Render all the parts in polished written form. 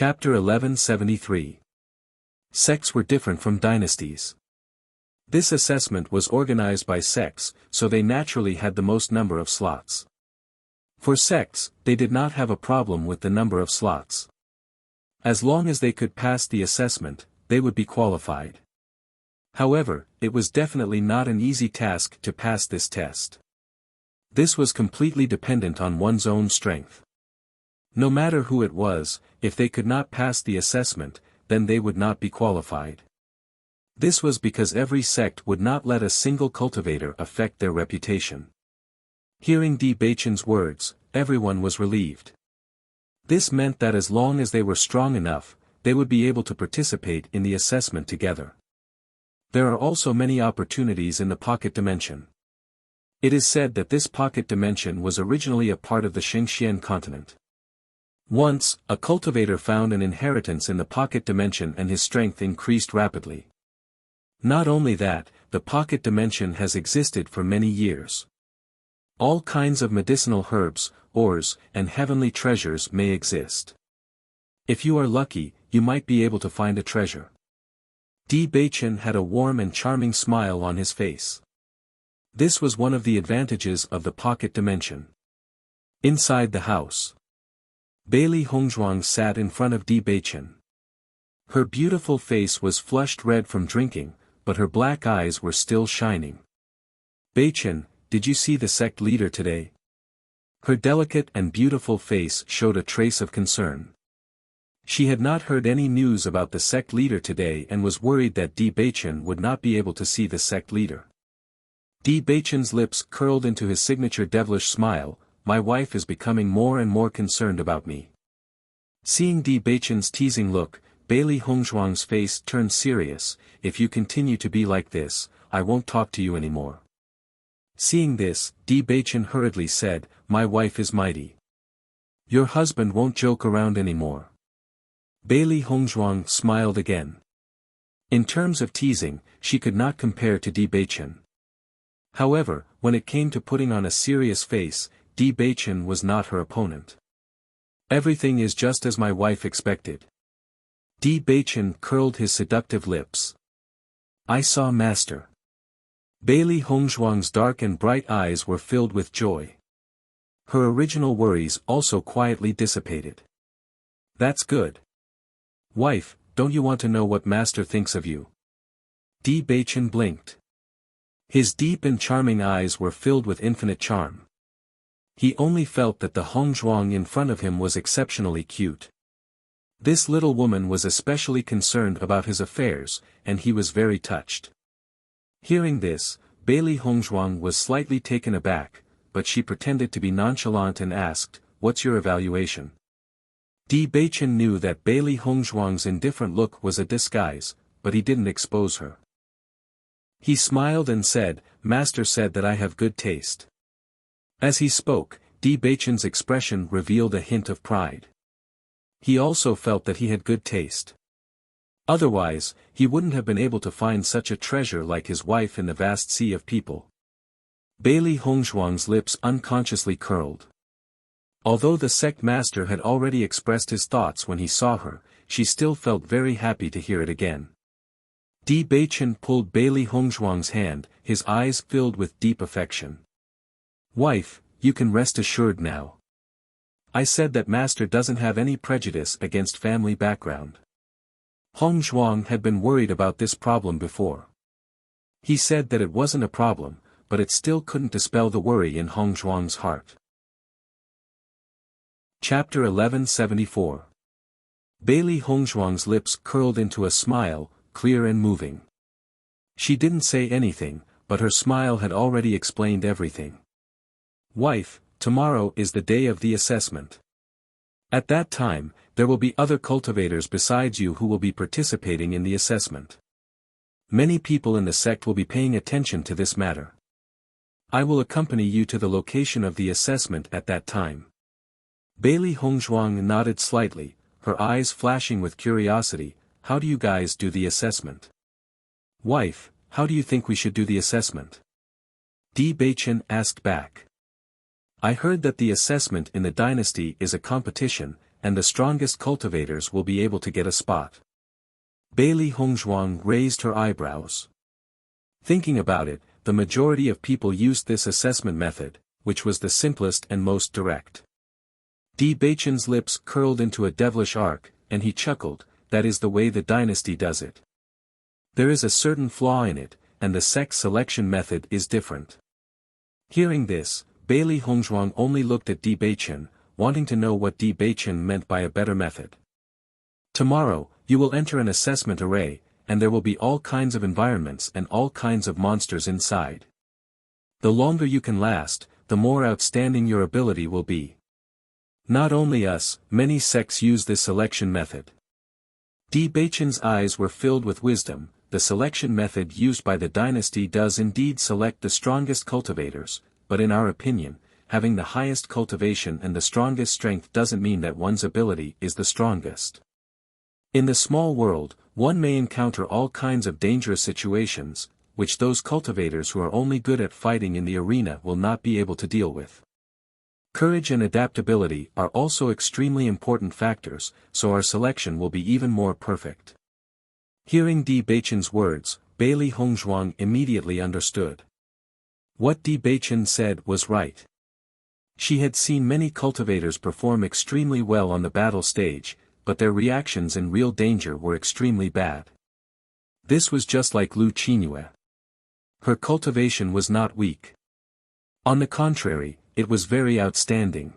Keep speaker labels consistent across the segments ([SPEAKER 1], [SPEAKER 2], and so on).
[SPEAKER 1] Chapter 1173. Sects were different from dynasties. This assessment was organized by sects, so they naturally had the most number of slots. For sects, they did not have a problem with the number of slots. As long as they could pass the assessment, they would be qualified. However, it was definitely not an easy task to pass this test. This was completely dependent on one's own strength. No matter who it was, if they could not pass the assessment, then they would not be qualified. This was because every sect would not let a single cultivator affect their reputation. Hearing Di Baichen's words, everyone was relieved. This meant that as long as they were strong enough, they would be able to participate in the assessment together. There are also many opportunities in the pocket dimension. It is said that this pocket dimension was originally a part of the Xingxian continent. Once, a cultivator found an inheritance in the pocket dimension and his strength increased rapidly. Not only that, the pocket dimension has existed for many years. All kinds of medicinal herbs, ores, and heavenly treasures may exist. If you are lucky, you might be able to find a treasure. Di Baichen had a warm and charming smile on his face. This was one of the advantages of the pocket dimension. Inside the house, Bailey Hongzhuang sat in front of Di Baichen. Her beautiful face was flushed red from drinking, but her black eyes were still shining. Baichen, did you see the sect leader today? Her delicate and beautiful face showed a trace of concern. She had not heard any news about the sect leader today and was worried that Di Baichen would not be able to see the sect leader. Di Baichen's lips curled into his signature devilish smile. My wife is becoming more and more concerned about me. Seeing Di Baichen's teasing look, Bailey Hongzhuang's face turned serious. If you continue to be like this, I won't talk to you anymore. Seeing this, Di Baichen hurriedly said, my wife is mighty. Your husband won't joke around anymore. Bailey Hongzhuang smiled again. In terms of teasing, she could not compare to Di Baichen. However, when it came to putting on a serious face, Di Baichen was not her opponent. Everything is just as my wife expected. Di Baichen curled his seductive lips. I saw Master. Bailey Hongzhuang's dark and bright eyes were filled with joy. Her original worries also quietly dissipated. That's good. Wife, don't you want to know what Master thinks of you? Di Baichen blinked. His deep and charming eyes were filled with infinite charm. He only felt that the Hongzhuang in front of him was exceptionally cute. This little woman was especially concerned about his affairs, and he was very touched. Hearing this, Bailey Hongzhuang was slightly taken aback, but she pretended to be nonchalant and asked, what's your evaluation? Di Baichen knew that Bailey Hongzhuang's indifferent look was a disguise, but he didn't expose her. He smiled and said, Master said that I have good taste. As he spoke, Di Baichen's expression revealed a hint of pride. He also felt that he had good taste. Otherwise, he wouldn't have been able to find such a treasure like his wife in the vast sea of people. Bailey Hongzhuang's lips unconsciously curled. Although the sect master had already expressed his thoughts when he saw her, she still felt very happy to hear it again. Di Baichen pulled Bailey Hongzhuang's hand, his eyes filled with deep affection. Wife, you can rest assured now. I said that Master doesn't have any prejudice against family background. Hongzhuang had been worried about this problem before. He said that it wasn't a problem, but it still couldn't dispel the worry in Hongzhuang's heart. Chapter 1174. Bailey Hongzhuang's lips curled into a smile, clear and moving. She didn't say anything, but her smile had already explained everything. Wife, tomorrow is the day of the assessment. At that time, there will be other cultivators besides you who will be participating in the assessment. Many people in the sect will be paying attention to this matter. I will accompany you to the location of the assessment at that time. Bailey Hongzhuang nodded slightly, her eyes flashing with curiosity. How do you guys do the assessment? Wife, how do you think we should do the assessment? Di Baichen asked back. I heard that the assessment in the dynasty is a competition, and the strongest cultivators will be able to get a spot. Bailey Hongzhuang raised her eyebrows. Thinking about it, the majority of people used this assessment method, which was the simplest and most direct. Di Beichen's lips curled into a devilish arc, and he chuckled, that is the way the dynasty does it. There is a certain flaw in it, and the sect selection method is different. Hearing this, Bailey Hongzhuang only looked at Di Beichen, wanting to know what Di Beichen meant by a better method. Tomorrow, you will enter an assessment array, and there will be all kinds of environments and all kinds of monsters inside. The longer you can last, the more outstanding your ability will be. Not only us, many sects use this selection method. Di Beichen's eyes were filled with wisdom. The selection method used by the dynasty does indeed select the strongest cultivators, but in our opinion, having the highest cultivation and the strongest strength doesn't mean that one's ability is the strongest. In the small world, one may encounter all kinds of dangerous situations, which those cultivators who are only good at fighting in the arena will not be able to deal with. Courage and adaptability are also extremely important factors, so our selection will be even more perfect. Hearing Di Beichen's words, Bailey Hongzhuang immediately understood. What Di Beichen said was right. She had seen many cultivators perform extremely well on the battle stage, but their reactions in real danger were extremely bad. This was just like Lu Qingyue. Her cultivation was not weak. On the contrary, it was very outstanding.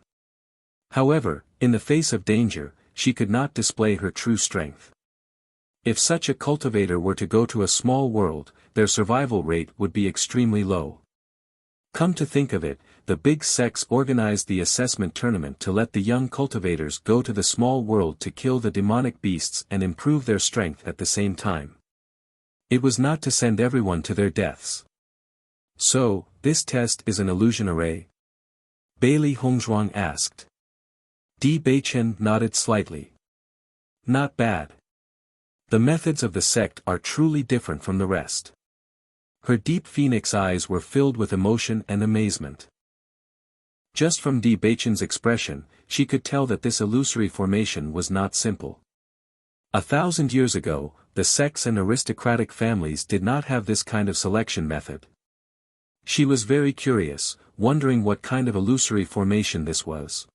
[SPEAKER 1] However, in the face of danger, she could not display her true strength. If such a cultivator were to go to a small world, their survival rate would be extremely low. Come to think of it, the big sects organized the assessment tournament to let the young cultivators go to the small world to kill the demonic beasts and improve their strength at the same time. It was not to send everyone to their deaths. So, this test is an illusion array? Bailey Hongzhuang asked. Di Beichen nodded slightly. Not bad. The methods of the sect are truly different from the rest. Her deep phoenix eyes were filled with emotion and amazement. Just from Di Beichen's expression, she could tell that this illusory formation was not simple. 1,000 years ago, the sects and aristocratic families did not have this kind of selection method. She was very curious, wondering what kind of illusory formation this was.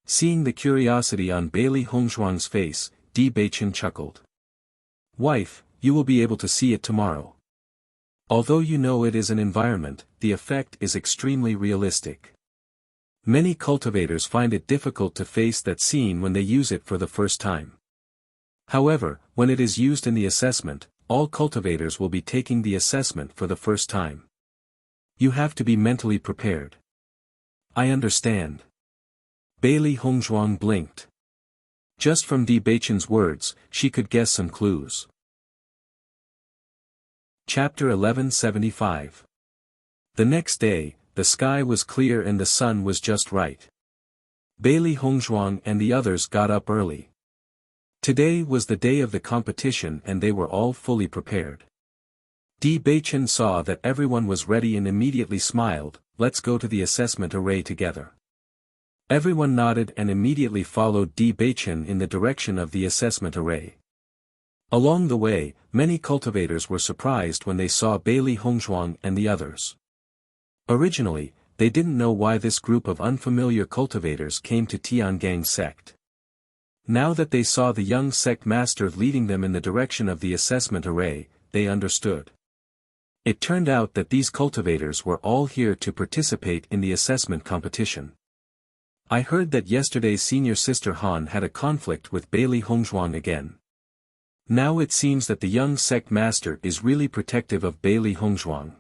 [SPEAKER 1] Seeing the curiosity on Bailey Hongzhuang's face, Di Beichen chuckled. Wife, you will be able to see it tomorrow. Although you know it is an environment, the effect is extremely realistic. Many cultivators find it difficult to face that scene when they use it for the first time. However, when it is used in the assessment, all cultivators will be taking the assessment for the first time. You have to be mentally prepared. I understand. Bailey Hongzhuang blinked. Just from Di Beichen's words, she could guess some clues. Chapter 1175. The next day, the sky was clear and the sun was just right. Bailey Hongzhuang and the others got up early. Today was the day of the competition and they were all fully prepared. Di Beichen saw that everyone was ready and immediately smiled, let's go to the assessment array together. Everyone nodded and immediately followed Di Beichen in the direction of the assessment array. Along the way, many cultivators were surprised when they saw Bailey Hongzhuang and the others. Originally, they didn't know why this group of unfamiliar cultivators came to Tiangang sect. Now that they saw the young sect master leading them in the direction of the assessment array, they understood. It turned out that these cultivators were all here to participate in the assessment competition. I heard that yesterday's senior sister Han had a conflict with Bailey Hongzhuang again. Now it seems that the young sect master is really protective of Bailey Hongzhuang.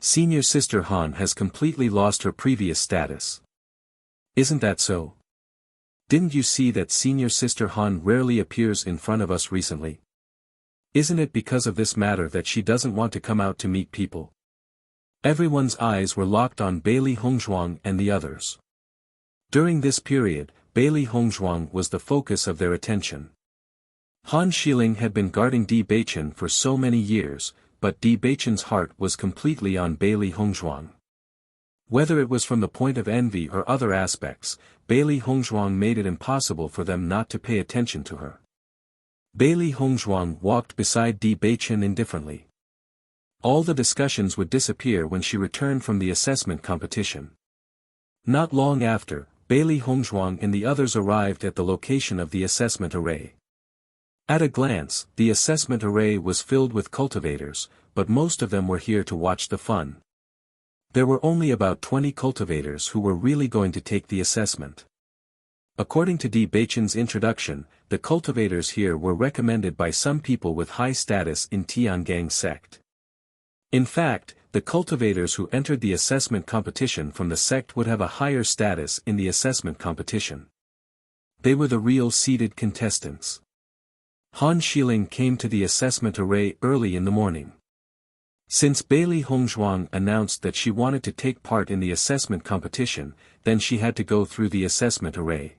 [SPEAKER 1] Senior sister Han has completely lost her previous status. Isn't that so? Didn't you see that senior sister Han rarely appears in front of us recently? Isn't it because of this matter that she doesn't want to come out to meet people? Everyone's eyes were locked on Bailey Hongzhuang and the others. During this period, Bailey Hongzhuang was the focus of their attention. Han Xiling had been guarding Di Beichen for so many years, but Di Beichen's heart was completely on Bailey Hongzhuang. Whether it was from the point of envy or other aspects, Bailey Hongzhuang made it impossible for them not to pay attention to her. Bailey Hongzhuang walked beside Di Beichen indifferently. All the discussions would disappear when she returned from the assessment competition. Not long after, Bailey Hongzhuang and the others arrived at the location of the assessment array. At a glance, the assessment array was filled with cultivators, but most of them were here to watch the fun. There were only about 20 cultivators who were really going to take the assessment. According to Di Beichen's introduction, the cultivators here were recommended by some people with high status in Tiangang sect. In fact, the cultivators who entered the assessment competition from the sect would have a higher status in the assessment competition. They were the real seeded contestants. Han Xiling came to the assessment array early in the morning. Since Bailey Hongzhuang announced that she wanted to take part in the assessment competition, then she had to go through the assessment array.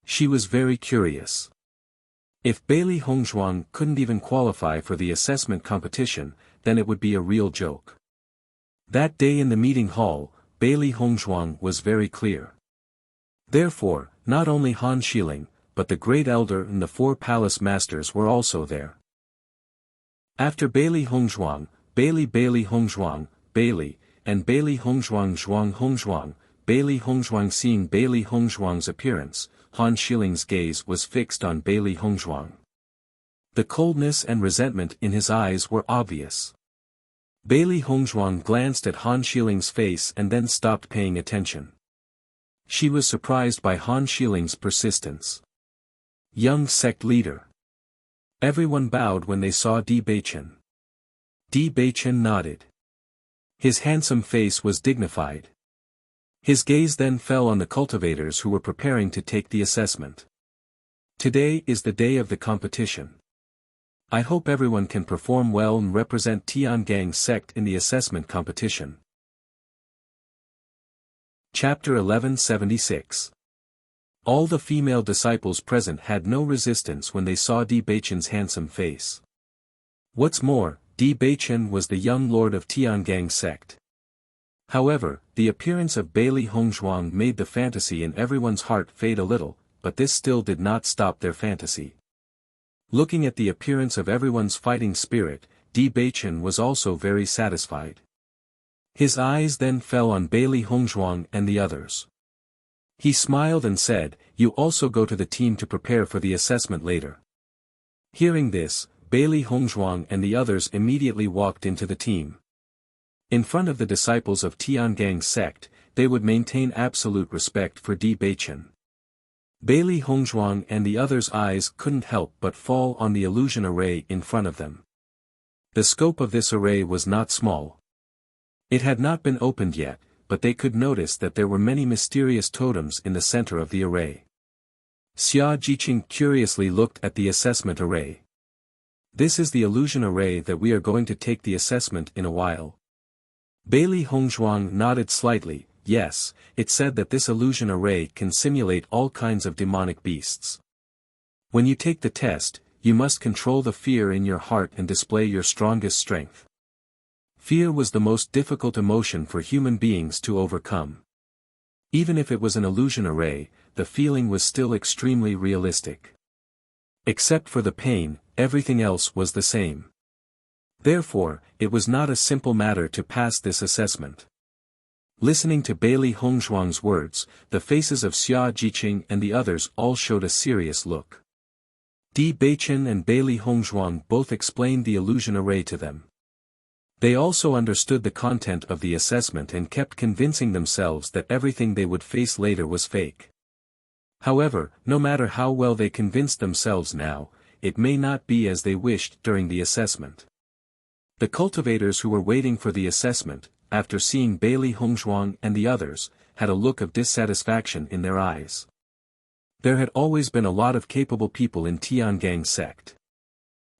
[SPEAKER 1] She was very curious. If Bailey Hongzhuang couldn't even qualify for the assessment competition, then it would be a real joke. That day in the meeting hall, Bailey Hongzhuang was very clear. Therefore, not only Han Xiling, but the Great Elder and the 4 palace masters were also there. After Bailey Hongzhuang, Bailey Hongzhuang, Bailey, and Bailey Hongzhuang Hongzhuang, Bailey Hongzhuang. Seeing Bailey Hongzhuang's appearance, Han Xiling's gaze was fixed on Bailey Hongzhuang. The coldness and resentment in his eyes were obvious. Bailey Hongzhuang glanced at Han Xiling's face and then stopped paying attention. She was surprised by Han Xiling's persistence. Young sect leader. Everyone bowed when they saw Di Beichen. Di Beichen nodded. His handsome face was dignified. His gaze then fell on the cultivators who were preparing to take the assessment. Today is the day of the competition. I hope everyone can perform well and represent Tiangang sect in the assessment competition. Chapter 1176. All the female disciples present had no resistance when they saw Di Beichen's handsome face. What's more, Di Beichen was the young lord of Tiangang sect. However, the appearance of Bailey Hongzhuang made the fantasy in everyone's heart fade a little, but this still did not stop their fantasy. Looking at the appearance of everyone's fighting spirit, Di Beichen was also very satisfied. His eyes then fell on Bailey Hongzhuang and the others. He smiled and said, "You also go to the team to prepare for the assessment later." Hearing this, Bailey Hongzhuang and the others immediately walked into the team. In front of the disciples of Tiangang sect, they would maintain absolute respect for Di Beichen. Bailey Hongzhuang and the others' eyes couldn't help but fall on the illusion array in front of them. The scope of this array was not small. It had not been opened yet, but they could notice that there were many mysterious totems in the center of the array. Xia Jiqing curiously looked at the assessment array. "This is the illusion array that we are going to take the assessment in a while." Bailey Hongzhuang nodded slightly. Yes, it said that this illusion array can simulate all kinds of demonic beasts. When you take the test, you must control the fear in your heart and display your strongest strength. Fear was the most difficult emotion for human beings to overcome. Even if it was an illusion array, the feeling was still extremely realistic. Except for the pain, everything else was the same. Therefore, it was not a simple matter to pass this assessment. Listening to Bailey Hongzhuang's words, the faces of Xia Jiqing and the others all showed a serious look. Di Beichen and Bailey Hongzhuang both explained the illusion array to them. They also understood the content of the assessment and kept convincing themselves that everything they would face later was fake. However, no matter how well they convinced themselves now, it may not be as they wished during the assessment. The cultivators who were waiting for the assessment, after seeing Bailey Hongzhuang and the others, had a look of dissatisfaction in their eyes. There had always been a lot of capable people in Tiangang sect.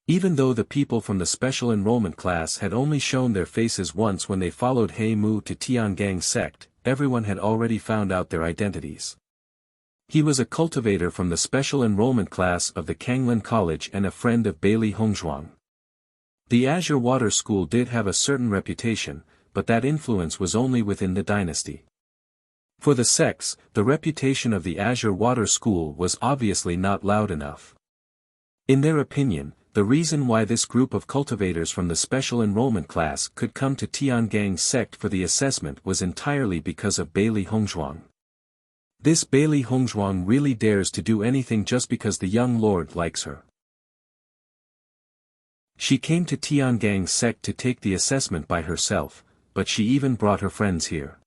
[SPEAKER 1] Even though the people from the special enrollment class had only shown their faces once when they followed He Mu to Tiangang sect, everyone had already found out their identities. He was a cultivator from the special enrollment class of the Kanglin College and a friend of Bailey Hongzhuang. The Azure Water School did have a certain reputation, but that influence was only within the dynasty. For the sects, the reputation of the Azure Water School was obviously not loud enough. In their opinion, the reason why this group of cultivators from the special enrollment class could come to Tiangang's sect for the assessment was entirely because of Bailey Hongzhuang. This Bailey Hongzhuang really dares to do anything just because the young lord likes her. She came to Tiangang's sect to take the assessment by herself, but she even brought her friends here.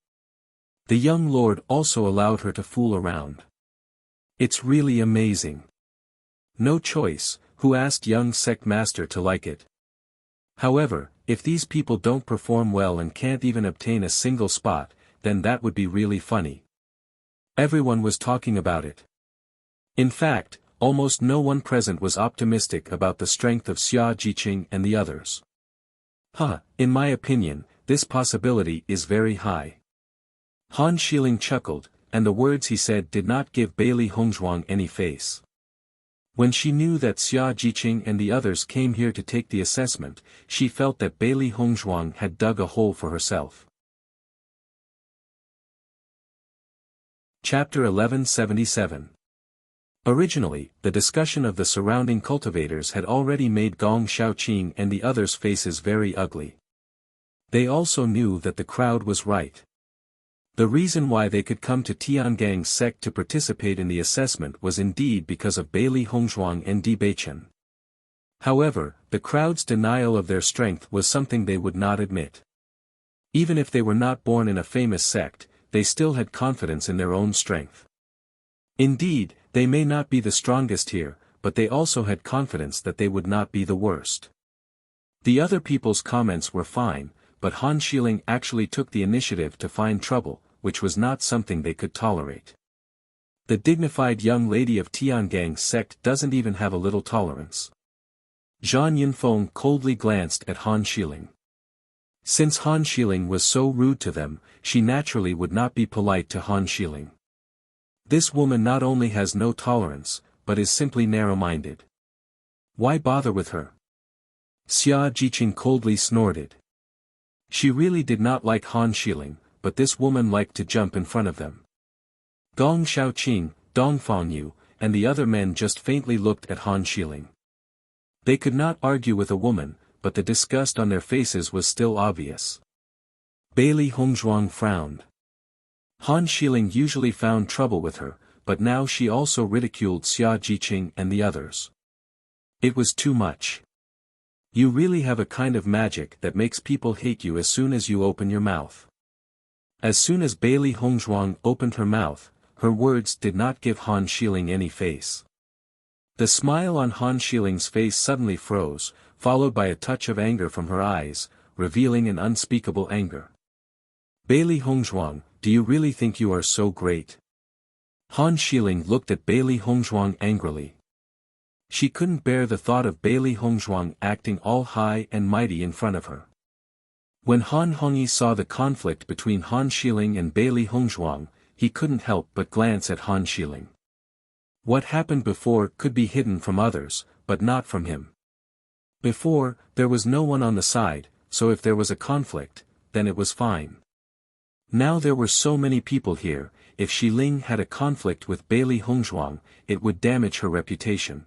[SPEAKER 1] The young lord also allowed her to fool around. It's really amazing. No choice, who asked young sect master to like it. However, if these people don't perform well and can't even obtain a single spot, then that would be really funny. Everyone was talking about it. In fact, almost no one present was optimistic about the strength of Xia Jiqing and the others. In my opinion, this possibility is very high. Han Xiling chuckled, and the words he said did not give Bailey Hongzhuang any face. When she knew that Xia Jiqing and the others came here to take the assessment, she felt that Bailey Hongzhuang had dug a hole for herself. Chapter 1177. Originally, the discussion of the surrounding cultivators had already made Gong Shaoqing and the others' faces very ugly. They also knew that the crowd was right. The reason why they could come to Tiangang's sect to participate in the assessment was indeed because of Bailey Hongzhuang and Di Beichen. However, the crowd's denial of their strength was something they would not admit. Even if they were not born in a famous sect, they still had confidence in their own strength. Indeed, they may not be the strongest here, but they also had confidence that they would not be the worst. The other people's comments were fine, but Han Xiling actually took the initiative to find trouble, which was not something they could tolerate. The dignified young lady of Tiangang's sect doesn't even have a little tolerance. Zhang Yunfeng coldly glanced at Han Xiling. Since Han Xiling was so rude to them, she naturally would not be polite to Han Xiling. This woman not only has no tolerance, but is simply narrow-minded. Why bother with her? Xia Jiqing coldly snorted. She really did not like Han Xiling, but this woman liked to jump in front of them. Gong Shaoqing, Dong Fangyu, and the other men just faintly looked at Han Xiling. They could not argue with a woman, but the disgust on their faces was still obvious. Bailey Hongzhuang frowned. Han Xiling usually found trouble with her, but now she also ridiculed Xia Jiqing and the others. It was too much. You really have a kind of magic that makes people hate you as soon as you open your mouth. As soon as Bailey Hongzhuang opened her mouth, her words did not give Han Xiling any face. The smile on Han Xiling's face suddenly froze, followed by a touch of anger from her eyes, revealing an unspeakable anger. Bailey Hongzhuang, do you really think you are so great? Han Xiling looked at Bailey Hongzhuang angrily. She couldn't bear the thought of Bailey Hongzhuang acting all high and mighty in front of her. When Han Hongyi saw the conflict between Han Xiling and Bailey Hongzhuang, he couldn't help but glance at Han Xiling. What happened before could be hidden from others, but not from him. Before, there was no one on the side, so if there was a conflict, then it was fine. Now there were so many people here, if Xiling had a conflict with Bailey Hongzhuang, it would damage her reputation.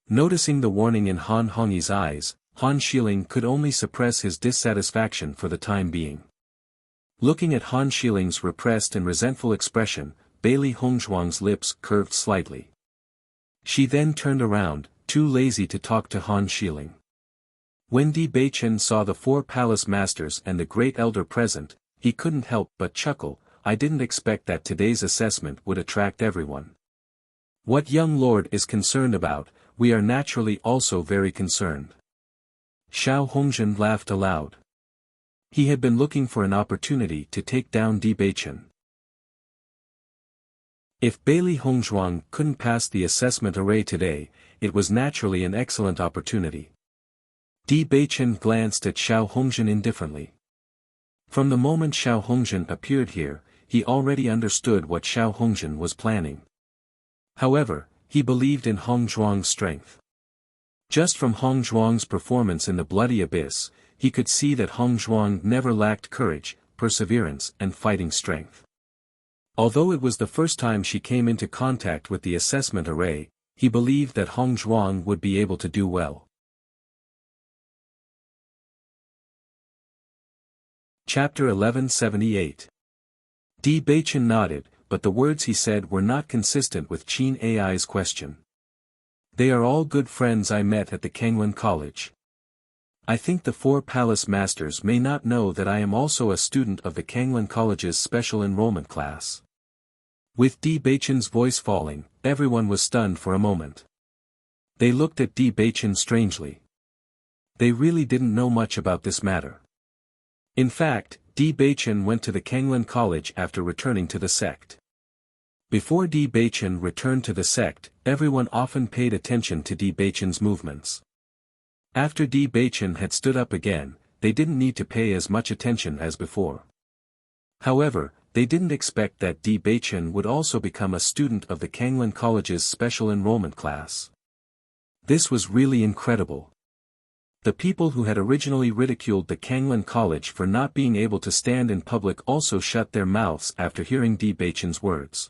[SPEAKER 1] Noticing the warning in Han Hongyi's eyes, Han Xiling could only suppress his dissatisfaction for the time being. Looking at Han Xiling's repressed and resentful expression, Bailey Hongzhuang's lips curved slightly. She then turned around, too lazy to talk to Han Xiling. When Di Beichen saw the 4 palace masters and the great elder present, he couldn't help but chuckle. I didn't expect that today's assessment would attract everyone. What young lord is concerned about, we are naturally also very concerned. Xiao Hongzhen laughed aloud. He had been looking for an opportunity to take down Di Beichen. If Bailey Hongzhuang couldn't pass the assessment array today, it was naturally an excellent opportunity. Di Beichen glanced at Xiao Hongzhen indifferently. From the moment Xiao Hongzhen appeared here, he already understood what Xiao Hongzhen was planning. However, he believed in Hongzhuang's strength. Just from Hongzhuang's performance in the Bloody Abyss, he could see that Hong Zhuang never lacked courage, perseverance and fighting strength. Although it was the first time she came into contact with the assessment array, he believed that Hong Zhuang would be able to do well. Chapter 1178. Di Beichen nodded, but the words he said were not consistent with Qin Ai's question. They are all good friends I met at the Kangwen College. I think the 4 palace masters may not know that I am also a student of the Kangwen College's special enrollment class. With Di Beichen's voice falling, everyone was stunned for a moment. They looked at Di Beichen strangely. They really didn't know much about this matter. In fact, Di Beichen went to the Kangwen College after returning to the sect. Before Di Beichen returned to the sect, everyone often paid attention to Di Beichen's movements. After Di Beichen had stood up again, they didn't need to pay as much attention as before. However, they didn't expect that Di Beichen would also become a student of the Kangwen College's special enrollment class. This was really incredible. The people who had originally ridiculed the Kangwen College for not being able to stand in public also shut their mouths after hearing Di Beichen's words.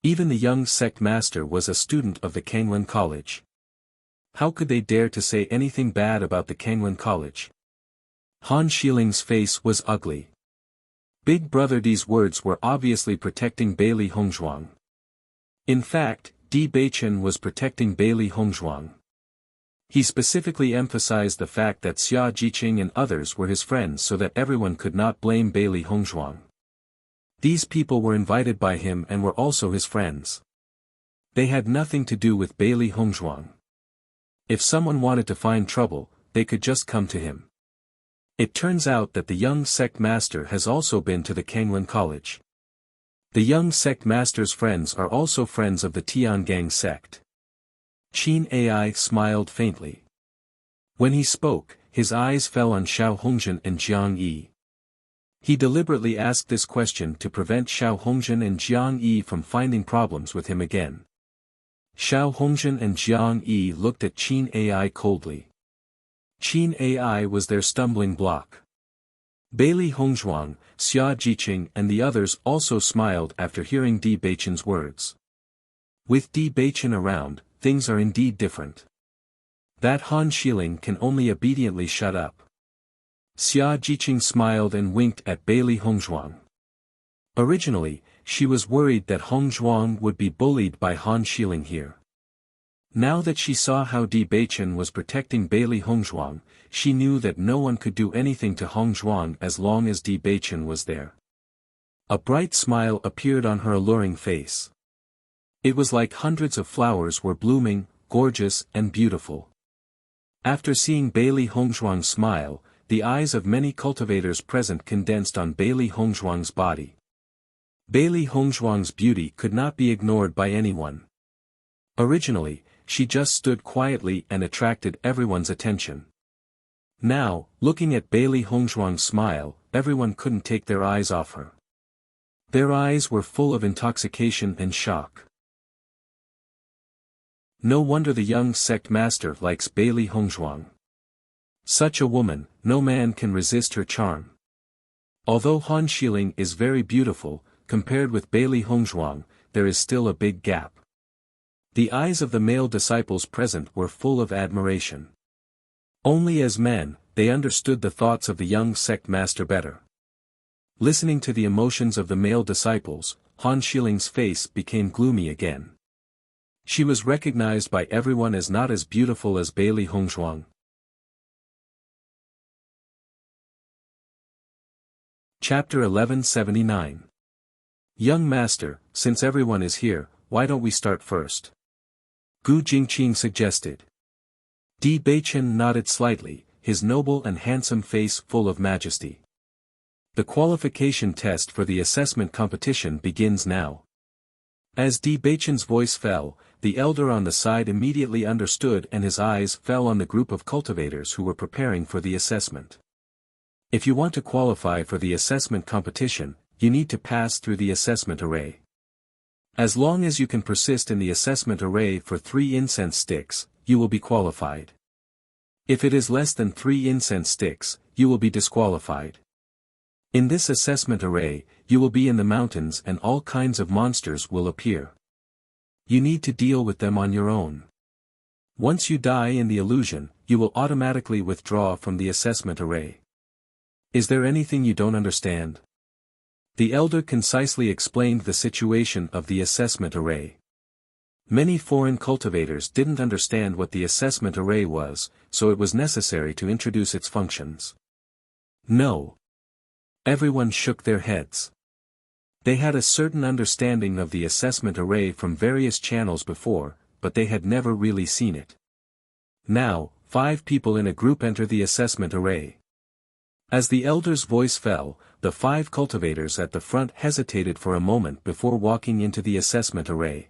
[SPEAKER 1] Even the young sect master was a student of the Kangwen College. How could they dare to say anything bad about the Kangwen College? Han Shiling's face was ugly. Big Brother Di's words were obviously protecting Bailey Hongzhuang. In fact, Di Beichen was protecting Bailey Hongzhuang. He specifically emphasized the fact that Xia Jiqing and others were his friends so that everyone could not blame Bailey Hongzhuang. These people were invited by him and were also his friends. They had nothing to do with Bailey Hongzhuang. If someone wanted to find trouble, they could just come to him. It turns out that the young sect master has also been to the Kangwen College. The young sect master's friends are also friends of the Tiangang sect. Qin Ai smiled faintly. When he spoke, his eyes fell on Xiao Hongzhen and Jiang Yi. He deliberately asked this question to prevent Xiao Hongzhen and Jiang Yi from finding problems with him again. Xiao Hongzhen and Jiang Yi looked at Qin Ai coldly. Qin Ai was their stumbling block. Bailey Hongzhuang, Xia Jiqing and the others also smiled after hearing Di Beichen's words. With Di Beichen around, things are indeed different. That Han Shiling can only obediently shut up. Xia Jiqing smiled and winked at Bailey Hongzhuang. Originally, she was worried that Hongzhuang would be bullied by Han Shiling here. Now that she saw how Di Beichen was protecting Bailey Hongzhuang, she knew that no one could do anything to Hongzhuang as long as Di Beichen was there. A bright smile appeared on her alluring face. It was like hundreds of flowers were blooming, gorgeous and beautiful. After seeing Bailey Hongzhuang smile, the eyes of many cultivators present condensed on Bailey Hongzhuang's body. Bailey Hongzhuang's beauty could not be ignored by anyone. Originally, she just stood quietly and attracted everyone's attention. Now, looking at Bailey Hongzhuang's smile, everyone couldn't take their eyes off her. Their eyes were full of intoxication and shock. No wonder the young sect master likes Bailey Hongzhuang. Such a woman, no man can resist her charm. Although Han Shiling is very beautiful, compared with Bailey Hongzhuang, there is still a big gap. The eyes of the male disciples present were full of admiration. Only as men, they understood the thoughts of the young sect master better. Listening to the emotions of the male disciples, Han Shiling's face became gloomy again. She was recognized by everyone as not as beautiful as Bailey Hongzhuang. Chapter 1179. Young master, since everyone is here, why don't we start first? Gu Jingqing suggested. Di Beichen nodded slightly, his noble and handsome face full of majesty. The qualification test for the assessment competition begins now. As Di Beichen's voice fell, the elder on the side immediately understood and his eyes fell on the group of cultivators who were preparing for the assessment. If you want to qualify for the assessment competition, you need to pass through the assessment array. As long as you can persist in the assessment array for 3 incense sticks, you will be qualified. If it is less than 3 incense sticks, you will be disqualified. In this assessment array, you will be in the mountains and all kinds of monsters will appear. You need to deal with them on your own. Once you die in the illusion, you will automatically withdraw from the assessment array. Is there anything you don't understand? The elder concisely explained the situation of the assessment array. Many foreign cultivators didn't understand what the assessment array was, so it was necessary to introduce its functions. No. Everyone shook their heads. They had a certain understanding of the assessment array from various channels before, but they had never really seen it. Now, 5 people in a group enter the assessment array. As the elder's voice fell, the 5 cultivators at the front hesitated for a moment before walking into the assessment array.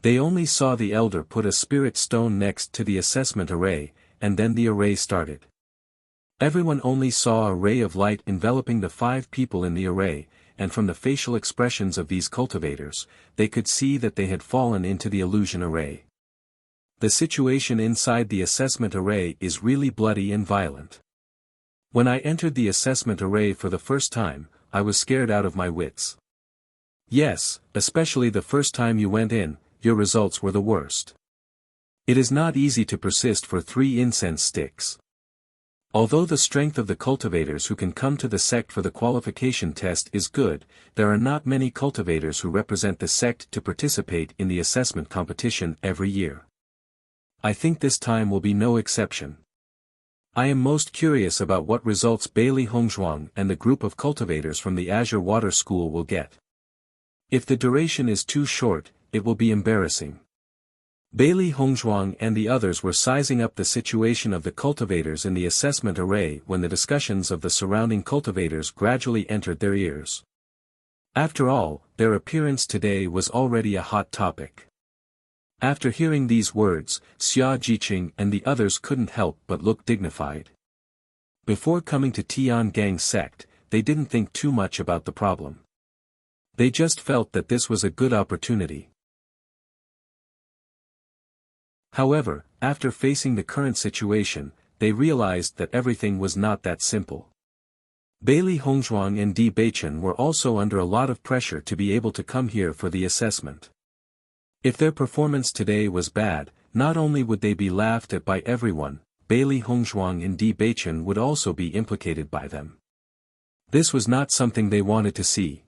[SPEAKER 1] They only saw the elder put a spirit stone next to the assessment array, and then the array started. Everyone only saw a ray of light enveloping the 5 people in the array, and from the facial expressions of these cultivators, they could see that they had fallen into the illusion array. The situation inside the assessment array is really bloody and violent. When I entered the assessment array for the first time, I was scared out of my wits. Yes, especially the first time you went in, your results were the worst. It is not easy to persist for 3 incense sticks. Although the strength of the cultivators who can come to the sect for the qualification test is good, there are not many cultivators who represent the sect to participate in the assessment competition every year. I think this time will be no exception. I am most curious about what results Bailey Hongzhuang and the group of cultivators from the Azure Water School will get. If the duration is too short, it will be embarrassing. Bailey Hongzhuang and the others were sizing up the situation of the cultivators in the assessment array when the discussions of the surrounding cultivators gradually entered their ears. After all, their appearance today was already a hot topic. After hearing these words, Xia Jiqing and the others couldn't help but look dignified. Before coming to Tiangang's sect, they didn't think too much about the problem. They just felt that this was a good opportunity. However, after facing the current situation, they realized that everything was not that simple. Bailey Hongzhuang and Di Beichen were also under a lot of pressure to be able to come here for the assessment. If their performance today was bad, not only would they be laughed at by everyone, Bailey Hongzhuang and Di Beichen would also be implicated by them. This was not something they wanted to see.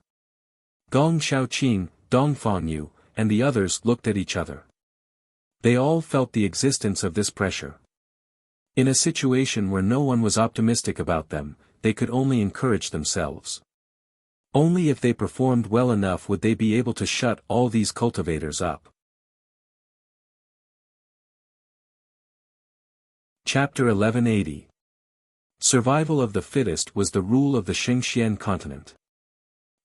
[SPEAKER 1] Gong Xiaoqing, Dong Fangyu, and the others looked at each other. They all felt the existence of this pressure. In a situation where no one was optimistic about them, they could only encourage themselves. Only if they performed well enough would they be able to shut all these cultivators up. Chapter 1180. Survival of the fittest was the rule of the Xingxian continent.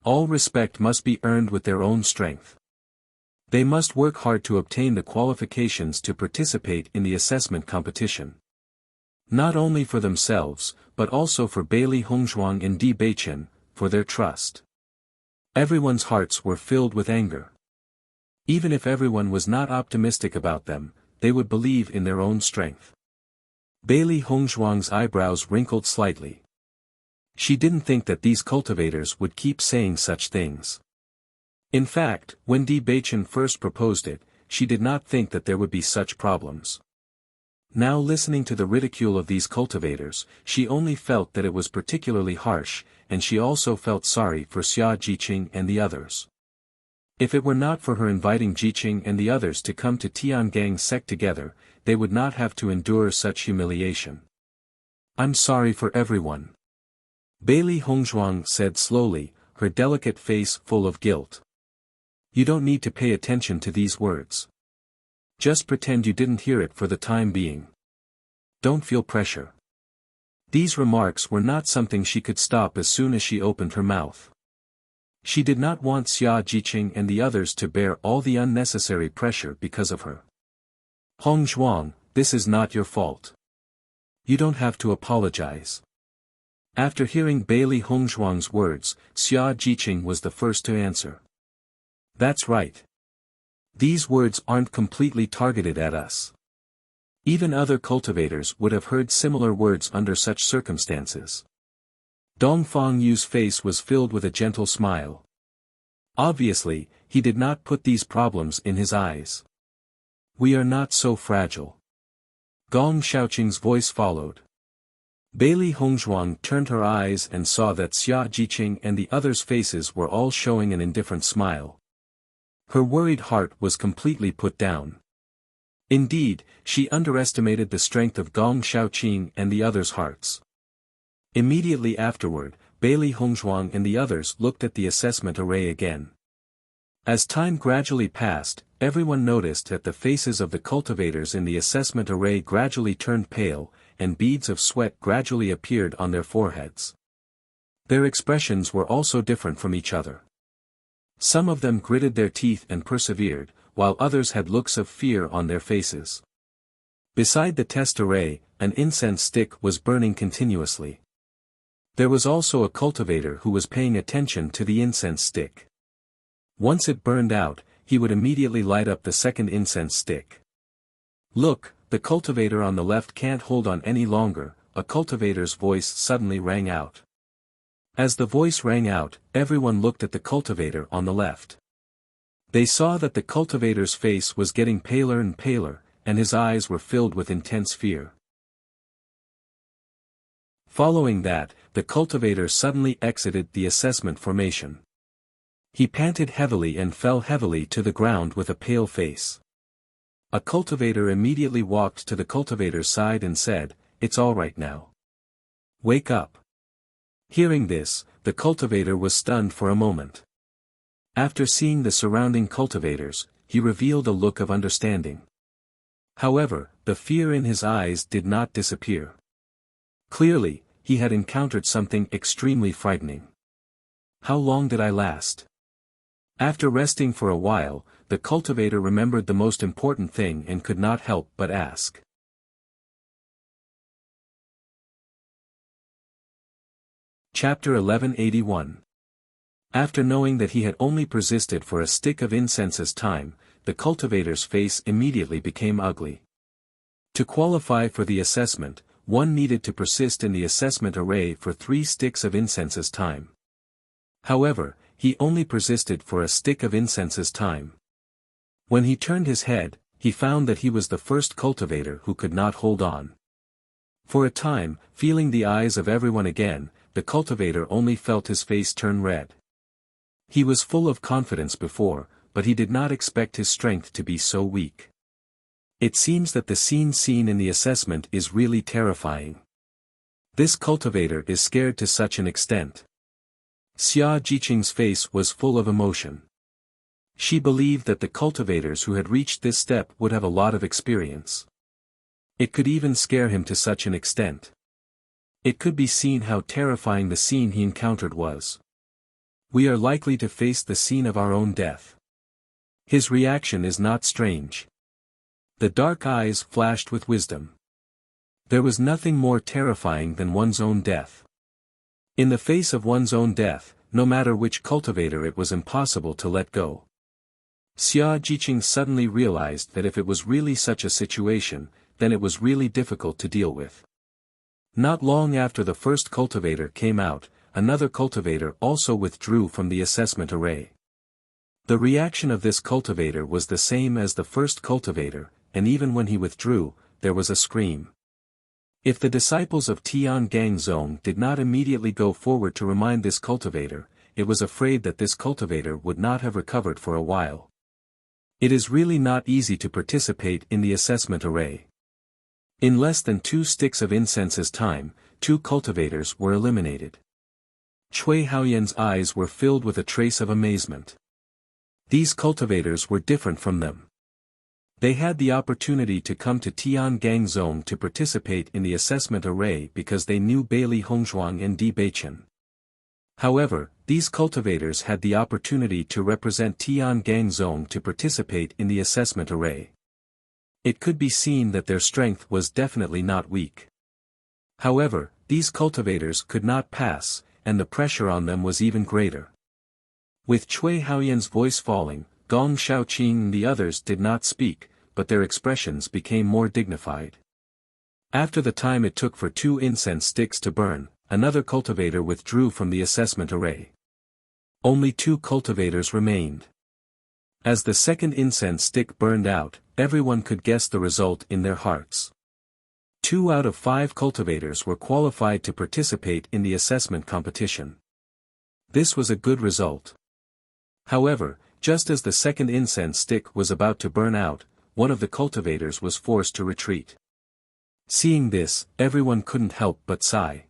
[SPEAKER 1] All respect must be earned with their own strength. They must work hard to obtain the qualifications to participate in the assessment competition. Not only for themselves, but also for Bailey Hongzhuang and Di Beichen, for their trust. Everyone's hearts were filled with anger. Even if everyone was not optimistic about them, they would believe in their own strength. Bailey Hongzhuang's eyebrows wrinkled slightly. She didn't think that these cultivators would keep saying such things. In fact, when Di Beichen first proposed it, she did not think that there would be such problems. Now listening to the ridicule of these cultivators, she only felt that it was particularly harsh, and she also felt sorry for Xia Jiqing and the others. If it were not for her inviting Jiqing and the others to come to Tiangang's sect together, they would not have to endure such humiliation. I'm sorry for everyone. Bailey Hongzhuang said slowly, her delicate face full of guilt. You don't need to pay attention to these words. Just pretend you didn't hear it for the time being. Don't feel pressure. These remarks were not something she could stop as soon as she opened her mouth. She did not want Xia Jiqing and the others to bear all the unnecessary pressure because of her. Hongzhuang, this is not your fault. You don't have to apologize. After hearing Bailey Hongzhuang's words, Xia Jiqing was the first to answer. That's right. These words aren't completely targeted at us. Even other cultivators would have heard similar words under such circumstances. Dongfang Yu's face was filled with a gentle smile. Obviously, he did not put these problems in his eyes. We are not so fragile. Gong Xiaoqing's voice followed. Bailey Hongzhuang turned her eyes and saw that Xia Jiqing and the others' faces were all showing an indifferent smile. Her worried heart was completely put down. Indeed, she underestimated the strength of Gong Xiaoqing and the others' hearts. Immediately afterward, Bailey Hongzhuang and the others looked at the assessment array again. As time gradually passed, everyone noticed that the faces of the cultivators in the assessment array gradually turned pale, and beads of sweat gradually appeared on their foreheads. Their expressions were also different from each other. Some of them gritted their teeth and persevered, while others had looks of fear on their faces. Beside the test array, an incense stick was burning continuously. There was also a cultivator who was paying attention to the incense stick. Once it burned out, he would immediately light up the second incense stick. Look, the cultivator on the left can't hold on any longer, a cultivator's voice suddenly rang out. As the voice rang out, everyone looked at the cultivator on the left. They saw that the cultivator's face was getting paler and paler, and his eyes were filled with intense fear. Following that, the cultivator suddenly exited the assessment formation. He panted heavily and fell heavily to the ground with a pale face. A cultivator immediately walked to the cultivator's side and said, "It's all right now. Wake up." Hearing this, the cultivator was stunned for a moment. After seeing the surrounding cultivators, he revealed a look of understanding. However, the fear in his eyes did not disappear. Clearly, he had encountered something extremely frightening. How long did I last? After resting for a while, the cultivator remembered the most important thing and could not help but ask. Chapter 1181. After knowing that he had only persisted for a stick of incense's time, the cultivator's face immediately became ugly. To qualify for the assessment, one needed to persist in the assessment array for 3 sticks of incense's time. However, he only persisted for a stick of incense's time. When he turned his head, he found that he was the first cultivator who could not hold on. For a time, feeling the eyes of everyone again, the cultivator only felt his face turn red. He was full of confidence before, but he did not expect his strength to be so weak. It seems that the scene seen in the assessment is really terrifying. This cultivator is scared to such an extent. Xia Jiqing's face was full of emotion. She believed that the cultivators who had reached this step would have a lot of experience. It could even scare him to such an extent. It could be seen how terrifying the scene he encountered was. We are likely to face the scene of our own death. His reaction is not strange. The dark eyes flashed with wisdom. There was nothing more terrifying than one's own death. In the face of one's own death, no matter which cultivator, it was impossible to let go. Xia Jiqing suddenly realized that if it was really such a situation, then it was really difficult to deal with. Not long after the first cultivator came out, another cultivator also withdrew from the assessment array. The reaction of this cultivator was the same as the first cultivator, and even when he withdrew, there was a scream. If the disciples of Tiangang Zong did not immediately go forward to remind this cultivator, it was afraid that this cultivator would not have recovered for a while. It is really not easy to participate in the assessment array. In less than 2 sticks of incense's time, 2 cultivators were eliminated. Cui Haoyan's eyes were filled with a trace of amazement. These cultivators were different from them. They had the opportunity to come to Tiangang Zone to participate in the assessment array because they knew Bailey Hongzhuang and Di Beichen. However, these cultivators had the opportunity to represent Tiangang Zone to participate in the assessment array. It could be seen that their strength was definitely not weak. However, these cultivators could not pass, and the pressure on them was even greater. With Cui Haoyan's voice falling, Gong Xiaoqing and the others did not speak, but their expressions became more dignified. After the time it took for 2 incense sticks to burn, another cultivator withdrew from the assessment array. Only 2 cultivators remained. As the second incense stick burned out, everyone could guess the result in their hearts. 2 out of 5 cultivators were qualified to participate in the assessment competition. This was a good result. However, just as the second incense stick was about to burn out, one of the cultivators was forced to retreat. Seeing this, everyone couldn't help but sigh.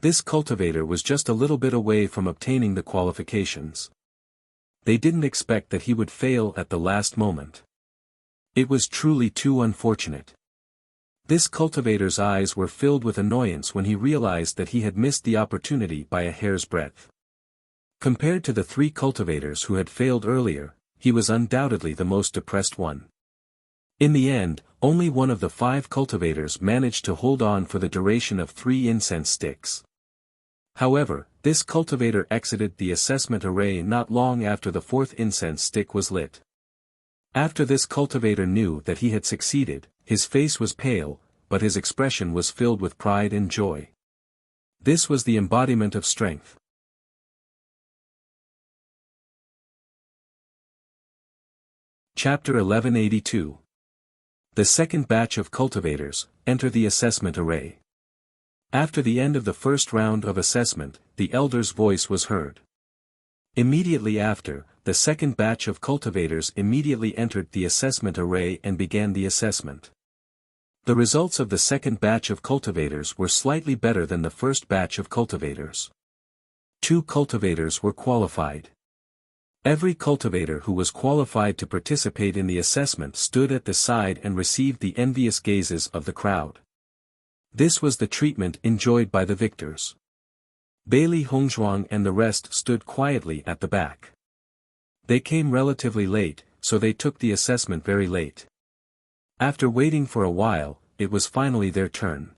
[SPEAKER 1] This cultivator was just a little bit away from obtaining the qualifications. They didn't expect that he would fail at the last moment. It was truly too unfortunate. This cultivator's eyes were filled with annoyance when he realized that he had missed the opportunity by a hair's breadth. Compared to the 3 cultivators who had failed earlier, he was undoubtedly the most depressed one. In the end, only one of the 5 cultivators managed to hold on for the duration of 3 incense sticks. However, this cultivator exited the assessment array not long after the 4th incense stick was lit. After this cultivator knew that he had succeeded, his face was pale, but his expression was filled with pride and joy. This was the embodiment of strength. Chapter 1182. The second batch of cultivators enter the assessment array. After the end of the first round of assessment, the elder's voice was heard. Immediately after, the second batch of cultivators immediately entered the assessment array and began the assessment. The results of the second batch of cultivators were slightly better than the first batch of cultivators. 2 cultivators were qualified. Every cultivator who was qualified to participate in the assessment stood at the side and received the envious gazes of the crowd. This was the treatment enjoyed by the victors. Bailey Hongzhuang and the rest stood quietly at the back. They came relatively late, so they took the assessment very late. After waiting for a while, it was finally their turn.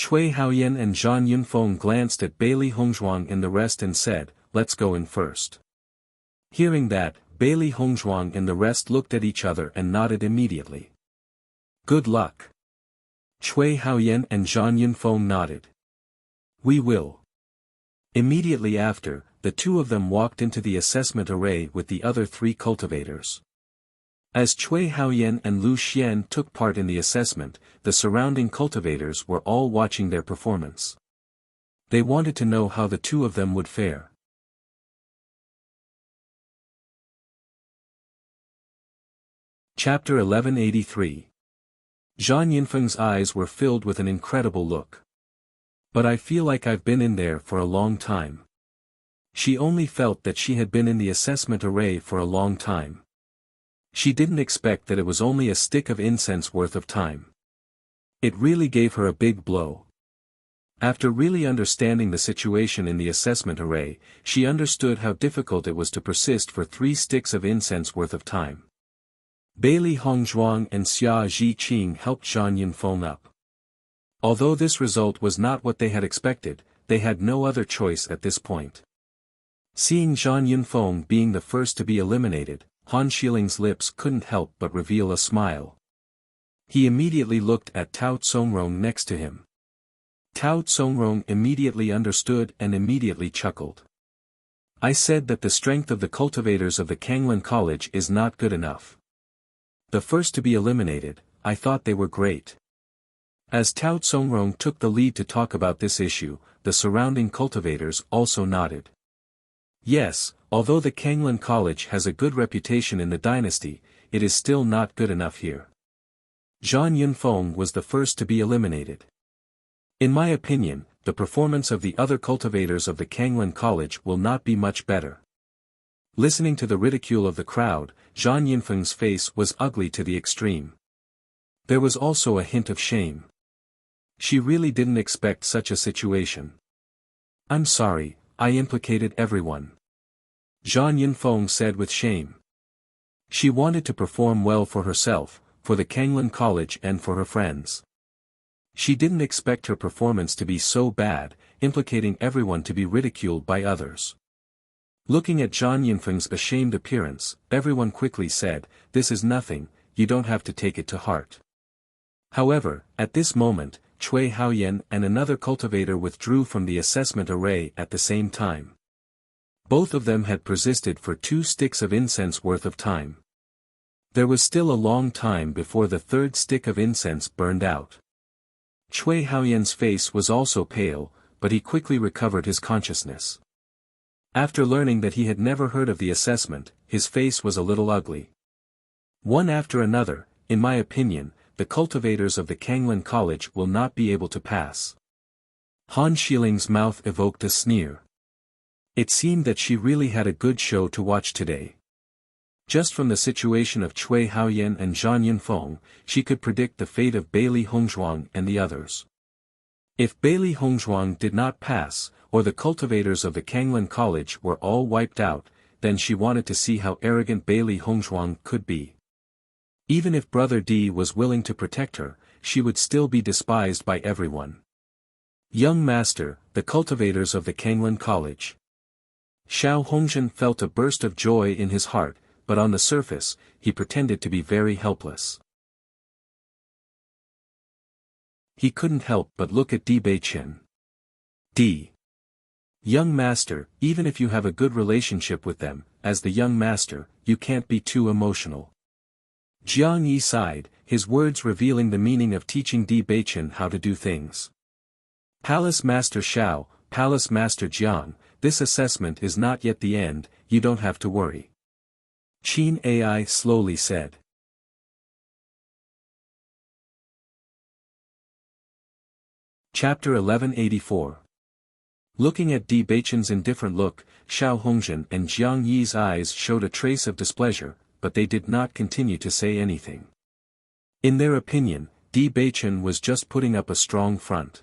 [SPEAKER 1] Cui Haoyan and Zhang Yunfeng glanced at Bailey Hongzhuang and the rest and said, "Let's go in first." Hearing that, Bailey Hongzhuang and the rest looked at each other and nodded immediately. "Good luck." Cui Haoyan and Zhang Yunfeng nodded. "We will." Immediately after, the 2 of them walked into the assessment array with the other 3 cultivators. As Cui Haoyan and Lu Xian took part in the assessment, the surrounding cultivators were all watching their performance. They wanted to know how the 2 of them would fare. Chapter 1183. Zhang Yinfeng's eyes were filled with an incredible look. "But I feel like I've been in there for a long time." She only felt that she had been in the assessment array for a long time. She didn't expect that it was only a stick of incense worth of time. It really gave her a big blow. After really understanding the situation in the assessment array, she understood how difficult it was to persist for 3 sticks of incense worth of time. Bailey Hongzhuang and Xia Zhiqing helped Zhang Yunfeng up. Although this result was not what they had expected, they had no other choice at this point. Seeing Zhang Yunfeng being the first to be eliminated, Han Shiling's lips couldn't help but reveal a smile. He immediately looked at Tao Tsongrong next to him. Tao Tsongrong immediately understood and immediately chuckled. "I said that the strength of the cultivators of the Kanglan College is not good enough. The first to be eliminated, I thought they were great." As Tao Tsongrong took the lead to talk about this issue, the surrounding cultivators also nodded. Yes, although the Kanglan College has a good reputation in the dynasty, it is still not good enough here. Zhang Yunfeng was the first to be eliminated. In my opinion, the performance of the other cultivators of the Kanglan College will not be much better. Listening to the ridicule of the crowd, Zhang Yunfeng's face was ugly to the extreme. There was also a hint of shame. She really didn't expect such a situation. "I'm sorry, I implicated everyone," Zhang Yunfeng said with shame. She wanted to perform well for herself, for the Kanglan College and for her friends. She didn't expect her performance to be so bad, implicating everyone to be ridiculed by others. Looking at Zhang Yunfeng's ashamed appearance, everyone quickly said, "This is nothing, you don't have to take it to heart. However, at this moment, Cui Haoyan and another cultivator withdrew from the assessment array at the same time. Both of them had persisted for 2 sticks of incense worth of time. There was still a long time before the 3rd stick of incense burned out. Cui Haoyan's face was also pale, but he quickly recovered his consciousness. After learning that he had never heard of the assessment, his face was a little ugly. One after another, in my opinion, the cultivators of the Kanglin College will not be able to pass. Han Shiling's mouth evoked a sneer. It seemed that she really had a good show to watch today. Just from the situation of Cui Haoyan and Zhang Yunfeng, she could predict the fate of Bailey Hongzhuang and the others. If Bailey Hongzhuang did not pass, or the cultivators of the Kanglin College were all wiped out, then she wanted to see how arrogant Bailey Hongzhuang could be. Even if Brother Di was willing to protect her, she would still be despised by everyone. Young Master, the cultivators of the Kanglin College. Xiao Hongzhen felt a burst of joy in his heart, but on the surface, he pretended to be very helpless. He couldn't help but look at Di Beiqian. Di. Young Master, even if you have a good relationship with them, as the young master, you can't be too emotional. Jiang Yi sighed, his words revealing the meaning of teaching Di Beiqian how to do things. Palace Master Xiao, Palace Master Jiang, this assessment is not yet the end, you don't have to worry. Qin Ai slowly said. Chapter 1184. Looking at Di Beiqian's indifferent look, Xiao Hongzhen and Jiang Yi's eyes showed a trace of displeasure, but they did not continue to say anything. In their opinion, Di Beiqian was just putting up a strong front.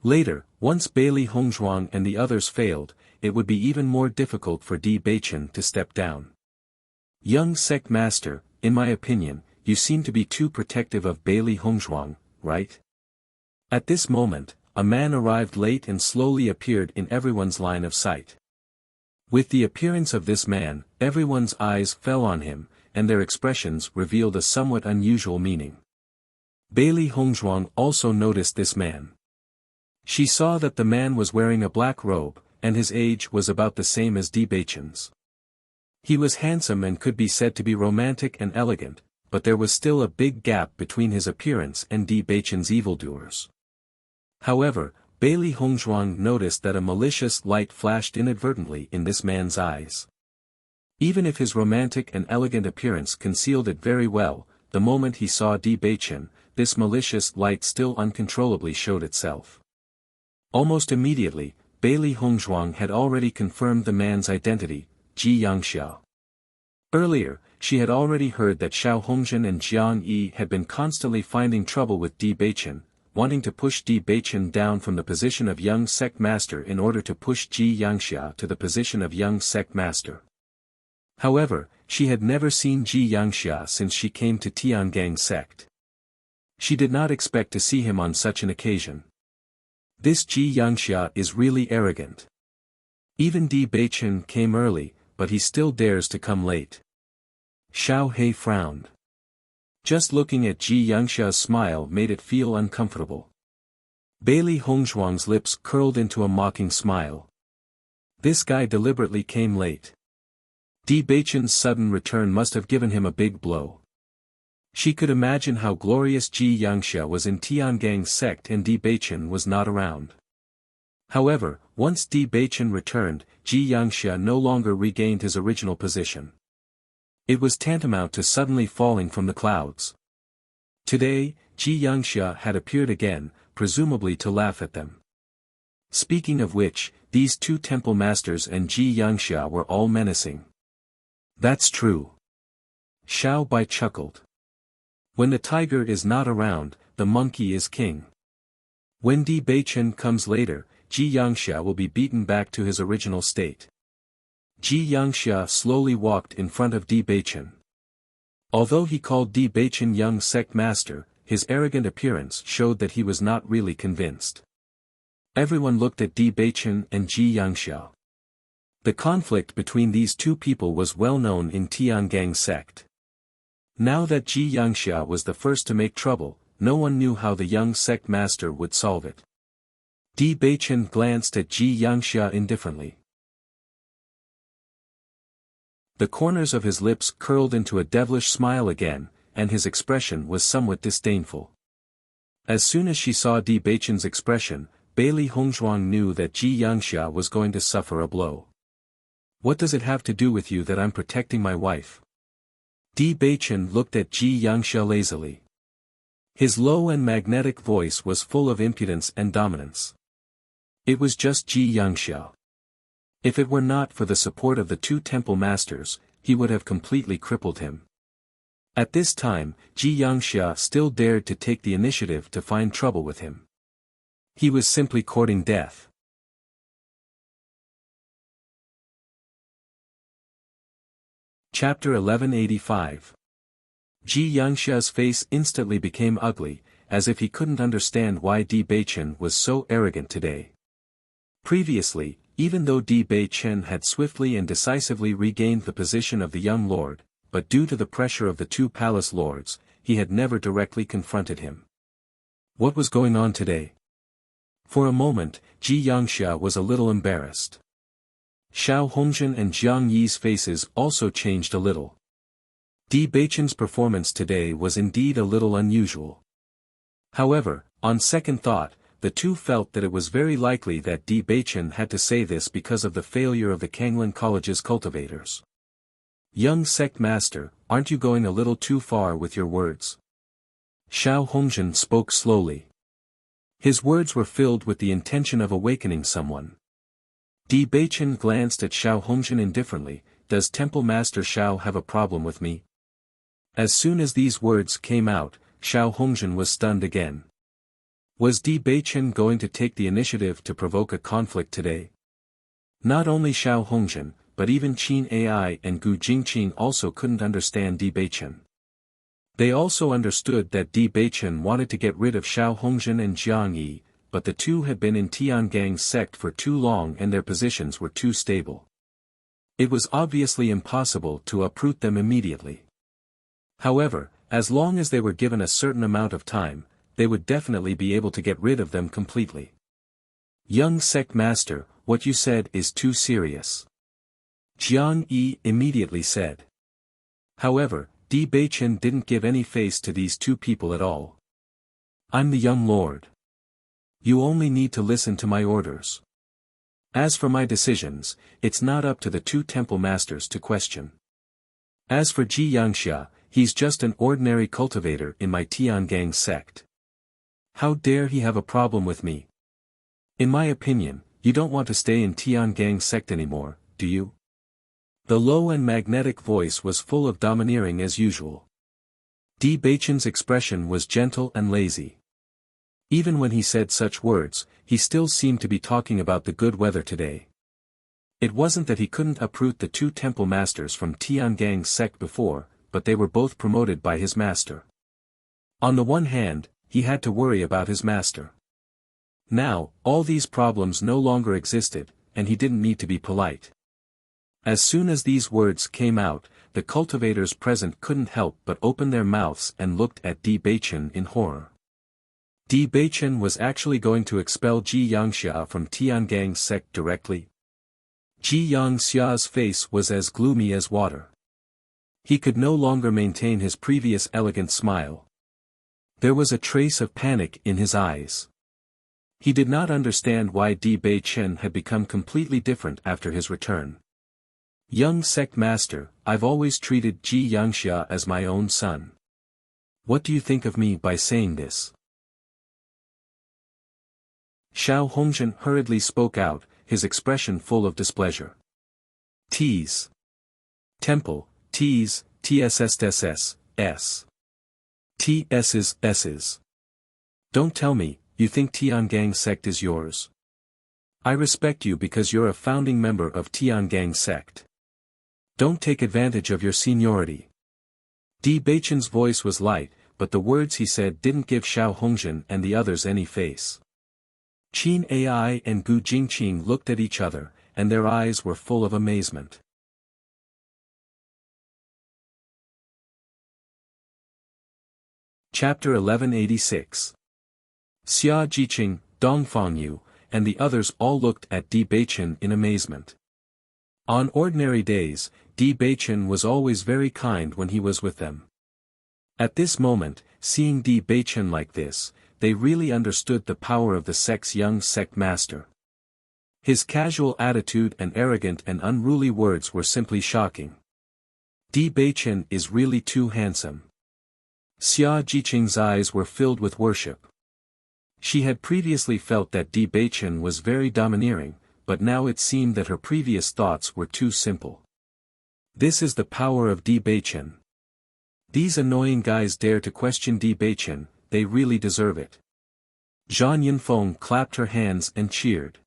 [SPEAKER 1] Later, once Bailey Hongzhuang and the others failed, it would be even more difficult for Di Beiqian to step down. Young sect master, in my opinion, you seem to be too protective of Bailey Hongzhuang, right? At this moment, a man arrived late and slowly appeared in everyone's line of sight. With the appearance of this man, everyone's eyes fell on him, and their expressions revealed a somewhat unusual meaning. Bailey Hongzhuang also noticed this man. She saw that the man was wearing a black robe, and his age was about the same as Di Beiqian's. He was handsome and could be said to be romantic and elegant, but there was still a big gap between his appearance and Di Beiqian's evildoers. However, Bailey Hongzhuang noticed that a malicious light flashed inadvertently in this man's eyes. Even if his romantic and elegant appearance concealed it very well, the moment he saw Di Beiqian, this malicious light still uncontrollably showed itself. Almost immediately, Bailey Hongzhuang had already confirmed the man's identity, Ji Yangxia. Earlier, she had already heard that Xiao Hongzhen and Jiang Yi had been constantly finding trouble with Di Beiqian, wanting to push Di Beiqian down from the position of young sect master in order to push Ji Yangxia to the position of young sect master. However, she had never seen Ji Yangxia since she came to Tiangang sect. She did not expect to see him on such an occasion. This Ji Yangxia is really arrogant. Even Di Beiqian came early, but he still dares to come late. Xiao He frowned. Just looking at Ji Yangxia's smile made it feel uncomfortable. Bailey Hongzhuang's lips curled into a mocking smile. This guy deliberately came late. Di Beiqian's sudden return must have given him a big blow. She could imagine how glorious Ji Yangxia was in Tiangang's sect and Di Beiqian was not around. However, once Di Beiqian returned, Ji Yangxia no longer regained his original position. It was tantamount to suddenly falling from the clouds. Today, Ji Yangxia had appeared again, presumably to laugh at them. Speaking of which, these two temple masters and Ji Yangxia were all menacing. That's true. Xiao Bai chuckled. When the tiger is not around, the monkey is king. When Di Beiqian comes later, Ji Yangxia will be beaten back to his original state. Ji Yangxia slowly walked in front of Di Beiqian. Although he called Di Beiqian young sect master, his arrogant appearance showed that he was not really convinced. Everyone looked at Di Beiqian and Ji Yangxia. The conflict between these two people was well known in Tiangang sect. Now that Ji Yangxia was the first to make trouble, no one knew how the young sect master would solve it. Di Beichen glanced at Ji Yangxia indifferently. The corners of his lips curled into a devilish smile again, and his expression was somewhat disdainful. As soon as she saw Di Beichen's expression, Bailey Hongzhuang knew that Ji Yangxia was going to suffer a blow. What does it have to do with you that I'm protecting my wife? Di Beichen looked at Ji Yangxia lazily. His low and magnetic voice was full of impudence and dominance. It was just Ji Yangxia. If it were not for the support of the two temple masters, he would have completely crippled him. At this time, Ji Yangxia still dared to take the initiative to find trouble with him. He was simply courting death. Chapter 1185. Ji Yangxia's face instantly became ugly, as if he couldn't understand why Di Beichen was so arrogant today. Previously, even though Di Beichen had swiftly and decisively regained the position of the young lord, but due to the pressure of the two palace lords, he had never directly confronted him. What was going on today? For a moment, Ji Yangxia was a little embarrassed. Xiao Hongzhen and Jiang Yi's faces also changed a little. Di Beichen's performance today was indeed a little unusual. However, on second thought, the two felt that it was very likely that Di Beichen had to say this because of the failure of the Kanglin College's cultivators. Young sect master, aren't you going a little too far with your words? Xiao Hongzhen spoke slowly. His words were filled with the intention of awakening someone. Di Beichen glanced at Xiao Hongzhen indifferently. Does Temple Master Xiao have a problem with me? As soon as these words came out, Xiao Hongzhen was stunned again. Was Di Beichen going to take the initiative to provoke a conflict today? Not only Xiao Hongzhen, but even Qin Ai and Gu Jingqing also couldn't understand Di Beichen. They also understood that Di Beichen wanted to get rid of Xiao Hongzhen and Jiang Yi, but the two had been in Tiangang's sect for too long and their positions were too stable. It was obviously impossible to uproot them immediately. However, as long as they were given a certain amount of time, they would definitely be able to get rid of them completely. Young sect master, what you said is too serious. Jiang Yi immediately said. However, Di Beichen didn't give any face to these two people at all. I'm the young lord. You only need to listen to my orders. As for my decisions, it's not up to the two temple masters to question. As for Ji Yangxia, he's just an ordinary cultivator in my Tiangang sect. How dare he have a problem with me? In my opinion, you don't want to stay in Tiangang sect anymore, do you? The low and magnetic voice was full of domineering as usual. Di Beichen's expression was gentle and lazy. Even when he said such words, he still seemed to be talking about the good weather today. It wasn't that he couldn't uproot the two temple masters from Tiangang's sect before, but they were both promoted by his master. On the one hand, he had to worry about his master. Now, all these problems no longer existed, and he didn't need to be polite. As soon as these words came out, the cultivators present couldn't help but open their mouths and looked at Di Beichen in horror. Di Beichen was actually going to expel Ji Yangxia from Tiangang's sect directly. Ji Yangxia's face was as gloomy as water. He could no longer maintain his previous elegant smile. There was a trace of panic in his eyes. He did not understand why Di Beichen had become completely different after his return. Young sect master, I've always treated Ji Yangxia as my own son. What do you think of me by saying this? Xiao Hongzhen hurriedly spoke out, his expression full of displeasure. T's. Temple, T's, TSSSS, S. TS's, S's. Don't tell me, you think Tiangang sect is yours. I respect you because you're a founding member of Tiangang sect. Don't take advantage of your seniority. Di Beichen's voice was light, but the words he said didn't give Xiao Hongzhen and the others any face. Qin Ai and Gu Jingqing looked at each other, and their eyes were full of amazement. Chapter 1186. Xia Jiqing, Dongfang Yu, and the others all looked at Di Beichen in amazement. On ordinary days, Di Beichen was always very kind when he was with them. At this moment, seeing Di Beichen like this, they really understood the power of the sect's young sect master. His casual attitude and arrogant and unruly words were simply shocking. Di Beichen is really too handsome. Xia Jiqing's eyes were filled with worship. She had previously felt that Di Beichen was very domineering, but now it seemed that her previous thoughts were too simple. This is the power of Di Beichen. These annoying guys dare to question Di Beichen, they really deserve it. Zhang Yunfeng clapped her hands and cheered.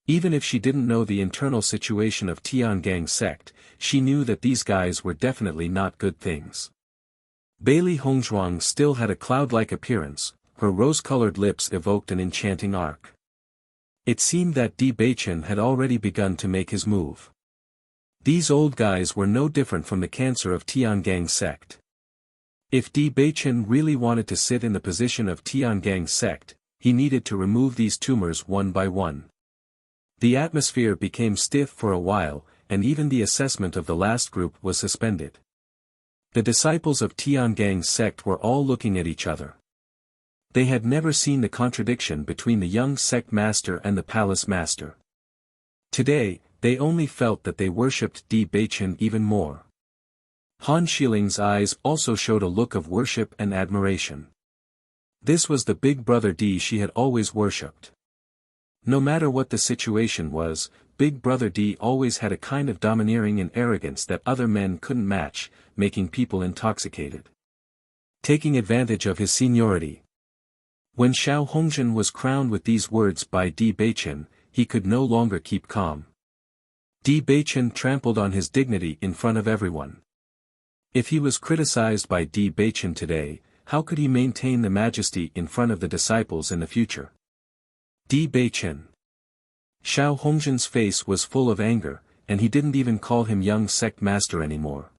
[SPEAKER 1] Even if she didn't know the internal situation of Tiangang sect, she knew that these guys were definitely not good things. Bailey Hongzhuang still had a cloud-like appearance, her rose-colored lips evoked an enchanting arc. It seemed that Di Beichen had already begun to make his move. These old guys were no different from the cancer of Tiangang sect. If Di Beichen really wanted to sit in the position of Tiangang sect, he needed to remove these tumors one by one. The atmosphere became stiff for a while, and even the assessment of the last group was suspended. The disciples of Tiangang sect were all looking at each other. They had never seen the contradiction between the young sect master and the palace master. Today, they only felt that they worshipped Di Beichen even more. Han Shiling's eyes also showed a look of worship and admiration. This was the big brother Di she had always worshipped. No matter what the situation was, Big Brother Di always had a kind of domineering and arrogance that other men couldn't match, making people intoxicated. Taking advantage of his seniority. When Xiao Hongzhen was crowned with these words by Di Beichen, he could no longer keep calm. Di Beichen trampled on his dignity in front of everyone. If he was criticized by Di Beichen today, how could he maintain the majesty in front of the disciples in the future? Di Beichen. Xiao Hongzhen's face was full of anger, and he didn't even call him young sect master anymore.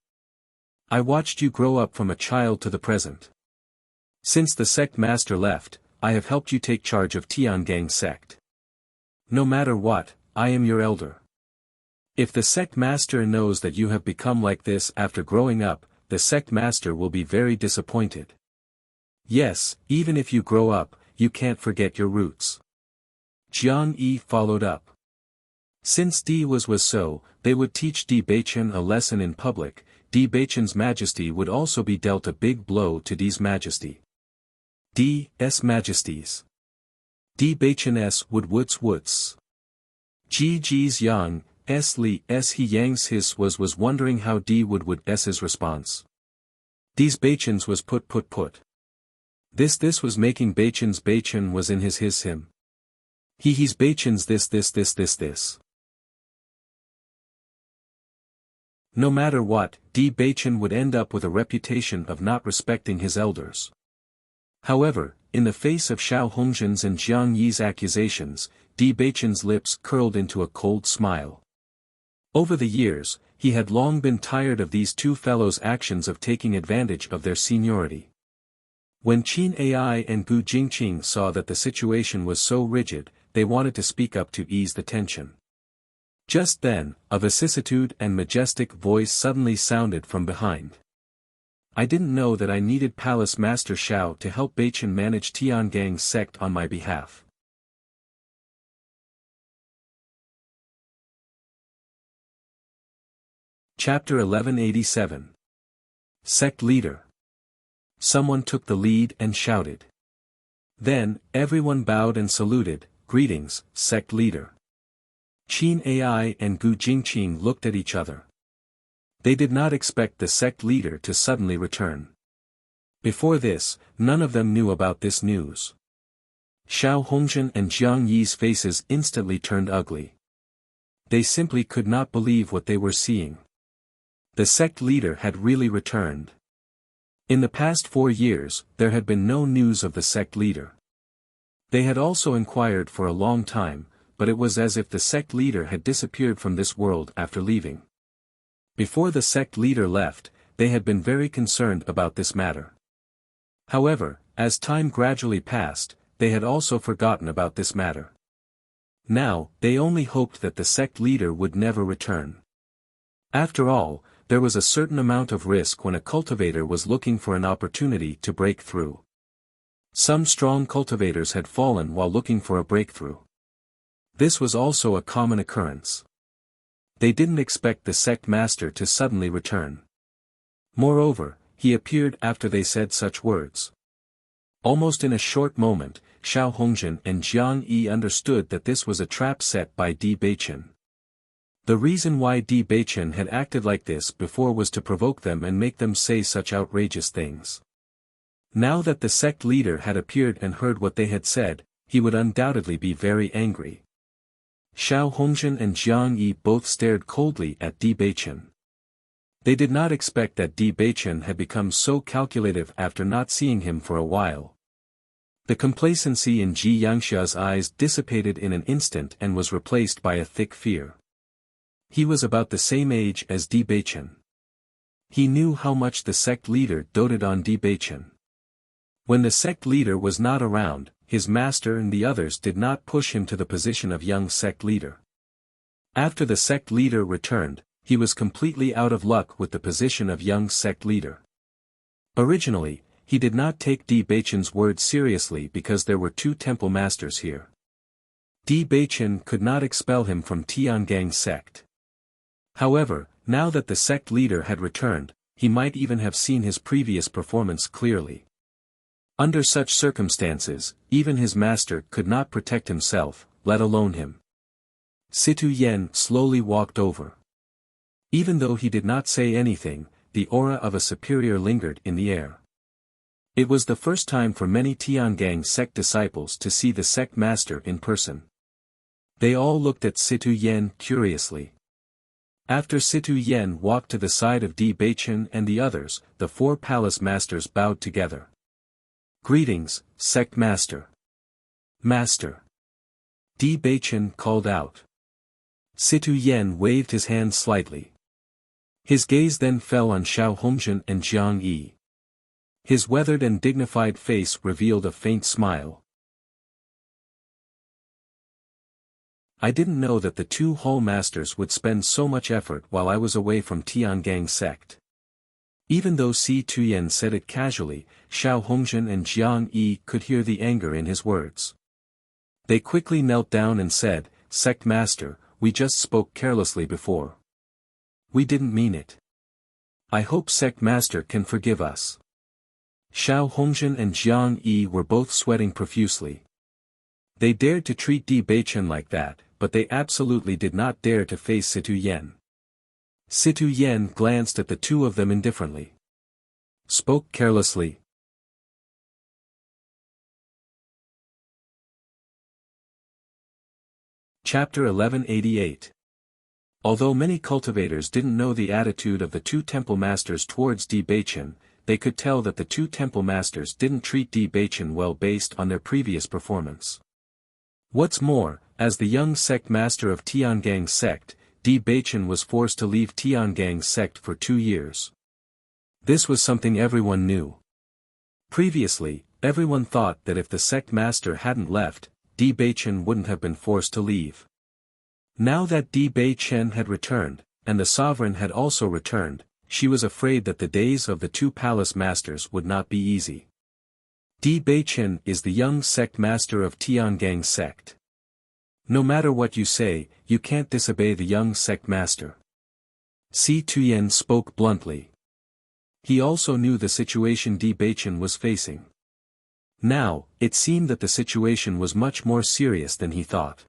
[SPEAKER 1] I watched you grow up from a child to the present. Since the sect master left, I have helped you take charge of Tiangang sect. No matter what, I am your elder. If the sect master knows that you have become like this after growing up, the sect master will be very disappointed. Yes, even if you grow up, you can't forget your roots. Jiang Yi followed up. Since Di was so, they would teach Di Beichen a lesson in public. Di Beichen's majesty would also be dealt a big blow to Di's majesty. Di's majesties. Di Beichen's woods. Ji's yang, li he yang's his was wondering how Di would s's response. Di's Beichen's was put. This was making Beichen was in his him. He's Beichen's this. No matter what, Di Beichen would end up with a reputation of not respecting his elders. However, in the face of Xiao Hongzhen's and Jiang Yi's accusations, Di Beichen's lips curled into a cold smile. Over the years, he had long been tired of these two fellows' actions of taking advantage of their seniority. When Qin Ai and Gu Jingqing saw that the situation was so rigid, they wanted to speak up to ease the tension. Just then, a vicissitude and majestic voice suddenly sounded from behind. I didn't know that I needed Palace Master Xiao to help Beichen manage Tiangang sect on my behalf. Chapter 1187. Sect Leader. Someone took the lead and shouted. Then, everyone bowed and saluted. Greetings, Sect Leader. Qin Ai and Gu Jingqing looked at each other. They did not expect the sect leader to suddenly return. Before this, none of them knew about this news. Xiao Hongzhen and Jiang Yi's faces instantly turned ugly. They simply could not believe what they were seeing. The sect leader had really returned. In the past 4 years, there had been no news of the sect leader. They had also inquired for a long time, but it was as if the sect leader had disappeared from this world after leaving. Before the sect leader left, they had been very concerned about this matter. However, as time gradually passed, they had also forgotten about this matter. Now, they only hoped that the sect leader would never return. After all, there was a certain amount of risk when a cultivator was looking for an opportunity to break through. Some strong cultivators had fallen while looking for a breakthrough. This was also a common occurrence. They didn't expect the sect master to suddenly return. Moreover, he appeared after they said such words. Almost in a short moment, Xiao Hongjin and Jiang Yi understood that this was a trap set by Di Beichen. The reason why Di Beichen had acted like this before was to provoke them and make them say such outrageous things. Now that the sect leader had appeared and heard what they had said, he would undoubtedly be very angry. Xiao Hongjin and Jiang Yi both stared coldly at Di Beichen. They did not expect that Di Beichen had become so calculative after not seeing him for a while. The complacency in Ji Yangxia's eyes dissipated in an instant and was replaced by a thick fear. He was about the same age as Di Beichen. He knew how much the sect leader doted on Di Beichen. When the sect leader was not around, his master and the others did not push him to the position of young sect leader. After the sect leader returned, he was completely out of luck with the position of young sect leader. Originally, he did not take Di Beichen's words seriously because there were two temple masters here. Di Beichen could not expel him from Tiangang sect. However, now that the sect leader had returned, he might even have seen his previous performance clearly. Under such circumstances, even his master could not protect himself, let alone him. Situ Yen slowly walked over. Even though he did not say anything, the aura of a superior lingered in the air. It was the first time for many Tiangang sect disciples to see the sect master in person. They all looked at Situ Yen curiously. After Situ Yen walked to the side of Di Beichen and the others, the four palace masters bowed together. "Greetings, sect master." "Master." Di Beichen called out. Situ Yen waved his hand slightly. His gaze then fell on Xiao Hongjin and Jiang Yi. His weathered and dignified face revealed a faint smile. "I didn't know that the two hall masters would spend so much effort while I was away from Tiangang sect." Even though Si Tuyen said it casually, Xiao Hongjin and Jiang Yi could hear the anger in his words. They quickly knelt down and said, "Sect master, we just spoke carelessly before. We didn't mean it. I hope sect master can forgive us." Xiao Hongjin and Jiang Yi were both sweating profusely. They dared to treat Di Beichen like that, but they absolutely did not dare to face Situ Yen. Situ Yen glanced at the two of them indifferently. "Spoke carelessly." Chapter 1188. Although many cultivators didn't know the attitude of the two temple masters towards Di Beichen, they could tell that the two temple masters didn't treat Di Beichen well based on their previous performance. What's more, as the young sect master of Tiangang sect, Di Beichen was forced to leave Tiangang sect for 2 years. This was something everyone knew. Previously, everyone thought that if the sect master hadn't left, Di Beichen wouldn't have been forced to leave. Now that Di Beichen had returned, and the sovereign had also returned, she was afraid that the days of the two palace masters would not be easy. Di Beichen is the young sect master of Tiangang sect. No matter what you say, you can't disobey the young sect master. Si Tuyen spoke bluntly. He also knew the situation Di Beichen was facing. Now, it seemed that the situation was much more serious than he thought.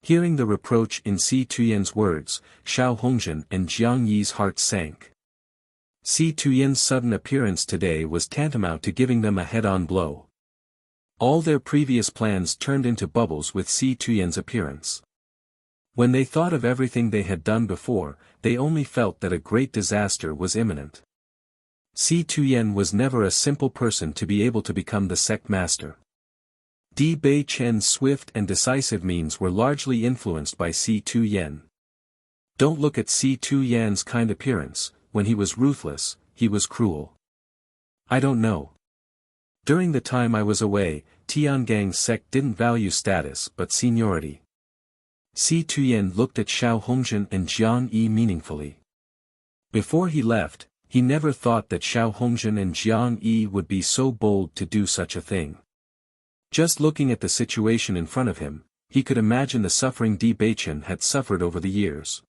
[SPEAKER 1] Hearing the reproach in Si Tuyen's words, Xiao Hongjin and Jiang Yi's hearts sank. Si Tuyen's sudden appearance today was tantamount to giving them a head-on blow. All their previous plans turned into bubbles with Si Tuyen's appearance. When they thought of everything they had done before, they only felt that a great disaster was imminent. Si Tuyen was never a simple person to be able to become the sect master. Di Beichen's swift and decisive means were largely influenced by Si Tuyen. Don't look at Si Tuyen's kind appearance. When he was ruthless, he was cruel. I don't know. During the time I was away, Tiangang's sect didn't value status but seniority. Si Tuyen looked at Xiao Hongzhen and Jiang Yi meaningfully. Before he left, he never thought that Xiao Hongzhen and Jiang Yi would be so bold to do such a thing. Just looking at the situation in front of him, he could imagine the suffering Di Baichen had suffered over the years.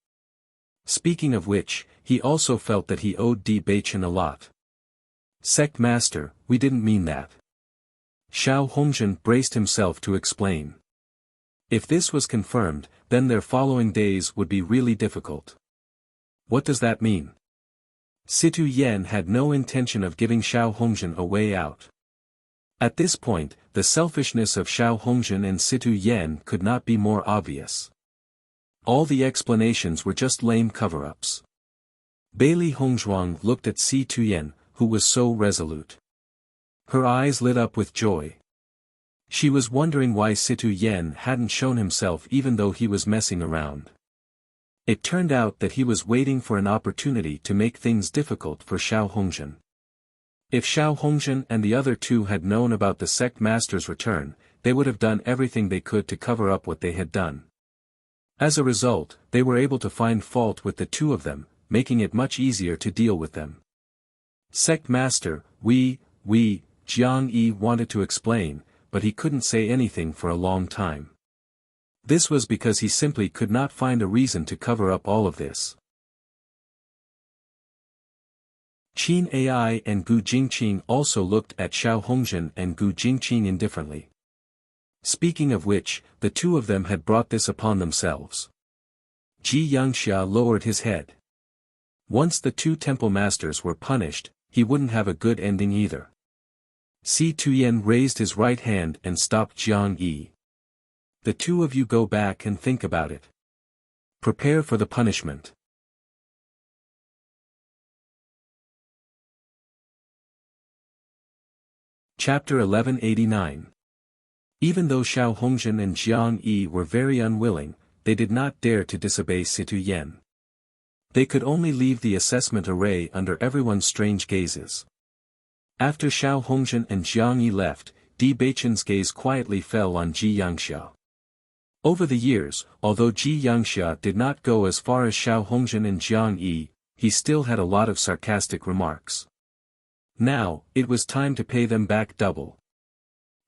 [SPEAKER 1] Speaking of which, he also felt that he owed Di Baichen a lot. Sect Master, we didn't mean that. Xiao Hongzhen braced himself to explain. If this was confirmed, then their following days would be really difficult. What does that mean? Situ Yen had no intention of giving Xiao Hongzhen a way out. At this point, the selfishness of Xiao Hongzhen and Situ Yen could not be more obvious. All the explanations were just lame cover-ups. Bailey Hongzhuang looked at Si Tuyen, who was so resolute. Her eyes lit up with joy. She was wondering why Situ Yen hadn't shown himself even though he was messing around. It turned out that he was waiting for an opportunity to make things difficult for Xiao Hongzhen. If Xiao Hongzhen and the other two had known about the sect master's return, they would have done everything they could to cover up what they had done. As a result, they were able to find fault with the two of them, making it much easier to deal with them. Sect master, Jiang Yi wanted to explain, but he couldn't say anything for a long time. This was because he simply could not find a reason to cover up all of this. Qin Ai and Gu Jingqing also looked at Xiao Hongzhen and Gu Jingqing indifferently. Speaking of which, the two of them had brought this upon themselves. Ji Yangxia lowered his head. Once the two temple masters were punished, he wouldn't have a good ending either. Si Tuyen raised his right hand and stopped Jiang Yi. The two of you go back and think about it. Prepare for the punishment. Chapter 1189. Even though Xiao Hongzhen and Jiang Yi were very unwilling, they did not dare to disobey Situ Yen. They could only leave the assessment array under everyone's strange gazes. After Xiao Hongzhen and Jiang Yi left, Di Baichen's gaze quietly fell on Ji Yangxia. Over the years, although Ji Yangxia did not go as far as Xiao Hongzhen and Jiang Yi, he still had a lot of sarcastic remarks. Now, it was time to pay them back double.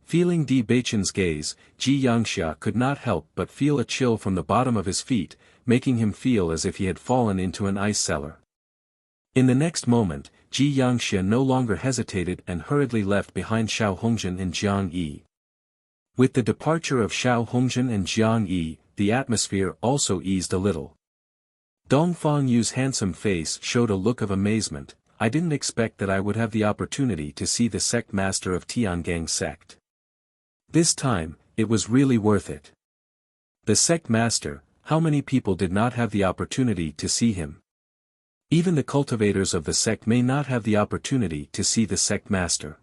[SPEAKER 1] Feeling Di Baichen's gaze, Ji Yangxia could not help but feel a chill from the bottom of his feet, making him feel as if he had fallen into an ice cellar. In the next moment, Ji Yangxia no longer hesitated and hurriedly left behind Xiao Hongzhen and Jiang Yi. With the departure of Xiao Hongzhen and Jiang Yi, the atmosphere also eased a little. Dongfang Yu's handsome face showed a look of amazement. I didn't expect that I would have the opportunity to see the sect master of Tiangang sect. This time, it was really worth it. The sect master, how many people did not have the opportunity to see him? Even the cultivators of the sect may not have the opportunity to see the sect master.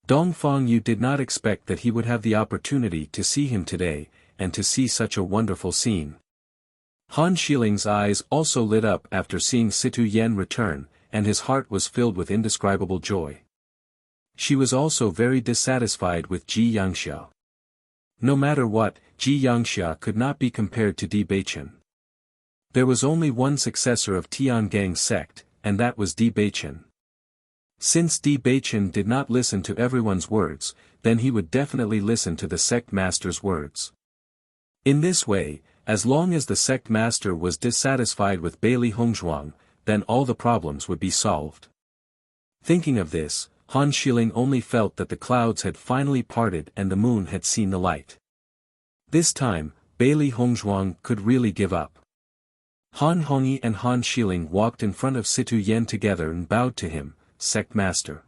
[SPEAKER 1] Dongfang Yu did not expect that he would have the opportunity to see him today, and to see such a wonderful scene. Han Shiling's eyes also lit up after seeing Situ Yen return, and his heart was filled with indescribable joy. She was also very dissatisfied with Ji Yangxia. No matter what, Ji Yangxia could not be compared to Di Baichen. There was only one successor of Tiangang's sect, and that was Di Baichen. Since Di Baichen did not listen to everyone's words, then he would definitely listen to the sect master's words. In this way, as long as the sect master was dissatisfied with Bailey Hongzhuang, then all the problems would be solved. Thinking of this, Han Shiling only felt that the clouds had finally parted and the moon had seen the light. This time, Bailey Hongzhuang could really give up. Han Hongyi and Han Shiling walked in front of Situ Yen together and bowed to him, sect master.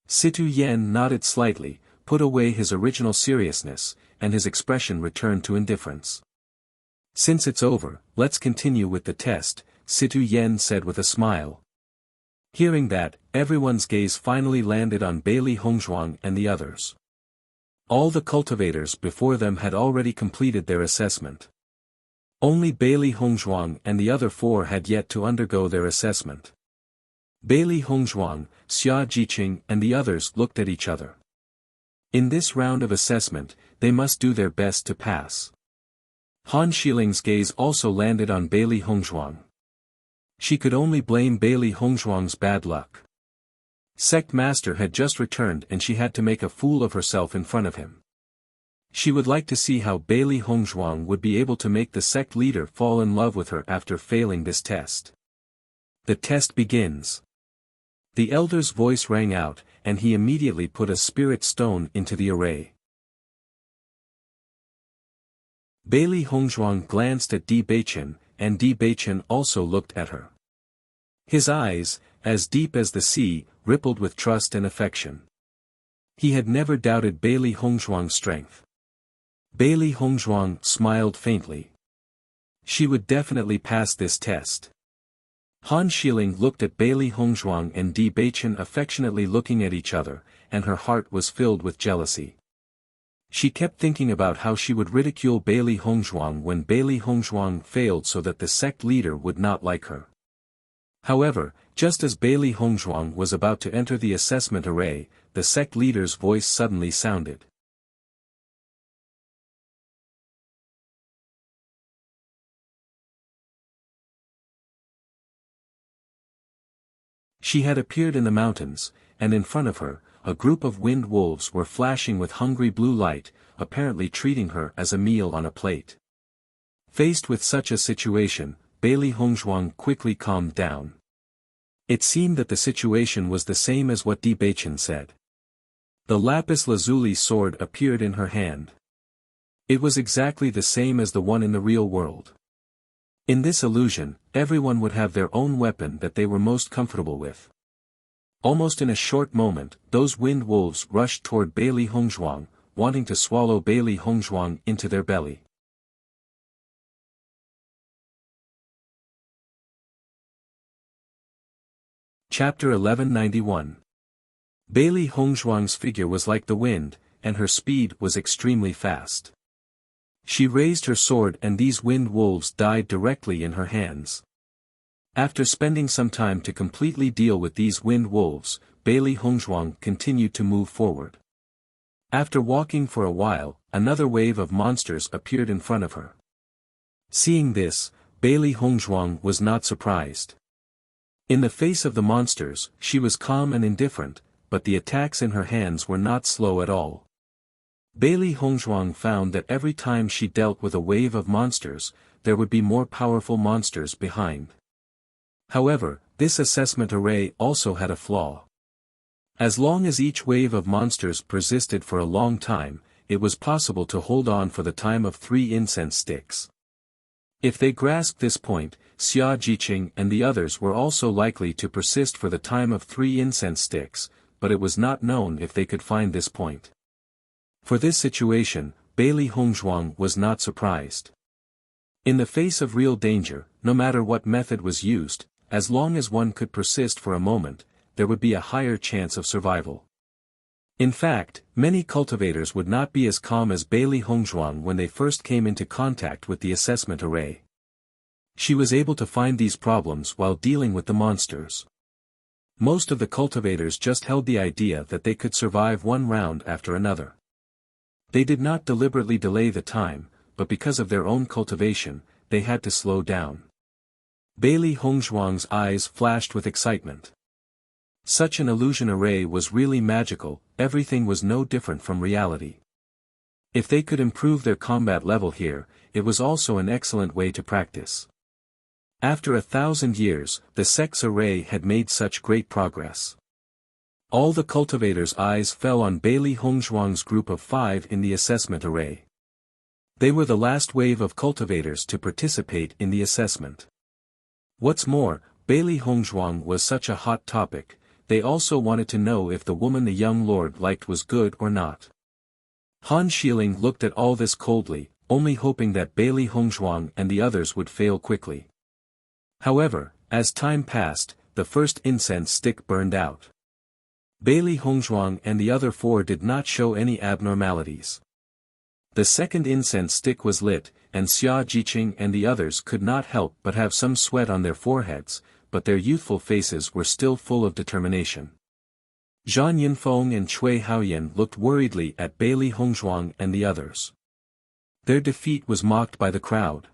[SPEAKER 1] Situ Yen nodded slightly, put away his original seriousness, and his expression returned to indifference. Since it's over, let's continue with the test, Situ Yen said with a smile. Hearing that, everyone's gaze finally landed on Bailey Hongzhuang and the others. All the cultivators before them had already completed their assessment. Only Bailey Hongzhuang and the other four had yet to undergo their assessment. Bailey Hongzhuang, Xia Jiqing and the others looked at each other. In this round of assessment, they must do their best to pass. Han Shiling's gaze also landed on Bailey Hongzhuang. She could only blame Bailey Hongzhuang's bad luck. Sect Master had just returned and she had to make a fool of herself in front of him. She would like to see how Bailey Hongzhuang would be able to make the sect leader fall in love with her after failing this test. The test begins. The elder's voice rang out, and he immediately put a spirit stone into the array. Bailey Hongzhuang glanced at Di Beichen, and Di Beichen also looked at her. His eyes, as deep as the sea, rippled with trust and affection. He had never doubted Bailey Hongzhuang's strength. Bailey Hongzhuang smiled faintly. She would definitely pass this test. Han Shiling looked at Bailey Hongzhuang and Di Beichen affectionately looking at each other, and her heart was filled with jealousy. She kept thinking about how she would ridicule Bailey Hongzhuang when Bailey Hongzhuang failed so that the sect leader would not like her. However, just as Bailey Hongzhuang was about to enter the assessment array, the sect leader's voice suddenly sounded. She had appeared in the mountains, and in front of her, a group of wind wolves were flashing with hungry blue light, apparently treating her as a meal on a plate. Faced with such a situation, Bailey Hongzhuang quickly calmed down. It seemed that the situation was the same as what Di Beichen said. The lapis lazuli sword appeared in her hand. It was exactly the same as the one in the real world. In this illusion, everyone would have their own weapon that they were most comfortable with. Almost in a short moment, those wind wolves rushed toward Bailey Hongzhuang, wanting to swallow Bailey Hongzhuang into their belly. Chapter 1191. Bailey Hongzhuang's figure was like the wind, and her speed was extremely fast. She raised her sword and these wind wolves died directly in her hands. After spending some time to completely deal with these wind wolves, Bailey Hongzhuang continued to move forward. After walking for a while, another wave of monsters appeared in front of her. Seeing this, Bailey Hongzhuang was not surprised. In the face of the monsters, she was calm and indifferent, but the attacks in her hands were not slow at all. Bailey Hongzhuang found that every time she dealt with a wave of monsters, there would be more powerful monsters behind. However, this assessment array also had a flaw. As long as each wave of monsters persisted for a long time, it was possible to hold on for the time of 3 incense sticks. If they grasped this point, Xia Jiqing and the others were also likely to persist for the time of 3 incense sticks, but it was not known if they could find this point. For this situation, Bailey Hongzhuang was not surprised. In the face of real danger, no matter what method was used, as long as one could persist for a moment, there would be a higher chance of survival. In fact, many cultivators would not be as calm as Bailey Hongzhuang when they first came into contact with the assessment array. She was able to find these problems while dealing with the monsters. Most of the cultivators just held the idea that they could survive one round after another. They did not deliberately delay the time, but because of their own cultivation, they had to slow down. Bailey Hongzhuang's eyes flashed with excitement. Such an illusion array was really magical, everything was no different from reality. If they could improve their combat level here, it was also an excellent way to practice. After 1,000 years, the sect's array had made such great progress. All the cultivators' eyes fell on Bailey Hongzhuang's group of 5 in the assessment array. They were the last wave of cultivators to participate in the assessment. What's more, Bailey Hongzhuang was such a hot topic, they also wanted to know if the woman the young lord liked was good or not. Han Shiling looked at all this coldly, only hoping that Bailey Hongzhuang and the others would fail quickly. However, as time passed, the first incense stick burned out. Bailey Hongzhuang and the other 4 did not show any abnormalities. The second incense stick was lit, and Xia Jiqing and the others could not help but have some sweat on their foreheads, but their youthful faces were still full of determination. Zhang Yinfeng and Cui Haoyan looked worriedly at Bailey Hongzhuang and the others. Their defeat was mocked by the crowd.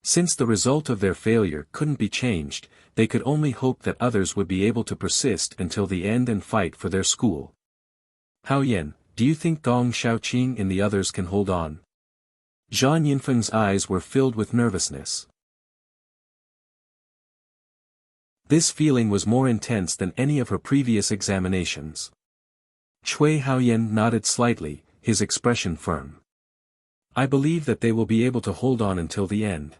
[SPEAKER 1] Since the result of their failure couldn't be changed, they could only hope that others would be able to persist until the end and fight for their school. Haoyan, do you think Gong Xiaoqing and the others can hold on? Zhang Yinfeng's eyes were filled with nervousness. This feeling was more intense than any of her previous examinations. Cui Haoyan nodded slightly, his expression firm. I believe that they will be able to hold on until the end.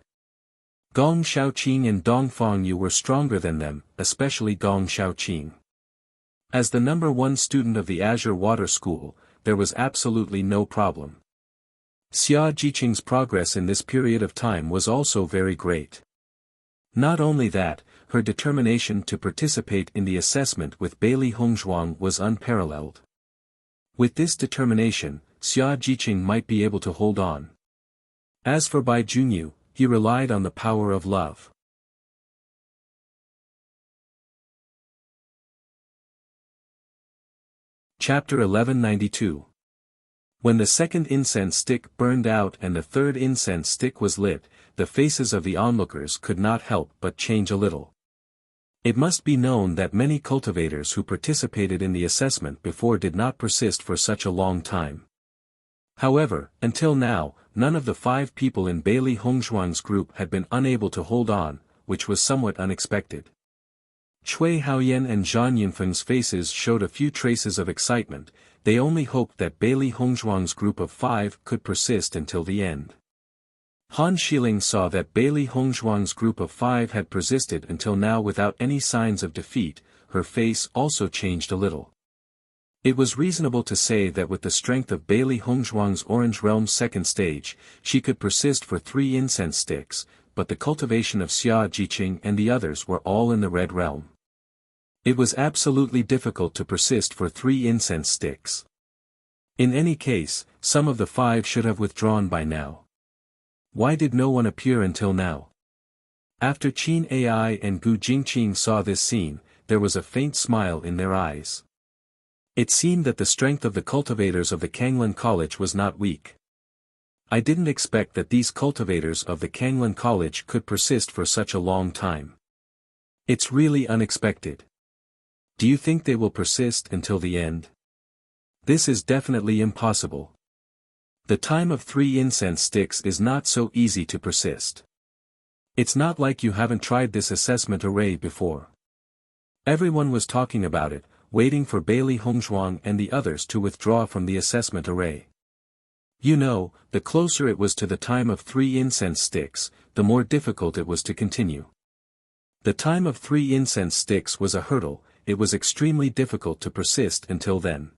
[SPEAKER 1] Gong Xiaoqing and Dong Fangyu were stronger than them, especially Gong Xiaoqing. As the number one student of the Azure Water School, there was absolutely no problem. Xia Jiqing's progress in this period of time was also very great. Not only that, her determination to participate in the assessment with Bailey Hongzhuang was unparalleled. With this determination, Xia Jiqing might be able to hold on. As for Bai Junyu, he relied on the power of love. Chapter 1192. When the second incense stick burned out and the third incense stick was lit, the faces of the onlookers could not help but change a little. It must be known that many cultivators who participated in the assessment before did not persist for such a long time. However, until now, none of the 5 people in Bailey Hongzhuang's group had been unable to hold on, which was somewhat unexpected. Cui Haoyan and Zhang Yinfeng's faces showed a few traces of excitement. They only hoped that Bailey Hongzhuang's group of 5 could persist until the end. Han Xiling saw that Bailey Hongzhuang's group of 5 had persisted until now without any signs of defeat. Her face also changed a little. It was reasonable to say that with the strength of Bailey Hongzhuang's Orange Realm's second stage, she could persist for 3 incense sticks, but the cultivation of Xia Jiqing and the others were all in the Red Realm. It was absolutely difficult to persist for 3 incense sticks. In any case, some of the 5 should have withdrawn by now. Why did no one appear until now? After Qin Ai and Gu Jingqing saw this scene, there was a faint smile in their eyes. It seemed that the strength of the cultivators of the Kanglan College was not weak. I didn't expect that these cultivators of the Kanglan College could persist for such a long time. It's really unexpected. Do you think they will persist until the end? This is definitely impossible. The time of 3 incense sticks is not so easy to persist. It's not like you haven't tried this assessment array before. Everyone was talking about it, waiting for Bailey Hongzhuang and the others to withdraw from the assessment array. You know, the closer it was to the time of 3 incense sticks, the more difficult it was to continue. The time of 3 incense sticks was a hurdle. It was extremely difficult to persist until then.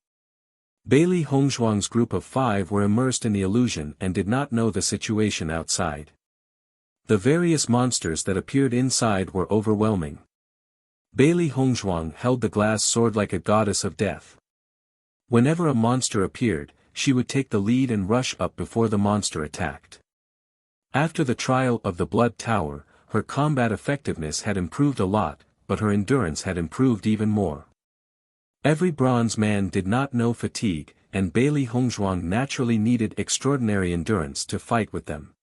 [SPEAKER 1] Bailey Hongzhuang's group of 5 were immersed in the illusion and did not know the situation outside. The various monsters that appeared inside were overwhelming. Bailey Hongzhuang held the glass sword like a goddess of death. Whenever a monster appeared, she would take the lead and rush up before the monster attacked. After the trial of the Blood Tower, her combat effectiveness had improved a lot, but her endurance had improved even more. Every bronze man did not know fatigue, and Bailey Hongzhuang naturally needed extraordinary endurance to fight with them.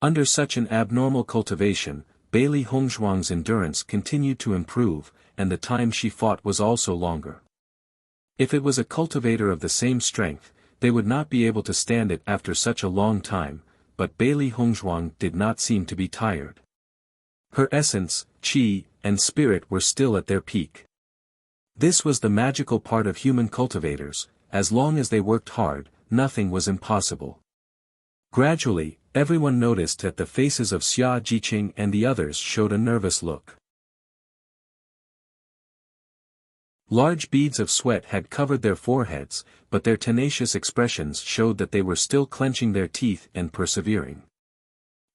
[SPEAKER 1] Under such an abnormal cultivation, Bailey Hongzhuang's endurance continued to improve, and the time she fought was also longer. If it was a cultivator of the same strength, they would not be able to stand it after such a long time, but Bailey Hongzhuang did not seem to be tired. Her essence, qi, and spirit were still at their peak. This was the magical part of human cultivators. As long as they worked hard, nothing was impossible. Gradually, everyone noticed that the faces of Xia Jiqing and the others showed a nervous look. Large beads of sweat had covered their foreheads, but their tenacious expressions showed that they were still clenching their teeth and persevering.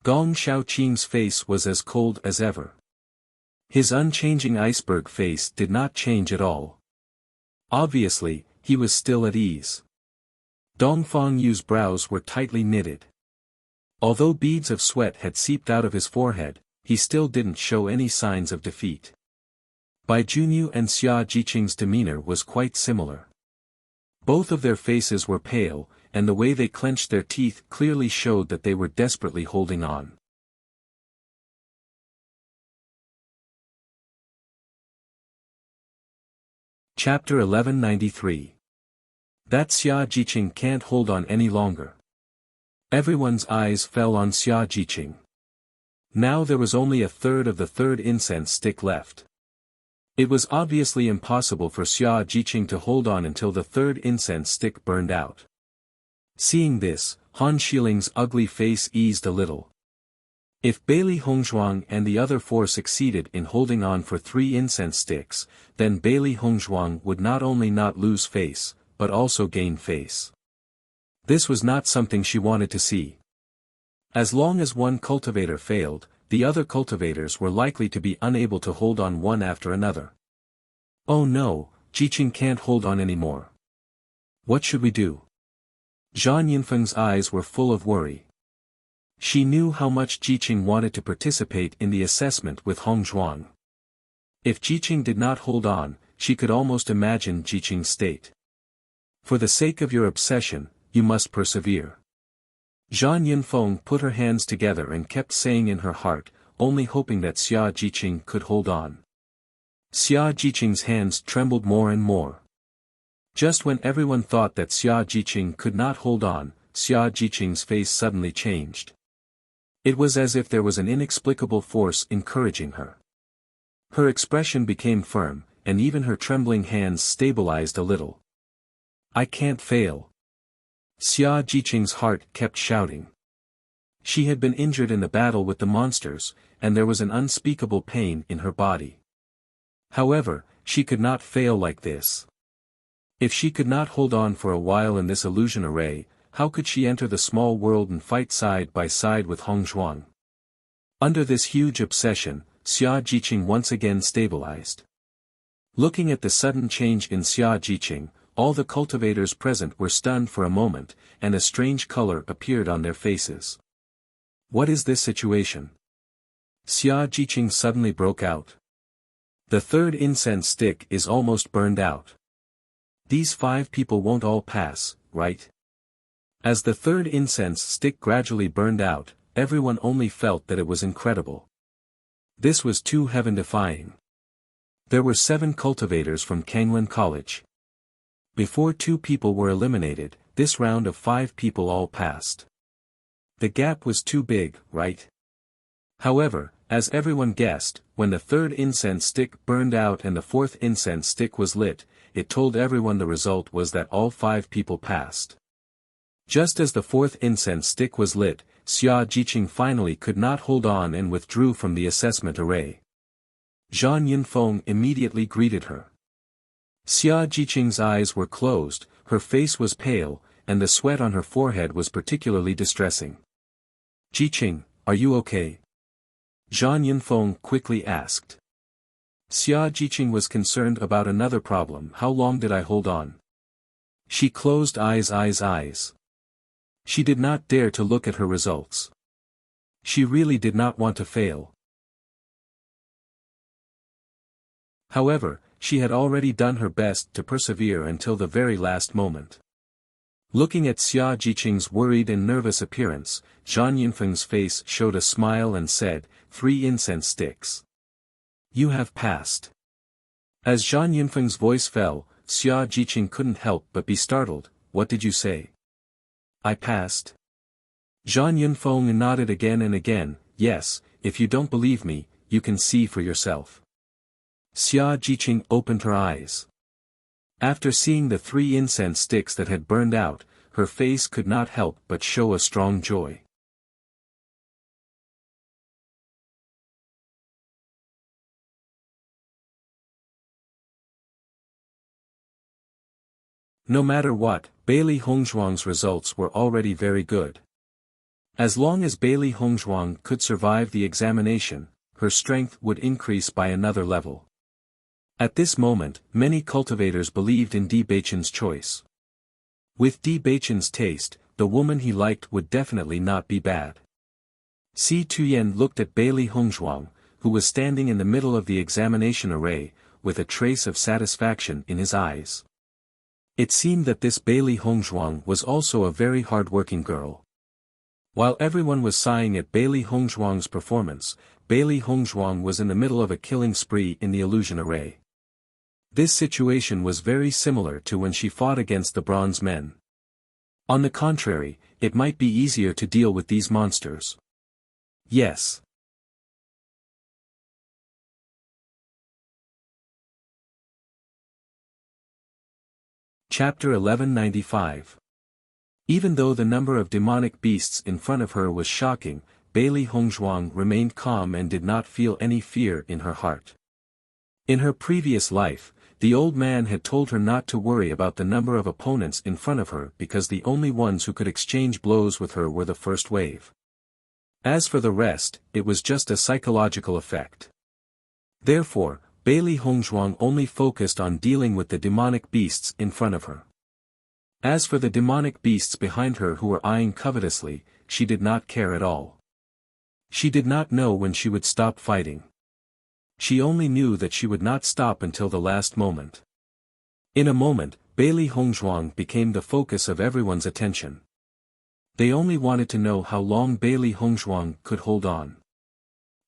[SPEAKER 1] Gong Xiaoqing's face was as cold as ever. His unchanging iceberg face did not change at all. Obviously, he was still at ease. Dong Fangyu's brows were tightly knitted. Although beads of sweat had seeped out of his forehead, he still didn't show any signs of defeat. Bai Junyu and Xia Jiqing's demeanor was quite similar. Both of their faces were pale, and the way they clenched their teeth clearly showed that they were desperately holding on. Chapter 1193. That Xia Jiqing can't hold on any longer. Everyone's eyes fell on Xia Jiqing. Now there was only a third of the third incense stick left. It was obviously impossible for Xia Jiqing to hold on until the third incense stick burned out. Seeing this, Han Shiling's ugly face eased a little. If Bailey Hongzhuang and the other four succeeded in holding on for 3 incense sticks, then Bailey Hongzhuang would not only not lose face, but also gain face. This was not something she wanted to see. As long as one cultivator failed, the other cultivators were likely to be unable to hold on one after another. Oh no, Jiqing can't hold on anymore. What should we do? Zhang Yinfeng's eyes were full of worry. She knew how much Jiqing wanted to participate in the assessment with Hongzhuang. If Jiqing did not hold on, she could almost imagine Jiqing's state. For the sake of your obsession, you must persevere. Zhang Yinfeng put her hands together and kept saying in her heart, only hoping that Xia Jiqing could hold on. Xia Jiqing's hands trembled more and more. Just when everyone thought that Xia Jiqing could not hold on, Xia Jiqing's face suddenly changed. It was as if there was an inexplicable force encouraging her. Her expression became firm, and even her trembling hands stabilized a little. I can't fail. Xia Jiqing's heart kept shouting. She had been injured in the battle with the monsters, and there was an unspeakable pain in her body. However, she could not fail like this. If she could not hold on for a while in this illusion array, how could she enter the small world and fight side by side with Hongzhuang? Under this huge obsession, Xia Jiqing once again stabilized. Looking at the sudden change in Xia Jiqing, all the cultivators present were stunned for a moment, and a strange color appeared on their faces. What is this situation? Xia Jiqing suddenly broke out. The third incense stick is almost burned out. These 5 people won't all pass, right? As the third incense stick gradually burned out, everyone only felt that it was incredible. This was too heaven-defying. There were 7 cultivators from Kanglan College. Before 2 people were eliminated, this round of 5 people all passed. The gap was too big, right? However, as everyone guessed, when the third incense stick burned out and the fourth incense stick was lit, it told everyone the result was that all 5 people passed. Just as the fourth incense stick was lit, Xia Jiqing finally could not hold on and withdrew from the assessment array. Zhang Yinfeng immediately greeted her. Xia Jiqing's eyes were closed, her face was pale, and the sweat on her forehead was particularly distressing. Jiqing, are you okay? Zhang Yinfeng quickly asked. Xia Jiqing was concerned about another problem. How long did I hold on? She closed eyes. She did not dare to look at her results. She really did not want to fail. However, she had already done her best to persevere until the very last moment. Looking at Xia Jiqing's worried and nervous appearance, Zhang Yinfeng's face showed a smile and said, 3 incense sticks. You have passed. As Zhang Yinfeng's voice fell, Xia Jiqing couldn't help but be startled. What did you say? I passed. Zhang Yinfeng nodded again and again. Yes, if you don't believe me, you can see for yourself. Xia Jiqing opened her eyes. After seeing the 3 incense sticks that had burned out, her face could not help but show a strong joy. No matter what, Bailey Hongzhuang's results were already very good. As long as Bailey Hongzhuang could survive the examination, her strength would increase by another level. At this moment, many cultivators believed in Di Beichen's choice. With Di Beichen's taste, the woman he liked would definitely not be bad. Si Tuyen looked at Bailey Hongzhuang, who was standing in the middle of the examination array, with a trace of satisfaction in his eyes. It seemed that this Bailey Hongzhuang was also a very hard-working girl. While everyone was sighing at Bailey Hongzhuang's performance, Bailey Hongzhuang was in the middle of a killing spree in the illusion array. This situation was very similar to when she fought against the bronze men. On the contrary, it might be easier to deal with these monsters. Yes. Chapter 1195. Even though the number of demonic beasts in front of her was shocking, Bailey Hongzhuang remained calm and did not feel any fear in her heart. In her previous life, the old man had told her not to worry about the number of opponents in front of her because the only ones who could exchange blows with her were the first wave. As for the rest, it was just a psychological effect. Therefore, Bailey Hongzhuang only focused on dealing with the demonic beasts in front of her. As for the demonic beasts behind her who were eyeing covetously, she did not care at all. She did not know when she would stop fighting. She only knew that she would not stop until the last moment. In a moment, Bailey Hongzhuang became the focus of everyone's attention. They only wanted to know how long Bailey Hongzhuang could hold on.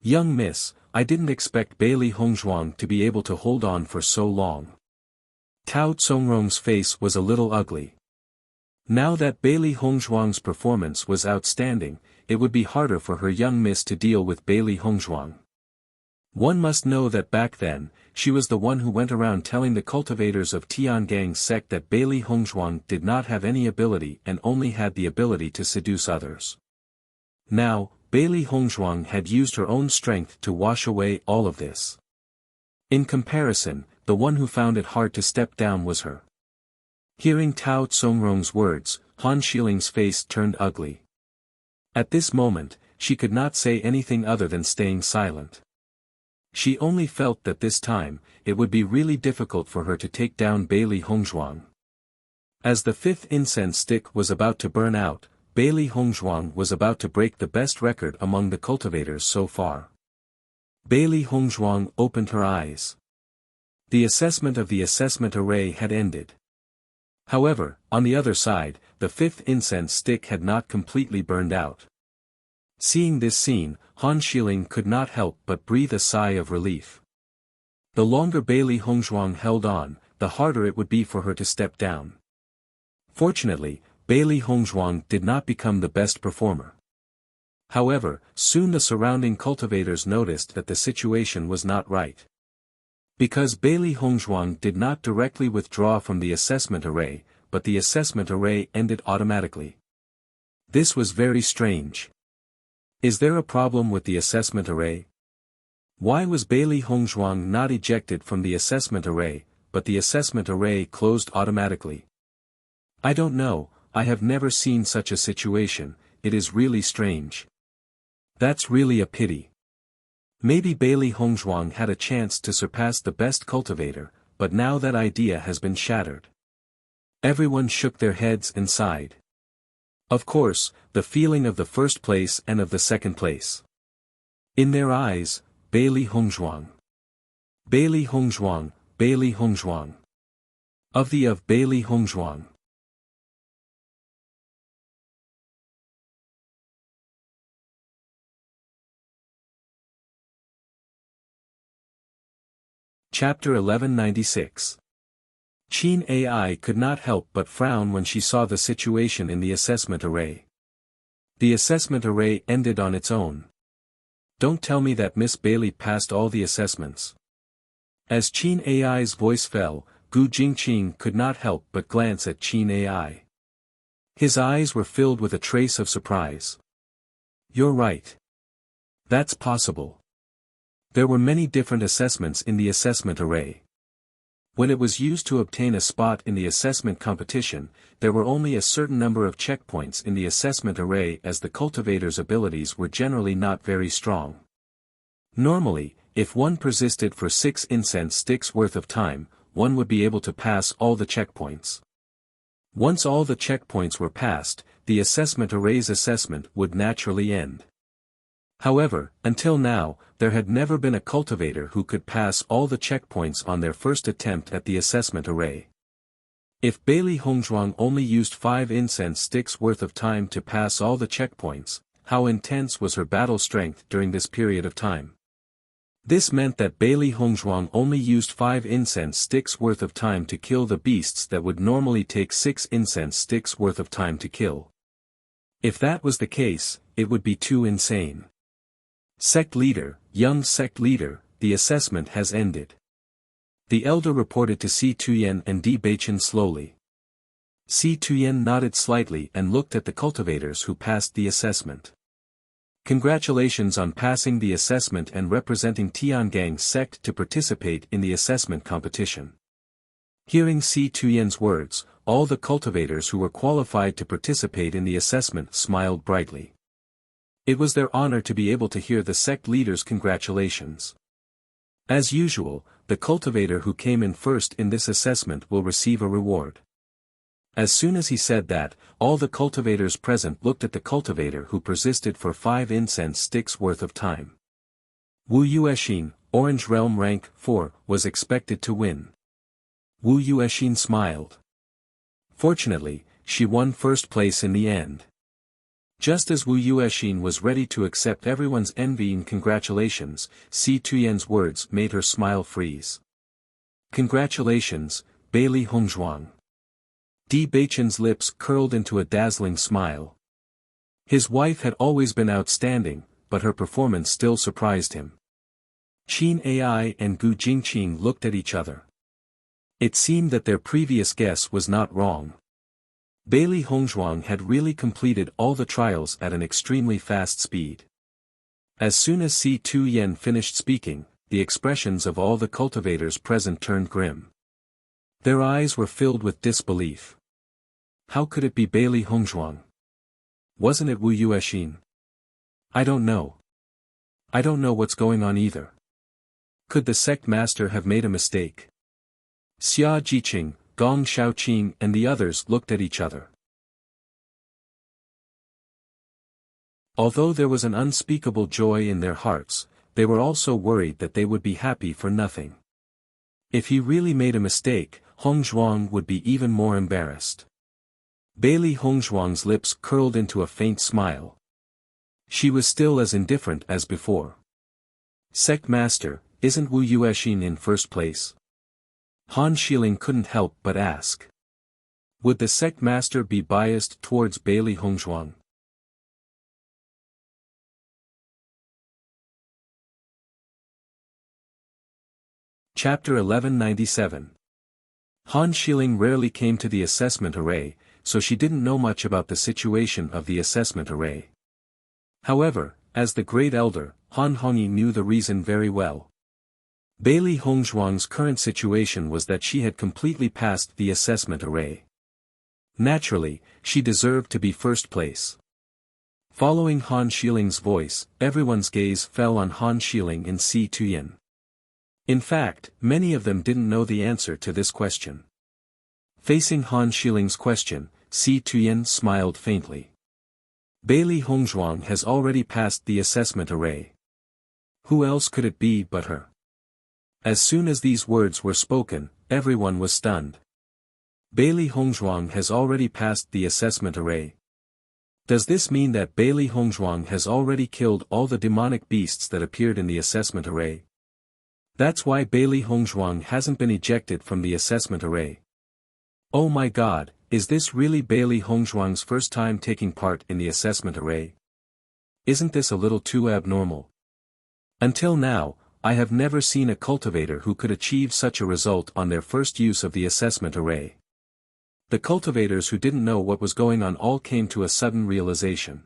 [SPEAKER 1] "Young miss, I didn't expect Bailey Hongzhuang to be able to hold on for so long." Tao Tsongrong's face was a little ugly. Now that Bailey Hongzhuang's performance was outstanding, it would be harder for her young miss to deal with Bailey Hongzhuang. One must know that back then, she was the one who went around telling the cultivators of Tiangang's sect that Bailey Hongzhuang did not have any ability and only had the ability to seduce others. Now, Bailey Hongzhuang had used her own strength to wash away all of this. In comparison, the one who found it hard to step down was her. Hearing Tao Tsongrong's words, Han Shiling's face turned ugly. At this moment, she could not say anything other than staying silent. She only felt that this time, it would be really difficult for her to take down Bailey Hongzhuang. As the fifth incense stick was about to burn out, Bailey Hongzhuang was about to break the best record among the cultivators so far. Bailey Hongzhuang opened her eyes. The assessment of the assessment array had ended. However, on the other side, the fifth incense stick had not completely burned out. Seeing this scene, Han Shiling could not help but breathe a sigh of relief. The longer Bailey Hongzhuang held on, the harder it would be for her to step down. Fortunately, Bailey Hongzhuang did not become the best performer. However, soon the surrounding cultivators noticed that the situation was not right. Because Bailey Hongzhuang did not directly withdraw from the assessment array, but the assessment array ended automatically. This was very strange. Is there a problem with the assessment array? Why was Bailey Hongzhuang not ejected from the assessment array, but the assessment array closed automatically? I don't know, I have never seen such a situation, it is really strange. That's really a pity. Maybe Bailey Hongzhuang had a chance to surpass the best cultivator, but now that idea has been shattered. Everyone shook their heads and sighed. Of course, the feeling of the first place and of the second place. In their eyes, Bailey Hongzhuang. Bailey Hongzhuang, Bailey Hongzhuang. Of Bailey Hongzhuang. Chapter 1196. Qin Ai could not help but frown when she saw the situation in the assessment array. The assessment array ended on its own. Don't tell me that Miss Bailey passed all the assessments. As Qin Ai's voice fell, Gu Jingqing could not help but glance at Qin Ai. His eyes were filled with a trace of surprise. You're right. That's possible. There were many different assessments in the assessment array. When it was used to obtain a spot in the assessment competition, there were only a certain number of checkpoints in the assessment array as the cultivator's abilities were generally not very strong. Normally, if one persisted for 6 incense sticks worth of time, one would be able to pass all the checkpoints. Once all the checkpoints were passed, the assessment array's assessment would naturally end. However, until now, there had never been a cultivator who could pass all the checkpoints on their first attempt at the assessment array. If Bailey Hongzhuang only used 5 incense sticks worth of time to pass all the checkpoints, how intense was her battle strength during this period of time? This meant that Bailey Hongzhuang only used 5 incense sticks worth of time to kill the beasts that would normally take 6 incense sticks worth of time to kill. If that was the case, it would be too insane. Sect leader, young sect leader, the assessment has ended. The elder reported to Si Tuyen and Di Beichen slowly. Si Tuyen nodded slightly and looked at the cultivators who passed the assessment. Congratulations on passing the assessment and representing Tiangang's sect to participate in the assessment competition. Hearing Si Tuyen's words, all the cultivators who were qualified to participate in the assessment smiled brightly. It was their honor to be able to hear the sect leader's congratulations. As usual, the cultivator who came in first in this assessment will receive a reward. As soon as he said that, all the cultivators present looked at the cultivator who persisted for 5 incense sticks worth of time. Wu Yuexin, Orange Realm rank 4, was expected to win. Wu Yuexin smiled. Fortunately, she won first place in the end. Just as Wu Yuexin was ready to accept everyone's envying congratulations, Si Tuyen's words made her smile freeze. Congratulations, Bailey Hongzhuang. Di Beichen's lips curled into a dazzling smile. His wife had always been outstanding, but her performance still surprised him. Qin Ai and Gu Jingqing looked at each other. It seemed that their previous guess was not wrong. Bailey Hongzhuang had really completed all the trials at an extremely fast speed. As soon as Si Tuyen finished speaking, the expressions of all the cultivators present turned grim. Their eyes were filled with disbelief. How could it be Bailey Hongzhuang? Wasn't it Wu Yuexin? I don't know. I don't know what's going on either. Could the sect master have made a mistake? Xia Jiqing, Gong Shaoqing and the others looked at each other. Although there was an unspeakable joy in their hearts, they were also worried that they would be happy for nothing. If he really made a mistake, Hongzhuang would be even more embarrassed. Bailey Hongzhuang's lips curled into a faint smile. She was still as indifferent as before. Sect master, isn't Wu Yuexin in first place? Han Xiling couldn't help but ask. Would the sect master be biased towards Bailey Hongzhuang? Chapter 1197. Han Xiling rarely came to the assessment array, so she didn't know much about the situation of the assessment array. However, as the great elder, Han Hongyi knew the reason very well. Bailey Hongzhuang's current situation was that she had completely passed the assessment array. Naturally, she deserved to be first place. Following Han Xiling's voice, everyone's gaze fell on Han Xiling and Si Tuyen. In fact, many of them didn't know the answer to this question. Facing Han Xiling's question, Si Tuyen smiled faintly. Bailey Hongzhuang has already passed the assessment array. Who else could it be but her? As soon as these words were spoken, everyone was stunned. Bailey Hongzhuang has already passed the assessment array. Does this mean that Bailey Hongzhuang has already killed all the demonic beasts that appeared in the assessment array? That's why Bailey Hongzhuang hasn't been ejected from the assessment array. Oh my god, is this really Bailey Hongzhuang's first time taking part in the assessment array? Isn't this a little too abnormal? Until now, I have never seen a cultivator who could achieve such a result on their first use of the assessment array. The cultivators who didn't know what was going on all came to a sudden realization.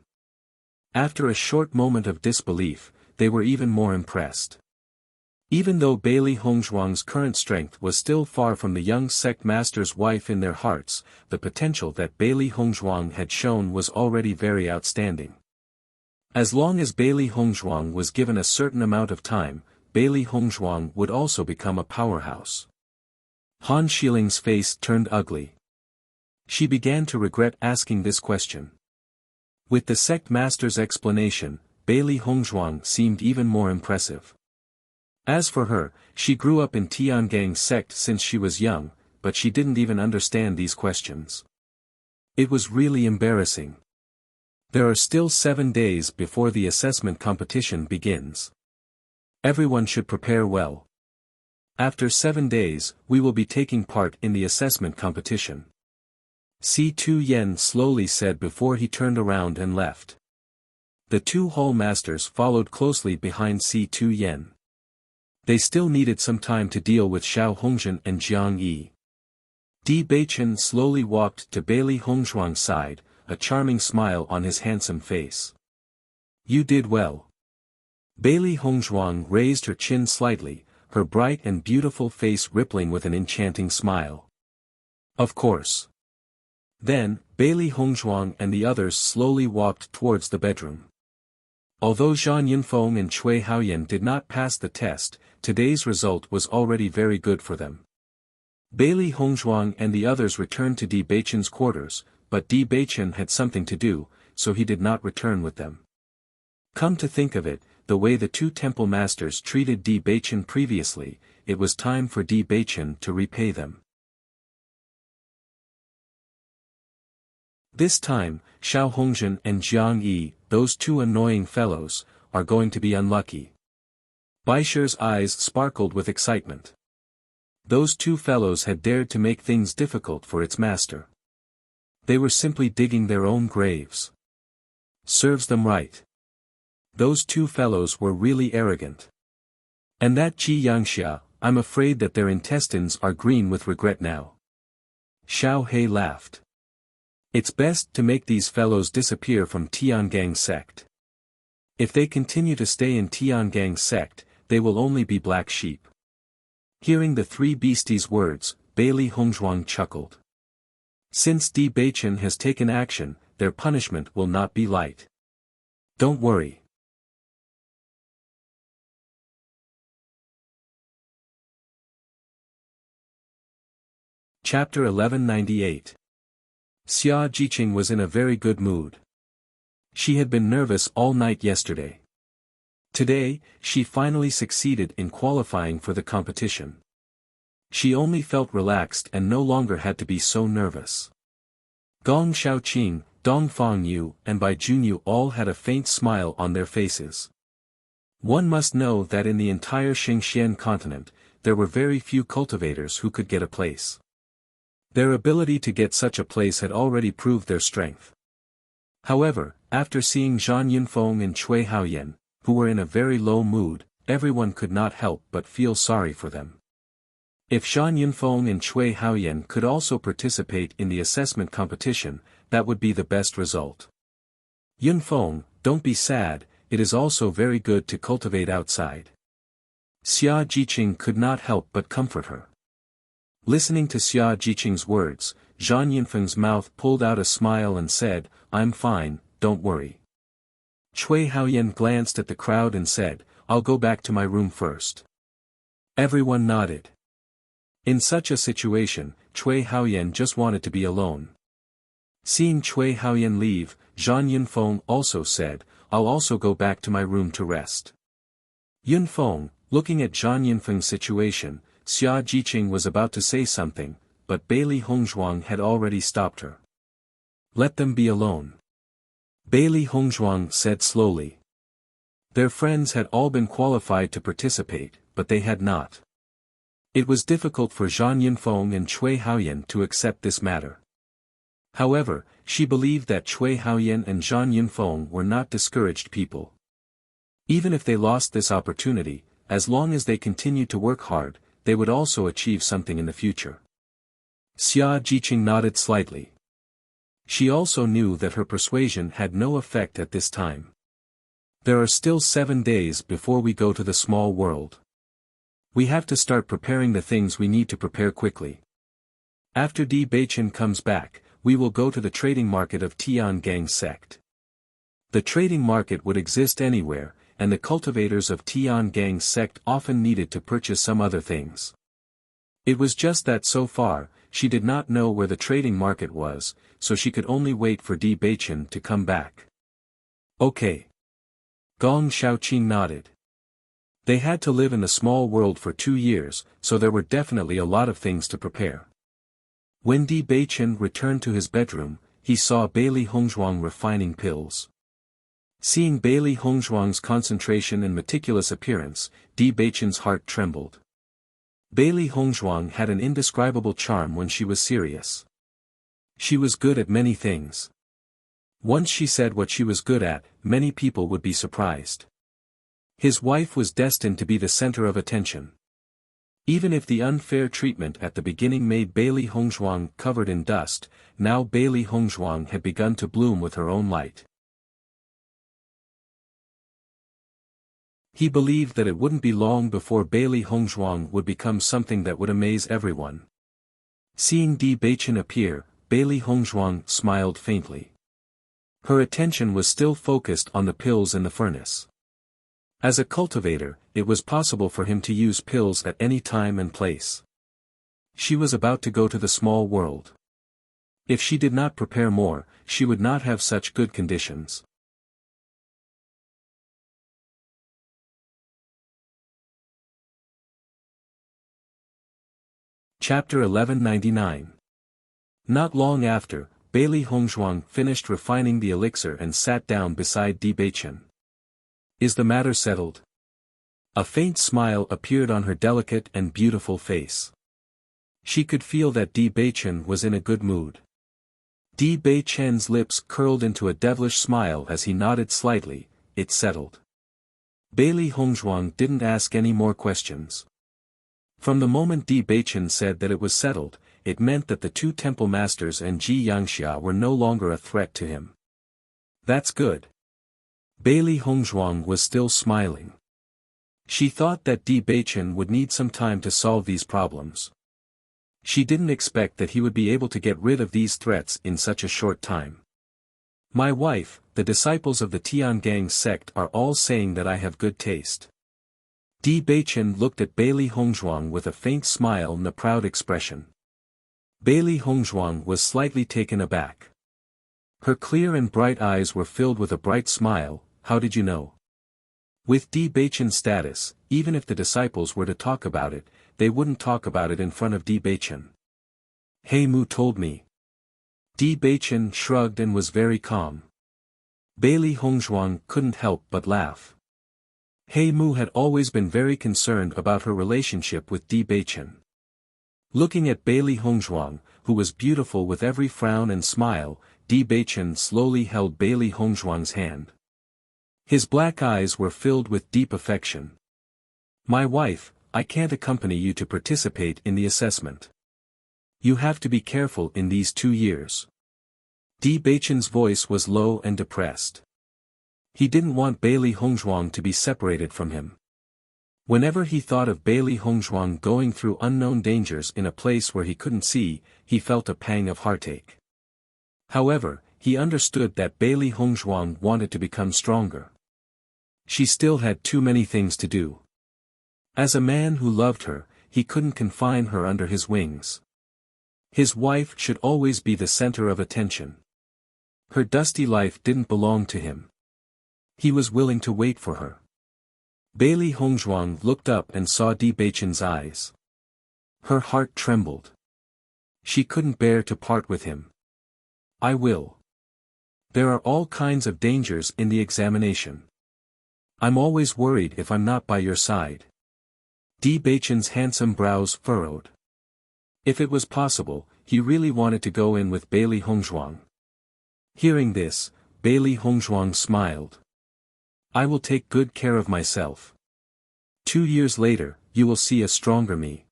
[SPEAKER 1] After a short moment of disbelief, they were even more impressed. Even though Bailey Hongzhuang's current strength was still far from the young sect master's wife in their hearts, the potential that Bailey Hongzhuang had shown was already very outstanding. As long as Bailey Hongzhuang was given a certain amount of time, Bailey Hongzhuang would also become a powerhouse. Han Xiling's face turned ugly. She began to regret asking this question. With the sect master's explanation, Bailey Hongzhuang seemed even more impressive. As for her, she grew up in Tiangang's sect since she was young, but she didn't even understand these questions. It was really embarrassing. There are still 7 days before the assessment competition begins. Everyone should prepare well. After 7 days, we will be taking part in the assessment competition. Si-Tu Yen slowly said before he turned around and left. The 2 hall masters followed closely behind Si-Tu Yen. They still needed some time to deal with Xiao Hongzhen and Jiang Yi. Di Beichen slowly walked to Bailey Hongzhuang's side, a charming smile on his handsome face. You did well. Bailey Hongzhuang raised her chin slightly, her bright and beautiful face rippling with an enchanting smile. Of course. Then, Bailey Hongzhuang and the others slowly walked towards the bedroom. Although Zhang Yunfeng and Cui Haoyan did not pass the test, today's result was already very good for them. Bailey Hongzhuang and the others returned to Di Beichen's quarters, but Di Beichen had something to do, so he did not return with them. Come to think of it, the way the 2 temple masters treated Di Beichen previously, it was time for Di Beichen to repay them. This time, Xiao Hongzhen and Jiang Yi, those 2 annoying fellows, are going to be unlucky. Baisher's eyes sparkled with excitement. Those 2 fellows had dared to make things difficult for its master. They were simply digging their own graves. Serves them right. Those 2 fellows were really arrogant. And that Qi Yangxia, I'm afraid that their intestines are green with regret now. Xiao He laughed. It's best to make these fellows disappear from Tiangang's sect. If they continue to stay in Tiangang's sect, they will only be black sheep. Hearing the 3 beasties' words, Bailey Hongzhuang chuckled. Since Di Beichen has taken action, their punishment will not be light. Don't worry. Chapter 1198. Xia Jiqing was in a very good mood. She had been nervous all night yesterday. Today, she finally succeeded in qualifying for the competition. She only felt relaxed and no longer had to be so nervous. Gong Xiaoqing, Dong Fangyu and Bai Junyu all had a faint smile on their faces. One must know that in the entire Xingxian continent, there were very few cultivators who could get a place. Their ability to get such a place had already proved their strength. However, after seeing Zhang Yunfeng and Cui Haoyan, who were in a very low mood, everyone could not help but feel sorry for them. If Zhang Yunfeng and Cui Haoyan could also participate in the assessment competition, that would be the best result. Yunfeng, don't be sad, it is also very good to cultivate outside. Xia Jiqing could not help but comfort her. Listening to Xia Jiqing's words, Zhang Yunfeng's mouth pulled out a smile and said, I'm fine, don't worry. Cui Haoyan glanced at the crowd and said, I'll go back to my room first. Everyone nodded. In such a situation, Cui Haoyan just wanted to be alone. Seeing Cui Haoyan leave, Zhang Yunfeng also said, I'll also go back to my room to rest. Yunfeng, looking at Zhang Yunfeng's situation, Xia Jiqing was about to say something, but Bailey Hongzhuang had already stopped her. Let them be alone. Bailey Hongzhuang said slowly. Their friends had all been qualified to participate, but they had not. It was difficult for Zhang Yunfeng and Cui Haoyan to accept this matter. However, she believed that Cui Haoyan and Zhang Yunfeng were not discouraged people. Even if they lost this opportunity, as long as they continued to work hard, they would also achieve something in the future. Xia Jiqing nodded slightly. She also knew that her persuasion had no effect at this time. There are still 7 days before we go to the small world. We have to start preparing the things we need to prepare quickly. After Di Beichen comes back, we will go to the trading market of Tiangang's sect. The trading market would exist anywhere, and the cultivators of Tiangang's sect often needed to purchase some other things. It was just that so far, she did not know where the trading market was, so she could only wait for Di Beichen to come back. Okay. Gong Xiaoqing nodded. They had to live in the small world for 2 years, so there were definitely a lot of things to prepare. When Di Beichen returned to his bedroom, he saw Bailey Hongzhuang refining pills. Seeing Bailey Hongzhuang's concentration and meticulous appearance, Di Beichen's heart trembled. Bailey Hongzhuang had an indescribable charm when she was serious. She was good at many things. Once she said what she was good at, many people would be surprised. His wife was destined to be the center of attention. Even if the unfair treatment at the beginning made Bailey Hongzhuang covered in dust, now Bailey Hongzhuang had begun to bloom with her own light. He believed that it wouldn't be long before Bailey Hongzhuang would become something that would amaze everyone. Seeing Di Beichen appear, Bailey Hongzhuang smiled faintly. Her attention was still focused on the pills in the furnace. As a cultivator, it was possible for him to use pills at any time and place. She was about to go to the small world. If she did not prepare more, she would not have such good conditions. Chapter 1199. Not long after, Bailey Hongzhuang finished refining the elixir and sat down beside Di Beichen. Is the matter settled? A faint smile appeared on her delicate and beautiful face. She could feel that Di Beichen was in a good mood. Di Beichen's lips curled into a devilish smile as he nodded slightly. It's settled. Bailey Hongzhuang didn't ask any more questions. From the moment Di Beichen said that it was settled, it meant that the 2 temple masters and Ji Yangxia were no longer a threat to him. That's good. Bailey Hongzhuang was still smiling. She thought that Di Beichen would need some time to solve these problems. She didn't expect that he would be able to get rid of these threats in such a short time. My wife, the disciples of the Tiangang sect are all saying that I have good taste. Di Beichen looked at Bailey Hongzhuang with a faint smile and a proud expression. Bailey Hongzhuang was slightly taken aback. Her clear and bright eyes were filled with a bright smile. How did you know? With Di Beichen's status, even if the disciples were to talk about it, they wouldn't talk about it in front of Di Beichen. He Mu told me. Di Beichen shrugged and was very calm. Bailey Hongzhuang couldn't help but laugh. He Mu had always been very concerned about her relationship with Di Beichen. Looking at Bailey Hongzhuang, who was beautiful with every frown and smile, Di Beichen slowly held Bailey Hongzhuang's hand. His black eyes were filled with deep affection. My wife, I can't accompany you to participate in the assessment. You have to be careful in these 2 years. Di Beichen's voice was low and depressed. He didn't want Bailey Hongzhuang to be separated from him. Whenever he thought of Bailey Hongzhuang going through unknown dangers in a place where he couldn't see, he felt a pang of heartache. However, he understood that Bailey Hongzhuang wanted to become stronger. She still had too many things to do. As a man who loved her, he couldn't confine her under his wings. His wife should always be the center of attention. Her dusty life didn't belong to him. He was willing to wait for her. Bailey Hongzhuang looked up and saw Di Beichen's eyes. Her heart trembled. She couldn't bear to part with him. I will. There are all kinds of dangers in the examination. I'm always worried if I'm not by your side. Di Beichen's handsome brows furrowed. If it was possible, he really wanted to go in with Bailey Hongzhuang. Hearing this, Bailey Hongzhuang smiled. I will take good care of myself. 2 years later, you will see a stronger me.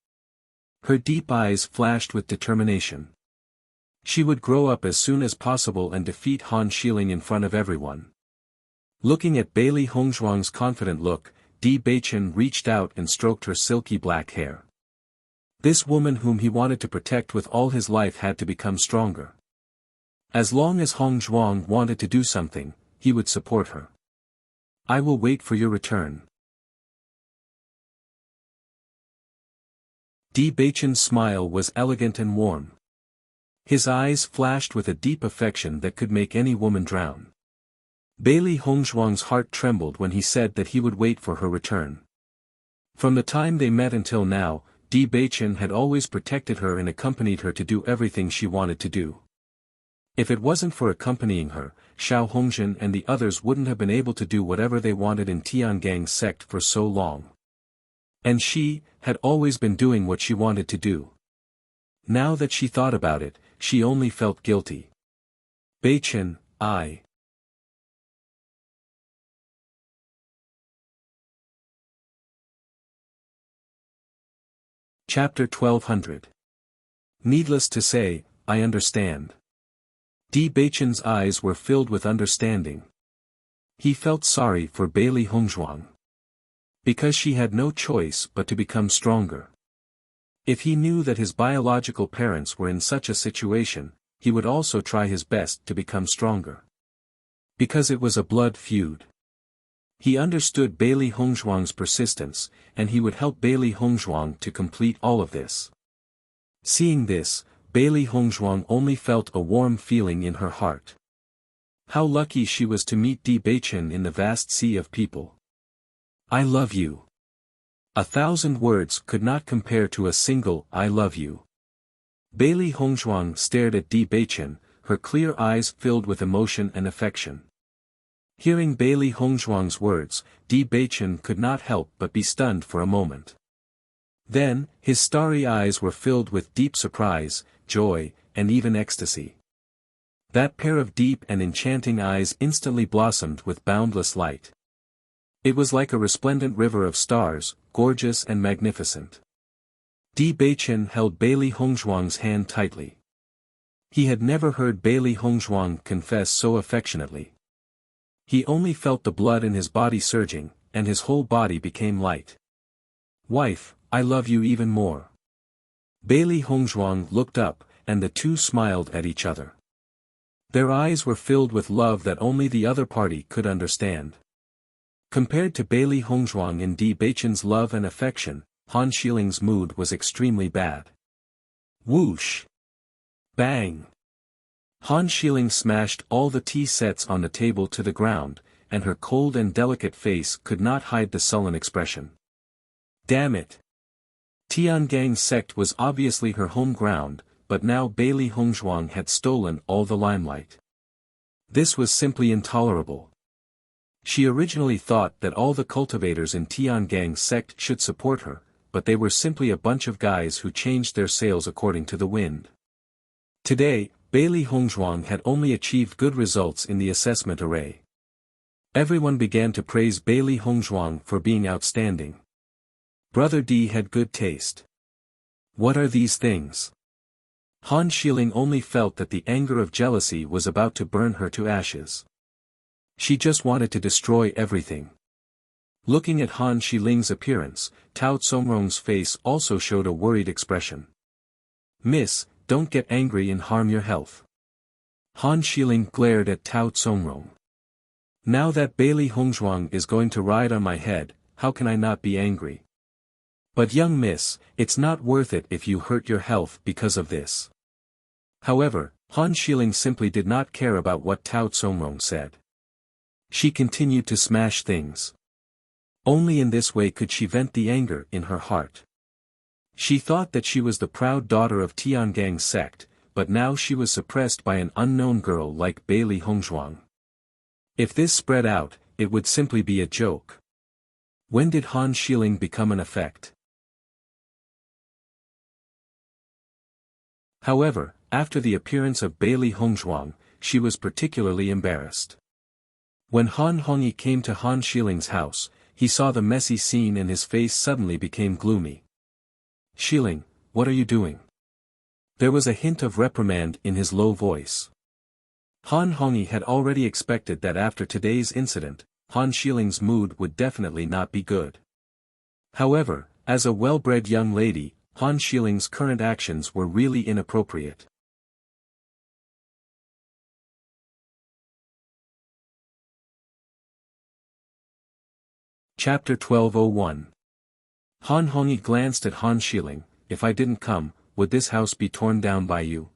[SPEAKER 1] Her deep eyes flashed with determination. She would grow up as soon as possible and defeat Han Xiling in front of everyone. Looking at Bailey Hongzhuang's confident look, Di Beichen reached out and stroked her silky black hair. This woman whom he wanted to protect with all his life had to become stronger. As long as Hongzhuang wanted to do something, he would support her. I will wait for your return. Di Beichen's smile was elegant and warm. His eyes flashed with a deep affection that could make any woman drown. Bailey Hongzhuang's heart trembled when he said that he would wait for her return. From the time they met until now, Di Beichen had always protected her and accompanied her to do everything she wanted to do. If it wasn't for accompanying her, Xiao Hongzhen and the others wouldn't have been able to do whatever they wanted in Tiangang's sect for so long. And she had always been doing what she wanted to do. Now that she thought about it, she only felt guilty. Beichen, I. Chapter 1200. Needless to say, I understand. Di Beichen's eyes were filled with understanding. He felt sorry for Bailey Hongzhuang. Because she had no choice but to become stronger. If he knew that his biological parents were in such a situation, he would also try his best to become stronger. Because it was a blood feud. He understood Bailey Hongzhuang's persistence, and he would help Bailey Hongzhuang to complete all of this. Seeing this, Bailey Hongzhuang only felt a warm feeling in her heart. How lucky she was to meet Di Beichen in the vast sea of people. I love you. 1,000 words could not compare to a single I love you. Bailey Hongzhuang stared at Di Beichen, her clear eyes filled with emotion and affection. Hearing Bailey Hongzhuang's words, Di Beichen could not help but be stunned for a moment. Then, his starry eyes were filled with deep surprise, joy, and even ecstasy. That pair of deep and enchanting eyes instantly blossomed with boundless light. It was like a resplendent river of stars, gorgeous and magnificent. Di Beichen held Bailey Hongzhuang's hand tightly. He had never heard Bailey Hongzhuang confess so affectionately. He only felt the blood in his body surging, and his whole body became light. Wife, I love you even more. Bailey Hongzhuang looked up, and the two smiled at each other. Their eyes were filled with love that only the other party could understand. Compared to Bailey Hongzhuang and Di Beichen's love and affection, Han Shiling's mood was extremely bad. Whoosh! Bang! Han Shiling smashed all the tea sets on the table to the ground, and her cold and delicate face could not hide the sullen expression. Damn it! Tiangang's sect was obviously her home ground, but now Bailey Hongzhuang had stolen all the limelight. This was simply intolerable. She originally thought that all the cultivators in Tiangang's sect should support her, but they were simply a bunch of guys who changed their sails according to the wind. Today, Bailey Hongzhuang had only achieved good results in the assessment array. Everyone began to praise Bailey Hongzhuang for being outstanding. Brother Di had good taste. What are these things? Han Shiling only felt that the anger of jealousy was about to burn her to ashes. She just wanted to destroy everything. Looking at Han Shiling's appearance, Tao Tsongrong's face also showed a worried expression. Miss, don't get angry and harm your health. Han Shiling glared at Tao Tsongrong. Now that Bailey Hongzhuang is going to ride on my head, how can I not be angry? But young miss, it's not worth it if you hurt your health because of this. However, Han Shiling simply did not care about what Tao Tsongrong said. She continued to smash things. Only in this way could she vent the anger in her heart. She thought that she was the proud daughter of Tiangang's sect, but now she was suppressed by an unknown girl like Bailey Hongzhuang. If this spread out, it would simply be a joke. When did Han Shiling become an effect? However, after the appearance of Bailey Hongzhuang, she was particularly embarrassed. When Han Hongyi came to Han Shiling's house, he saw the messy scene and his face suddenly became gloomy. Shiling, what are you doing? There was a hint of reprimand in his low voice. Han Hongyi had already expected that after today's incident, Han Shiling's mood would definitely not be good. However, as a well-bred young lady, Han Shiling's current actions were really inappropriate. Chapter 1201. Han Hongyi glanced at Han Shiling. If I didn't come, would this house be torn down by you?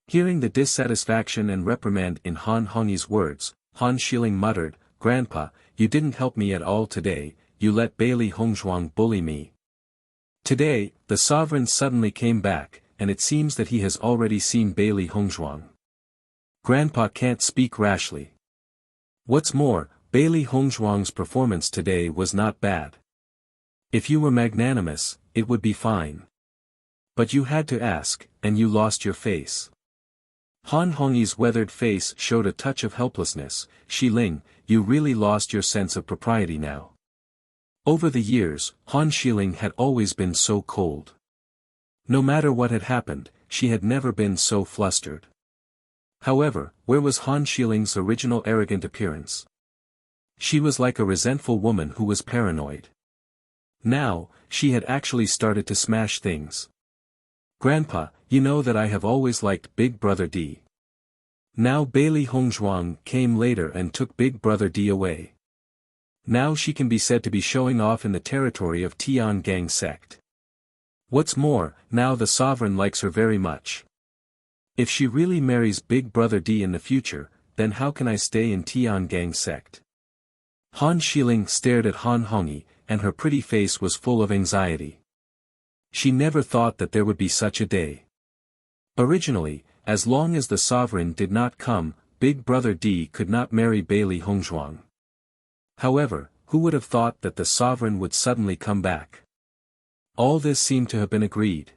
[SPEAKER 1] Hearing the dissatisfaction and reprimand in Han Hongyi's words, Han Xiling muttered, "Grandpa, you didn't help me at all today, you let Bailey Hongzhuang bully me." Today, the sovereign suddenly came back, and it seems that he has already seen Bailey Hongzhuang. Grandpa can't speak rashly. What's more, Bailey Hongzhuang's performance today was not bad. If you were magnanimous, it would be fine. But you had to ask, and you lost your face. Han Hongyi's weathered face showed a touch of helplessness. Xiling, you really lost your sense of propriety now. Over the years, Han Xiling had always been so cold. No matter what had happened, she had never been so flustered. However, where was Han Xiling's original arrogant appearance? She was like a resentful woman who was paranoid. Now, she had actually started to smash things. "Grandpa, you know that I have always liked Big Brother D." Now Bailey Hongzhuang came later and took Big Brother D away. Now she can be said to be showing off in the territory of Tian Gang sect. What's more, now the sovereign likes her very much. If she really marries Big Brother D in the future, then how can I stay in Tian Gang sect? Han Xiling stared at Han Hongyi, and her pretty face was full of anxiety. She never thought that there would be such a day. Originally, as long as the sovereign did not come, Big Brother D could not marry Bailey Hongzhuang. However, who would have thought that the sovereign would suddenly come back? All this seemed to have been agreed.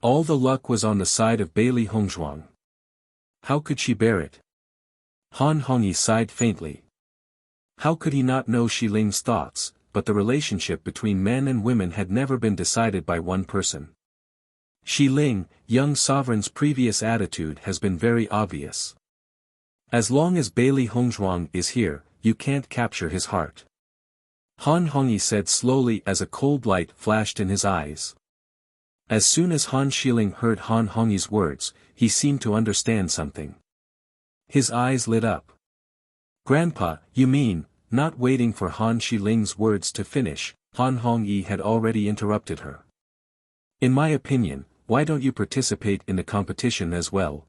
[SPEAKER 1] All the luck was on the side of Bailey Hongzhuang. How could she bear it? Han Hongyi sighed faintly. How could he not know Xiling's thoughts, but the relationship between men and women had never been decided by one person. Xiling, young sovereign's previous attitude has been very obvious. As long as Bailey Hongzhuang is here, you can't capture his heart. Han Hongyi said slowly as a cold light flashed in his eyes. As soon as Han Xiling heard Han Hongyi's words, he seemed to understand something. His eyes lit up. "Grandpa, you mean," not waiting for Han Xiling's words to finish, Han Hongyi had already interrupted her. "In my opinion, why don't you participate in the competition as well?"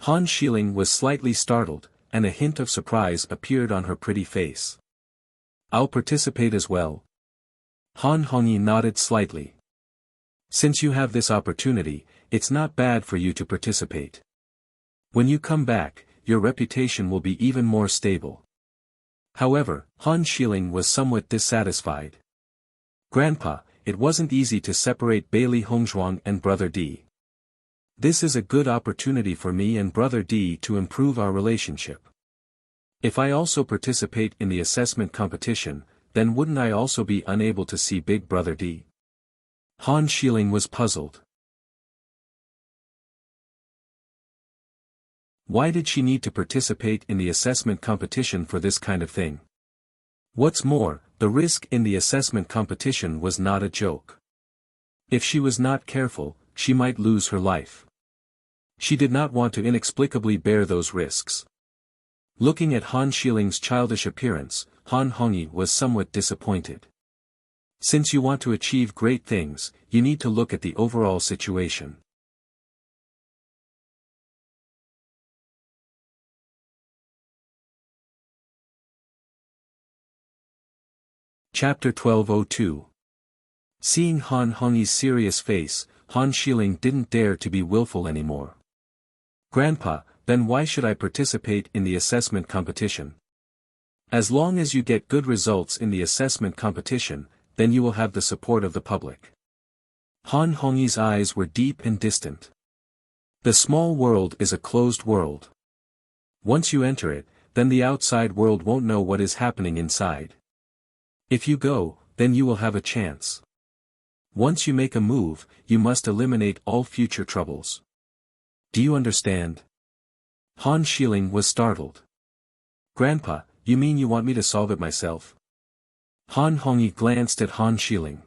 [SPEAKER 1] Han Xiling was slightly startled, and a hint of surprise appeared on her pretty face. "I'll participate as well." Han Hongyi nodded slightly. "Since you have this opportunity, it's not bad for you to participate. When you come back, your reputation will be even more stable." However, Han Xiling was somewhat dissatisfied. "Grandpa, it wasn't easy to separate Bailey Hongzhuang and Brother D. This is a good opportunity for me and Brother D to improve our relationship. If I also participate in the assessment competition, then wouldn't I also be unable to see Big Brother D?" Han Xiling was puzzled. Why did she need to participate in the assessment competition for this kind of thing? What's more, the risk in the assessment competition was not a joke. If she was not careful, she might lose her life. She did not want to inexplicably bear those risks. Looking at Han Xiling's childish appearance, Han Hongyi was somewhat disappointed. Since you want to achieve great things, you need to look at the overall situation. Chapter 1202. Seeing Han Hongyi's serious face, Han Xiling didn't dare to be willful anymore. "Grandpa, then why should I participate in the assessment competition? As long as you get good results in the assessment competition, then you will have the support of the public." Han Hongyi's eyes were deep and distant. The small world is a closed world. Once you enter it, then the outside world won't know what is happening inside. If you go, then you will have a chance. Once you make a move, you must eliminate all future troubles. Do you understand? Han Xiling was startled. "Grandpa, you mean you want me to solve it myself?" Han Hongyi glanced at Han Xiling.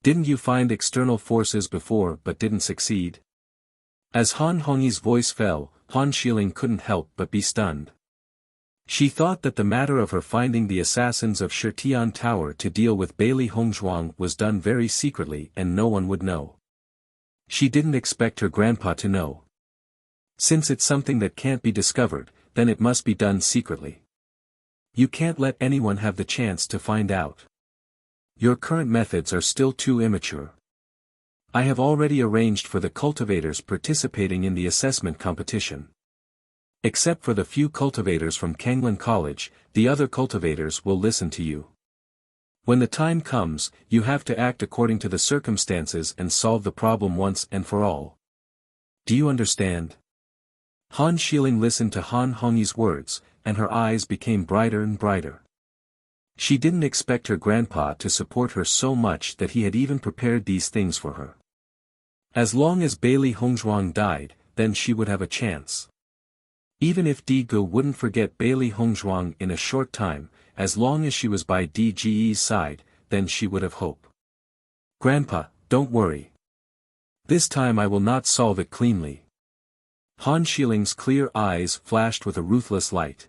[SPEAKER 1] "Didn't you find external forces before but didn't succeed?" As Han Hongyi's voice fell, Han Xiling couldn't help but be stunned. She thought that the matter of her finding the assassins of Shitian Tower to deal with Bailey Hongzhuang was done very secretly and no one would know. She didn't expect her grandpa to know. Since it's something that can't be discovered, then it must be done secretly. You can't let anyone have the chance to find out. Your current methods are still too immature. I have already arranged for the cultivators participating in the assessment competition. Except for the few cultivators from Kanglan College, the other cultivators will listen to you. When the time comes, you have to act according to the circumstances and solve the problem once and for all. Do you understand? Han Xiling listened to Han Hongyi's words, and her eyes became brighter and brighter. She didn't expect her grandpa to support her so much that he had even prepared these things for her. As long as Bailey Hongzhuang died, then she would have a chance. Even if Di Ge wouldn't forget Bailey Hongzhuang in a short time, as long as she was by Di Ge's side, then she would have hope. Grandpa, don't worry. This time I will not solve it cleanly. Han Xiling's clear eyes flashed with a ruthless light.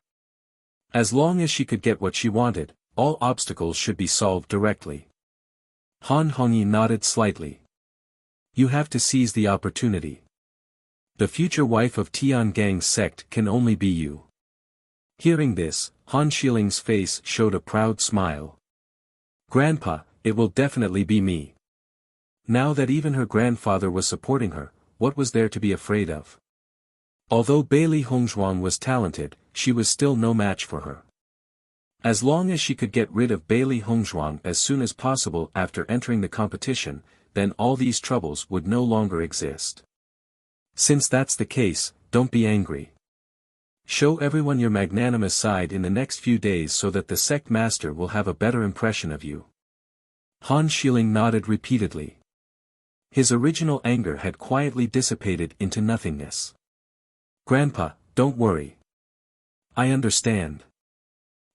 [SPEAKER 1] As long as she could get what she wanted, all obstacles should be solved directly. Han Hongyi nodded slightly. You have to seize the opportunity. The future wife of Tiangang's sect can only be you. Hearing this, Han Xiling's face showed a proud smile. Grandpa, it will definitely be me. Now that even her grandfather was supporting her, what was there to be afraid of? Although Bailey Hongzhuang was talented, she was still no match for her. As long as she could get rid of Bailey Hongzhuang as soon as possible after entering the competition, then all these troubles would no longer exist. Since that's the case, don't be angry. Show everyone your magnanimous side in the next few days so that the sect master will have a better impression of you. Han Xiling nodded repeatedly. His original anger had quietly dissipated into nothingness. Grandpa, don't worry. I understand.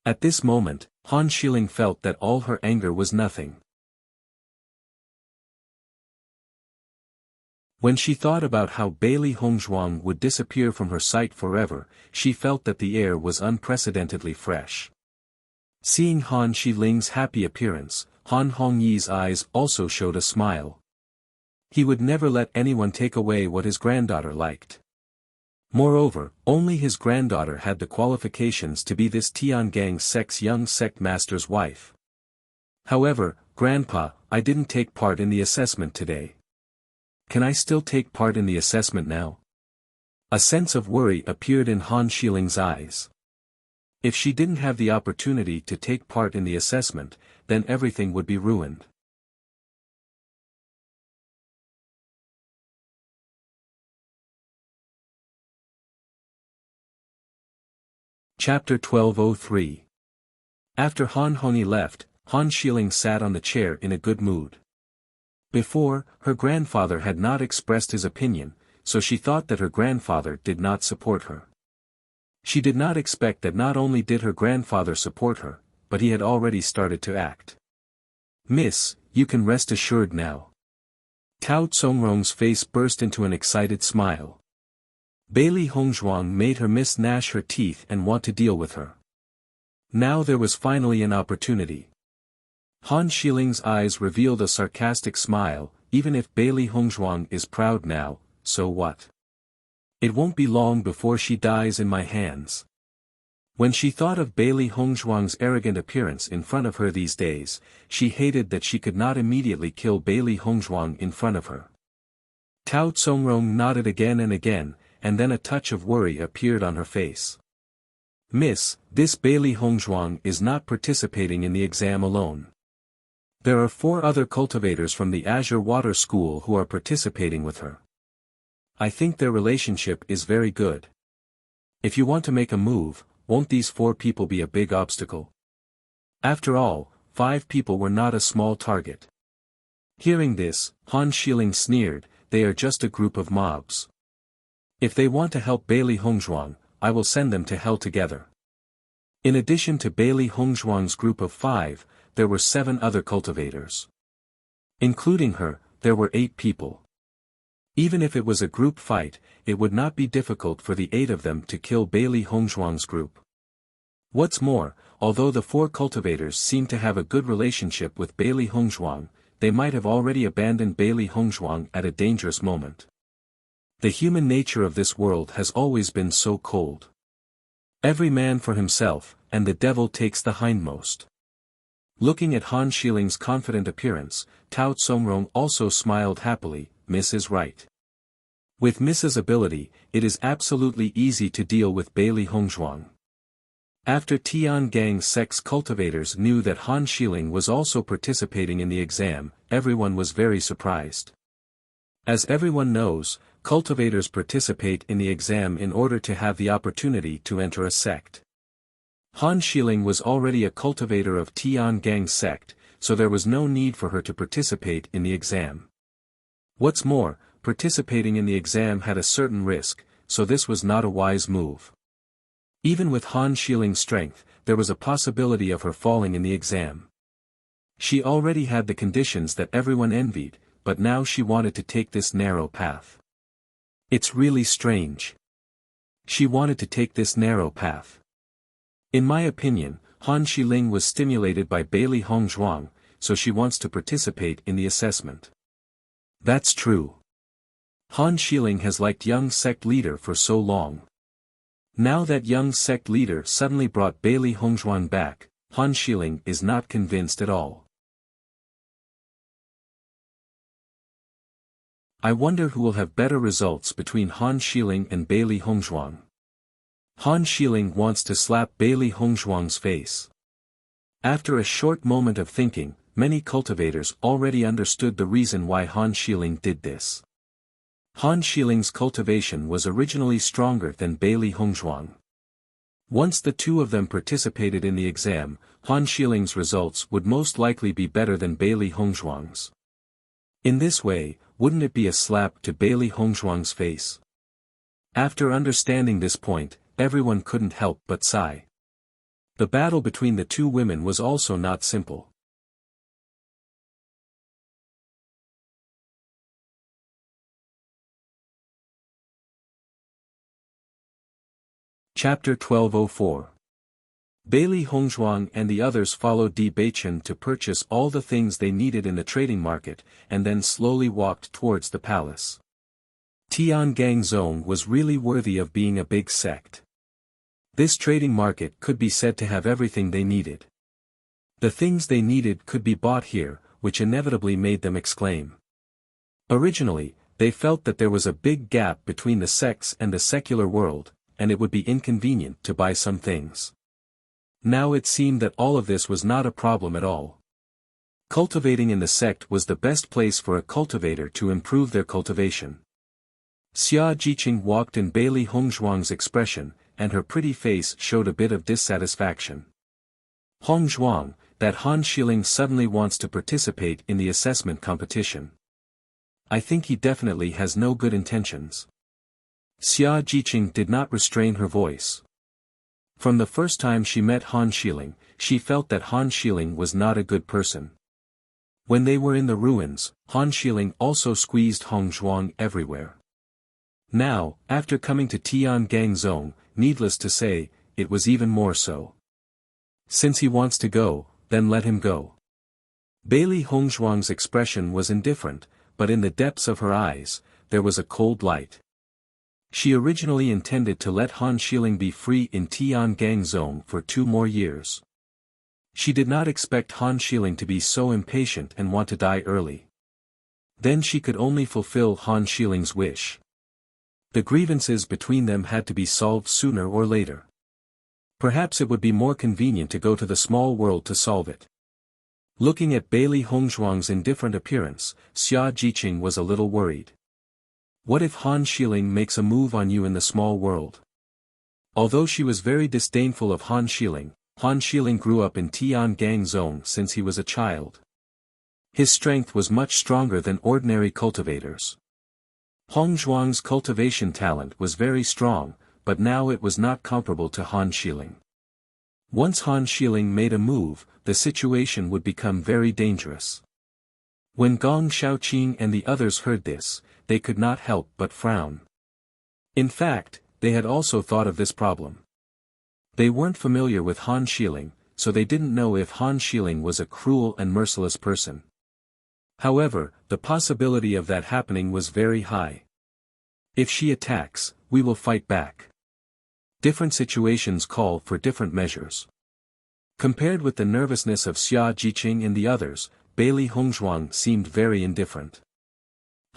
[SPEAKER 1] At this moment, Han Xiling felt that all her anger was nothing. When she thought about how Bailey Hongzhuang would disappear from her sight forever, she felt that the air was unprecedentedly fresh. Seeing Han Xiling's happy appearance, Han Hongyi's eyes also showed a smile. He would never let anyone take away what his granddaughter liked. Moreover, only his granddaughter had the qualifications to be this Tiangang sect's young sect master's wife. However, Grandpa, I didn't take part in the assessment today. Can I still take part in the assessment now? A sense of worry appeared in Han Xiling's eyes. If she didn't have the opportunity to take part in the assessment, then everything would be ruined. Chapter 1203. After Han Hongyi left, Han Xiling sat on the chair in a good mood. Before, her grandfather had not expressed his opinion, so she thought that her grandfather did not support her. She did not expect that not only did her grandfather support her, but he had already started to act. Miss, you can rest assured now. Tao Tsongrong's face burst into an excited smile. Bailey Hongzhuang made her miss gnash her teeth and want to deal with her. Now there was finally an opportunity. Han Xiling's eyes revealed a sarcastic smile. Even if Bailey Hongzhuang is proud now, so what? It won't be long before she dies in my hands. When she thought of Bailey Hongzhuang's arrogant appearance in front of her these days, she hated that she could not immediately kill Bailey Hongzhuang in front of her. Tao Tsongrong nodded again and again, and then a touch of worry appeared on her face. Miss, this Bailey Hongzhuang is not participating in the exam alone. There are 4 other cultivators from the Azure Water School who are participating with her. I think their relationship is very good. If you want to make a move, won't these 4 people be a big obstacle? After all, 5 people were not a small target. Hearing this, Han Xiling sneered, they are just a group of mobs. If they want to help Bailey Hongzhuang, I will send them to hell together. In addition to Bailey Hongzhuang's group of 5, there were 7 other cultivators. Including her, there were 8 people. Even if it was a group fight, it would not be difficult for the 8 of them to kill Bailey Hongzhuang's group. What's more, although the 4 cultivators seemed to have a good relationship with Bailey Hongzhuang, they might have already abandoned Bailey Hongzhuang at a dangerous moment. The human nature of this world has always been so cold. Every man for himself, and the devil takes the hindmost. Looking at Han Shiling's confident appearance, Tao Tsongrong also smiled happily. Miss is right. With Mrs. ability, it is absolutely easy to deal with Bailey Hongzhuang. After Tiangang's sex cultivators knew that Han Shiling was also participating in the exam, everyone was very surprised. As everyone knows, cultivators participate in the exam in order to have the opportunity to enter a sect. Han Shiling was already a cultivator of Tiangang's sect, so there was no need for her to participate in the exam. What's more, participating in the exam had a certain risk, so this was not a wise move. Even with Han Shiling's strength, there was a possibility of her falling in the exam. She already had the conditions that everyone envied, but now she wanted to take this narrow path. It's really strange. She wanted to take this narrow path. In my opinion, Han Shiling was stimulated by Bailey Hongzhuang, so she wants to participate in the assessment. That's true. Han Shiling has liked young sect leader for so long. Now that young sect leader suddenly brought Bailey Hongzhuang back, Han Shiling is not convinced at all. I wonder who will have better results between Han Shiling and Bailey Hongzhuang. Han Shiling wants to slap Bailey Hongzhuang's face. After a short moment of thinking, many cultivators already understood the reason why Han Shiling did this. Han Shiling's cultivation was originally stronger than Bailey Hongzhuang. Once the two of them participated in the exam, Han Shiling's results would most likely be better than Bailey Hongzhuang's. In this way, wouldn't it be a slap to Bailey Hongzhuang's face? After understanding this point, everyone couldn't help but sigh. The battle between the two women was also not simple. Chapter 1204. Bailey Hongzhuang and the others followed Di Beichen to purchase all the things they needed in the trading market, and then slowly walked towards the palace. Tiangang Zone was really worthy of being a big sect. This trading market could be said to have everything they needed. The things they needed could be bought here, which inevitably made them exclaim. Originally, they felt that there was a big gap between the sects and the secular world, and it would be inconvenient to buy some things. Now it seemed that all of this was not a problem at all. Cultivating in the sect was the best place for a cultivator to improve their cultivation. Xia Jiqing walked in Bailey Hongzhuang's expression, and her pretty face showed a bit of dissatisfaction. Hongzhuang, that Han Shiling suddenly wants to participate in the assessment competition. I think he definitely has no good intentions. Xia Jiqing did not restrain her voice. From the first time she met Han Shiling, she felt that Han Shiling was not a good person. When they were in the ruins, Han Shiling also squeezed Hongzhuang everywhere. Now, after coming to Tiangang Zone, needless to say, it was even more so. Since he wants to go, then let him go. Bailey Hongzhuang's expression was indifferent, but in the depths of her eyes, there was a cold light. She originally intended to let Han Shiling be free in Tiangang Zone for 2 more years. She did not expect Han Shiling to be so impatient and want to die early. Then she could only fulfill Han Shiling's wish. The grievances between them had to be solved sooner or later. Perhaps it would be more convenient to go to the small world to solve it. Looking at Bailey Hongzhuang's indifferent appearance, Xia Jiqing was a little worried. What if Han Shiling makes a move on you in the small world? Although she was very disdainful of Han Shiling grew up in Tiangang Zone since he was a child. His strength was much stronger than ordinary cultivators. Hongzhuang's cultivation talent was very strong, but now it was not comparable to Han Shiling. Once Han Shiling made a move, the situation would become very dangerous. When Gong Shaoqing and the others heard this, they could not help but frown. In fact, they had also thought of this problem. They weren't familiar with Han Shiling, so they didn't know if Han Shiling was a cruel and merciless person. However, the possibility of that happening was very high. If she attacks, we will fight back. Different situations call for different measures. Compared with the nervousness of Xia Jiqing and the others, Bailey Hongzhuang seemed very indifferent.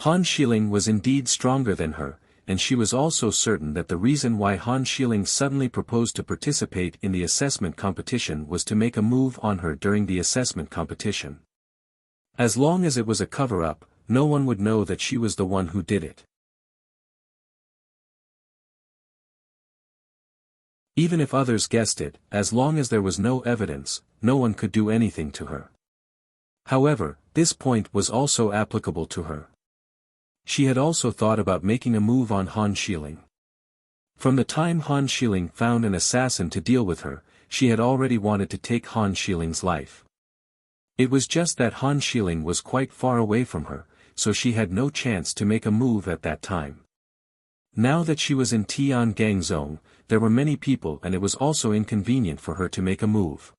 [SPEAKER 1] Han Xiling was indeed stronger than her, and she was also certain that the reason why Han Xiling suddenly proposed to participate in the assessment competition was to make a move on her during the assessment competition. As long as it was a cover-up, no one would know that she was the one who did it. Even if others guessed it, as long as there was no evidence, no one could do anything to her. However, this point was also applicable to her. She had also thought about making a move on Han Xiling. From the time Han Xiling found an assassin to deal with her, she had already wanted to take Han Xiling's life. It was just that Han Xiling was quite far away from her, so she had no chance to make a move at that time. Now that she was in Tiangang Zone, there were many people and it was also inconvenient for her to make a move.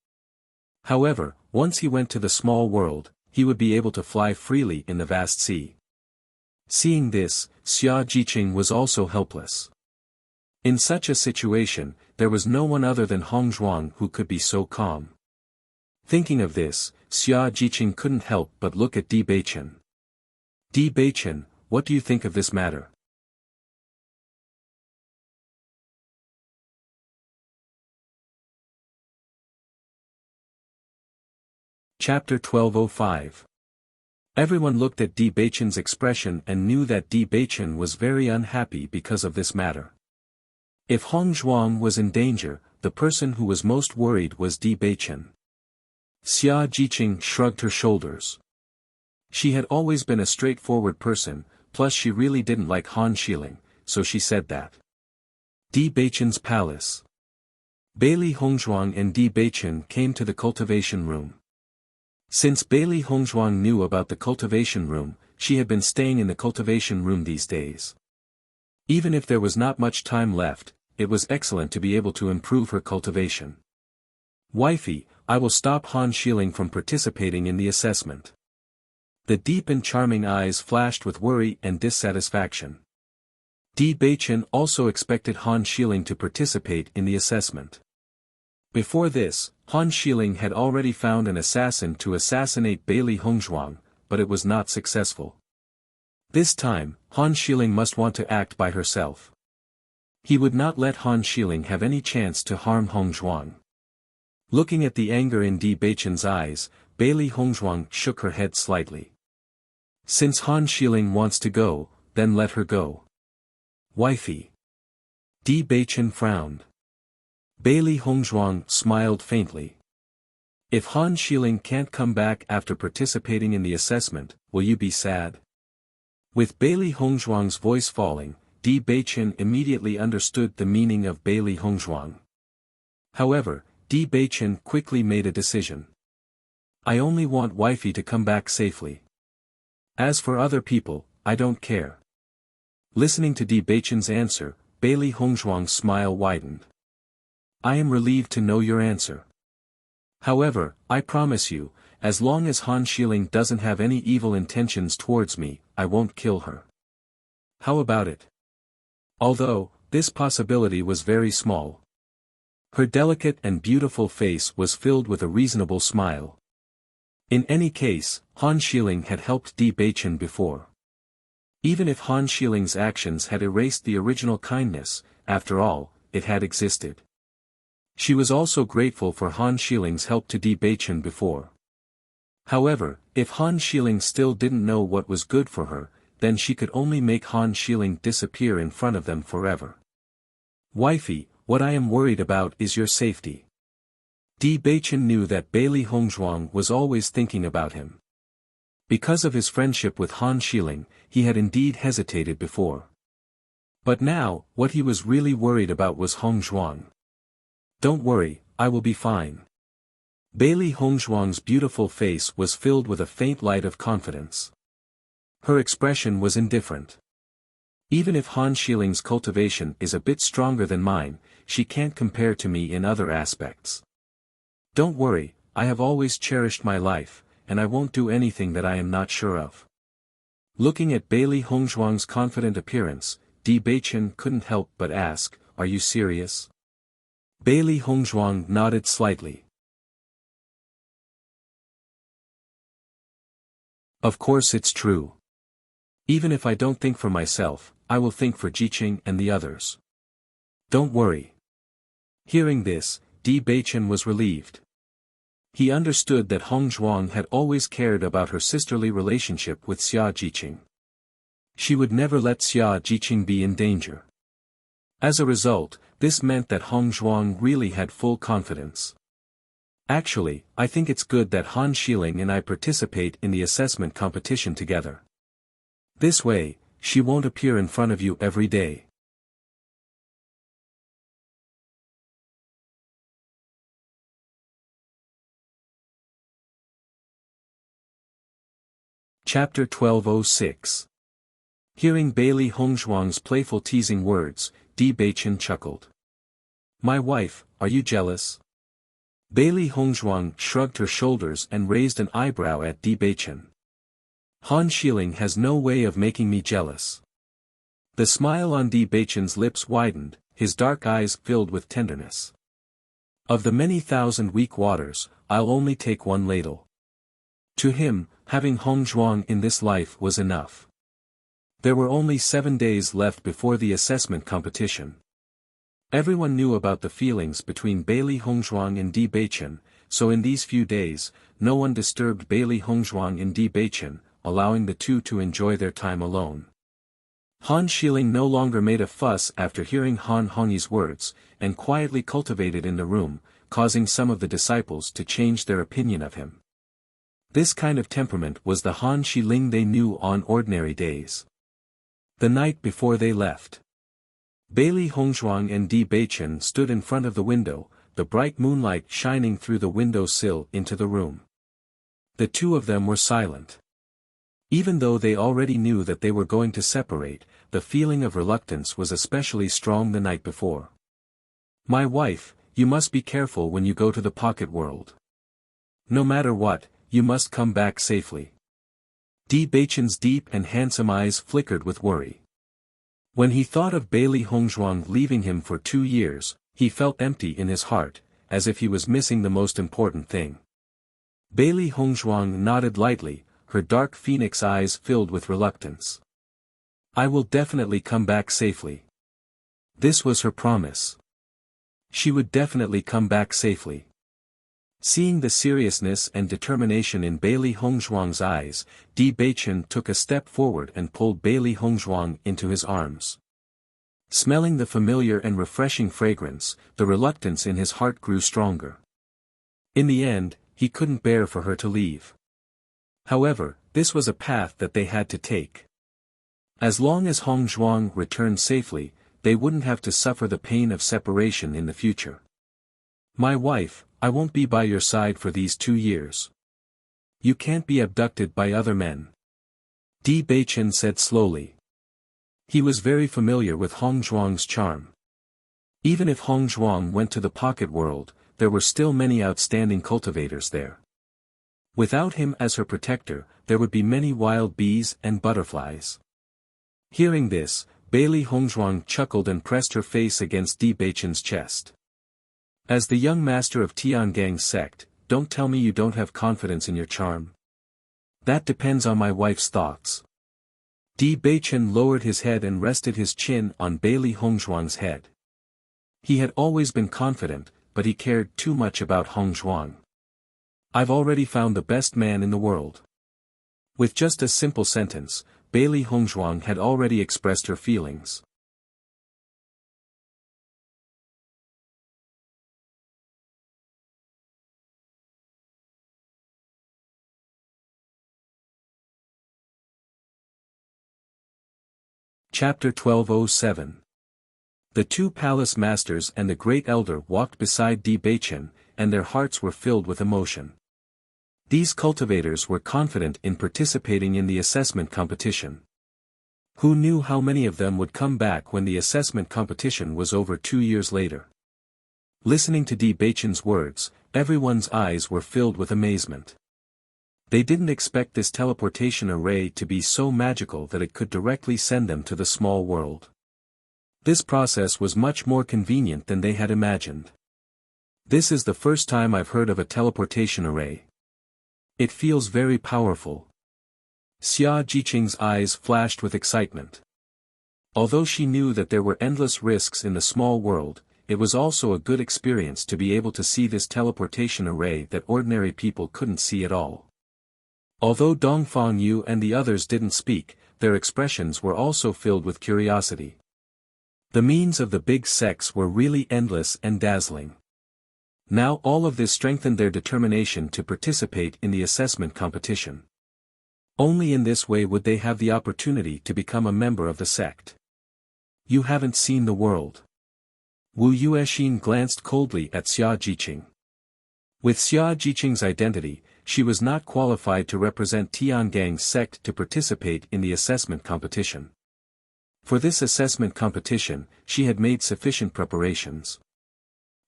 [SPEAKER 1] However, once he went to the small world, he would be able to fly freely in the vast sea. Seeing this, Xia Jiqing was also helpless. In such a situation, there was no one other than Hongzhuang who could be so calm. Thinking of this, Xia Jiqing couldn't help but look at Di Beichen. Di Beichen, what do you think of this matter? Chapter 1205. Everyone looked at Di Beichen's expression and knew that Di Beichen was very unhappy because of this matter. If Hongzhuang was in danger, the person who was most worried was Di Beichen. Xia Jiqing shrugged her shoulders. She had always been a straightforward person, plus she really didn't like Han Xiling, so she said that. Di Beichen's palace. Bailey Hongzhuang and Di Beichen came to the cultivation room. Since Bailey Hongzhuang knew about the cultivation room, she had been staying in the cultivation room these days. Even if there was not much time left, it was excellent to be able to improve her cultivation. Wifey, I will stop Han Xiling from participating in the assessment. The deep and charming eyes flashed with worry and dissatisfaction. Di Beichen also expected Han Xiling to participate in the assessment. Before this, Han Xiling had already found an assassin to assassinate Bailey Hongzhuang, but it was not successful. This time, Han Xiling must want to act by herself. He would not let Han Xiling have any chance to harm Hongzhuang. Looking at the anger in Di Beichen's eyes, Bailey Hongzhuang shook her head slightly. Since Han Xiling wants to go, then let her go. Wifey. Di Beichen frowned. Bailey Hongzhuang smiled faintly. If Han Xiling can't come back after participating in the assessment, will you be sad? With Bailey Hongzhuang's voice falling, Di Beichen immediately understood the meaning of Bailey Hongzhuang. However, Di Beichen quickly made a decision. I only want wifey to come back safely. As for other people, I don't care. Listening to Di Beichen's answer, Bailey Hongzhuang's smile widened. I am relieved to know your answer. However, I promise you, as long as Han Xiling doesn't have any evil intentions towards me, I won't kill her. How about it? Although, this possibility was very small. Her delicate and beautiful face was filled with a reasonable smile. In any case, Han Xiling had helped Di Beichen before. Even if Han Xiling's actions had erased the original kindness, after all, it had existed. She was also grateful for Han Xiling's help to Di Beichen before. However, if Han Xiling still didn't know what was good for her, then she could only make Han Xiling disappear in front of them forever. Wifey, what I am worried about is your safety. Di Beichen knew that Bailey Hongzhuang was always thinking about him. Because of his friendship with Han Xiling, he had indeed hesitated before. But now, what he was really worried about was Hongzhuang. Don't worry, I will be fine. Bailey Hongzhuang's beautiful face was filled with a faint light of confidence. Her expression was indifferent. Even if Han Xiling's cultivation is a bit stronger than mine, she can't compare to me in other aspects. Don't worry, I have always cherished my life, and I won't do anything that I am not sure of. Looking at Bailey Hongzhuang's confident appearance, Di Beichen couldn't help but ask, are you serious? Bailey Hongzhuang nodded slightly. Of course it's true. Even if I don't think for myself, I will think for Jiqing and the others. Don't worry. Hearing this, Di Beichen was relieved. He understood that Hongzhuang had always cared about her sisterly relationship with Xia Jiqing. She would never let Xia Jiqing be in danger. As a result, this meant that Hongzhuang really had full confidence. Actually, I think it's good that Han Xiling and I participate in the assessment competition together. This way, she won't appear in front of you every day. Chapter 1206. Hearing Bailey Hongzhuang's playful teasing words, Di Beichen chuckled. My wife, are you jealous? Bailey Hongzhuang shrugged her shoulders and raised an eyebrow at Di Beichen. Han Xiling has no way of making me jealous. The smile on Di Beichen's lips widened, his dark eyes filled with tenderness. Of the many thousand weak waters, I'll only take one ladle. To him, having Hongzhuang in this life was enough. There were only 7 days left before the assessment competition. Everyone knew about the feelings between Bailey Hongzhuang and Di Beichen, so in these few days, no one disturbed Bailey Hongzhuang and Di Beichen, allowing the two to enjoy their time alone. Han Xiling no longer made a fuss after hearing Han Hongyi's words, and quietly cultivated in the room, causing some of the disciples to change their opinion of him. This kind of temperament was the Han Xiling they knew on ordinary days. The night before they left, Bailey Hongzhuang and Di Beichen stood in front of the window, the bright moonlight shining through the window sill into the room. The two of them were silent. Even though they already knew that they were going to separate, the feeling of reluctance was especially strong the night before. My wife, you must be careful when you go to the pocket world. No matter what, you must come back safely. Di Beichen's deep and handsome eyes flickered with worry. When he thought of Bailey Hongzhuang leaving him for 2 years, he felt empty in his heart, as if he was missing the most important thing. Bailey Hongzhuang nodded lightly, her dark phoenix eyes filled with reluctance. I will definitely come back safely. This was her promise. She would definitely come back safely. Seeing the seriousness and determination in Bailey Hongzhuang's eyes, Di Beichen took a step forward and pulled Bailey Hongzhuang into his arms. Smelling the familiar and refreshing fragrance, the reluctance in his heart grew stronger. In the end, he couldn't bear for her to leave. However, this was a path that they had to take. As long as Hongzhuang returned safely, they wouldn't have to suffer the pain of separation in the future. My wife, I won't be by your side for these 2 years. You can't be abducted by other men. Di Beichen said slowly. He was very familiar with Hongzhuang's charm. Even if Hongzhuang went to the pocket world, there were still many outstanding cultivators there. Without him as her protector, there would be many wild bees and butterflies. Hearing this, Bailey Hongzhuang chuckled and pressed her face against Di Beichen's chest. As the young master of Tiangang's sect, don't tell me you don't have confidence in your charm. That depends on my wife's thoughts. Di Beichen lowered his head and rested his chin on Bailey Hongzhuang's head. He had always been confident, but he cared too much about Hongzhuang. I've already found the best man in the world. With just a simple sentence, Bailey Hongzhuang had already expressed her feelings. Chapter 1207. The 2 palace masters and the great elder walked beside Di Beichen, and their hearts were filled with emotion. These cultivators were confident in participating in the assessment competition. Who knew how many of them would come back when the assessment competition was over 2 years later? Listening to Di Beichen's words, everyone's eyes were filled with amazement. They didn't expect this teleportation array to be so magical that it could directly send them to the small world. This process was much more convenient than they had imagined. This is the first time I've heard of a teleportation array. It feels very powerful. Xia Jiqing's eyes flashed with excitement. Although she knew that there were endless risks in the small world, it was also a good experience to be able to see this teleportation array that ordinary people couldn't see at all. Although Dongfang Yu and the others didn't speak, their expressions were also filled with curiosity. The means of the big sects were really endless and dazzling. Now all of this strengthened their determination to participate in the assessment competition. Only in this way would they have the opportunity to become a member of the sect. You haven't seen the world. Wu Yuexin glanced coldly at Xia Jiqing. With Xia Jiqing's identity, she was not qualified to represent Tiangang's sect to participate in the assessment competition. For this assessment competition, she had made sufficient preparations.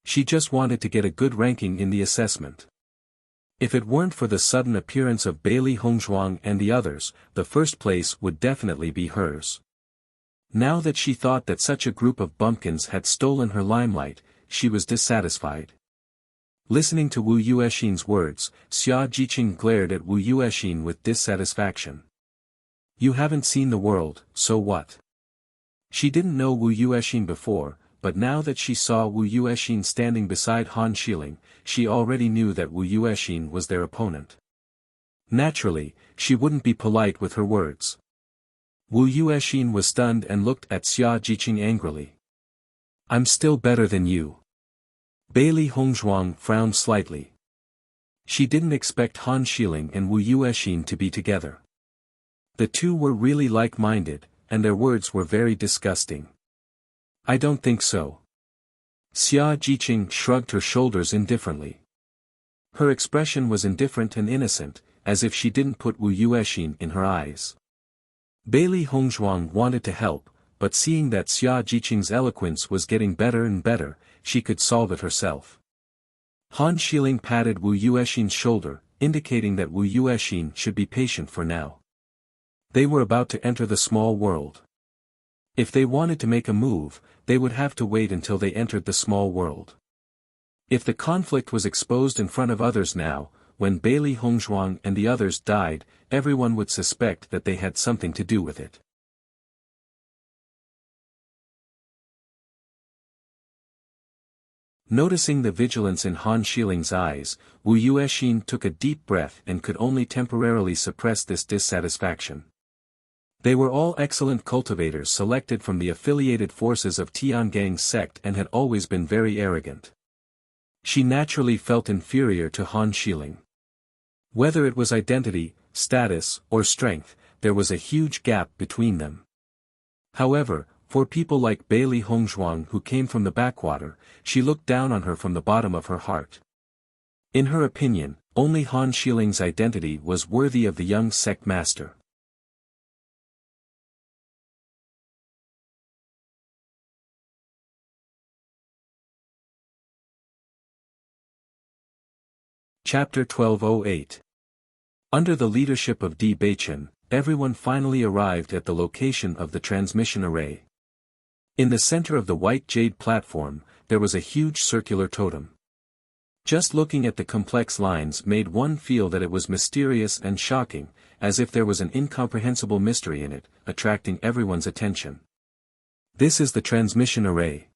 [SPEAKER 1] She just wanted to get a good ranking in the assessment. If it weren't for the sudden appearance of Bailey Hongzhuang and the others, the first place would definitely be hers. Now that she thought that such a group of bumpkins had stolen her limelight, she was dissatisfied. Listening to Wu Yuexin's words, Xia Jiqing glared at Wu Yuexin with dissatisfaction. You haven't seen the world, so what? She didn't know Wu Yuexin before, but now that she saw Wu Yuexin standing beside Han Xiling, she already knew that Wu Yuexin was their opponent. Naturally, she wouldn't be polite with her words. Wu Yuexin was stunned and looked at Xia Jiqing angrily. I'm still better than you. Bailey Hongzhuang frowned slightly. She didn't expect Han Xiling and Wu Yuexin to be together. The two were really like-minded, and their words were very disgusting. I don't think so. Xia Jiqing shrugged her shoulders indifferently. Her expression was indifferent and innocent, as if she didn't put Wu Yuexin in her eyes. Bailey Hongzhuang wanted to help, but seeing that Xia Jiqing's eloquence was getting better and better, she could solve it herself. Han Xiling patted Wu Yuexin's shoulder, indicating that Wu Yuexin should be patient for now. They were about to enter the small world. If they wanted to make a move, they would have to wait until they entered the small world. If the conflict was exposed in front of others now, when Bailey Hongzhuang and the others died, everyone would suspect that they had something to do with it. Noticing the vigilance in Han Xiling's eyes, Wu Yuexin took a deep breath and could only temporarily suppress this dissatisfaction. They were all excellent cultivators selected from the affiliated forces of Tiangang's sect and had always been very arrogant. She naturally felt inferior to Han Xiling. Whether it was identity, status, or strength, there was a huge gap between them. However, for people like Bailey Hongzhuang who came from the backwater, she looked down on her from the bottom of her heart. In her opinion, only Han Xiling's identity was worthy of the young sect master. Chapter 1208. Under the leadership of Di Beichen, everyone finally arrived at the location of the transmission array. In the center of the white jade platform, there was a huge circular totem. Just looking at the complex lines made one feel that it was mysterious and shocking, as if there was an incomprehensible mystery in it, attracting everyone's attention. This is the transmission array.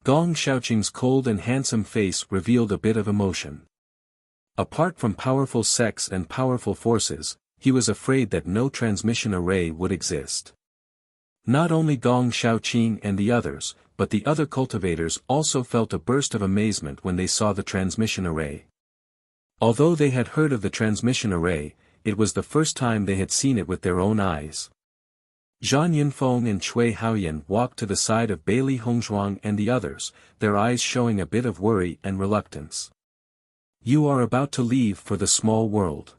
[SPEAKER 1] Gong Shaoqing's cold and handsome face revealed a bit of emotion. Apart from powerful sects and powerful forces, he was afraid that no transmission array would exist. Not only Gong Shaoqing and the others, but the other cultivators also felt a burst of amazement when they saw the transmission array. Although they had heard of the transmission array, it was the first time they had seen it with their own eyes. Zhang Yunfeng and Cui Haoyan walked to the side of Bailey Hongzhuang and the others, their eyes showing a bit of worry and reluctance. You are about to leave for the small world.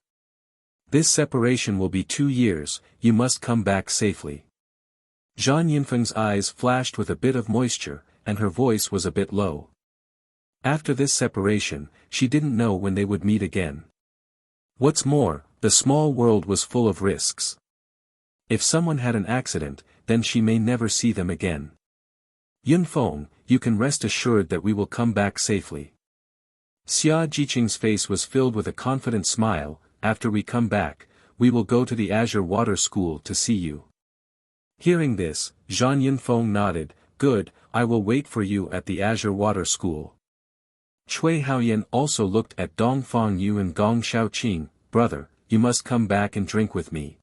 [SPEAKER 1] This separation will be 2 years, you must come back safely. Zhang Yunfeng's eyes flashed with a bit of moisture, and her voice was a bit low. After this separation, she didn't know when they would meet again. What's more, the small world was full of risks. If someone had an accident, then she may never see them again. Yunfeng, you can rest assured that we will come back safely. Xia Jiqing's face was filled with a confident smile. After we come back, we will go to the Azure Water School to see you. Hearing this, Zhang Yunfeng nodded. Good, I will wait for you at the Azure Water School. Cui Haoyan also looked at Dongfang Yu and Gong Xiaoqing. Brother, you must come back and drink with me.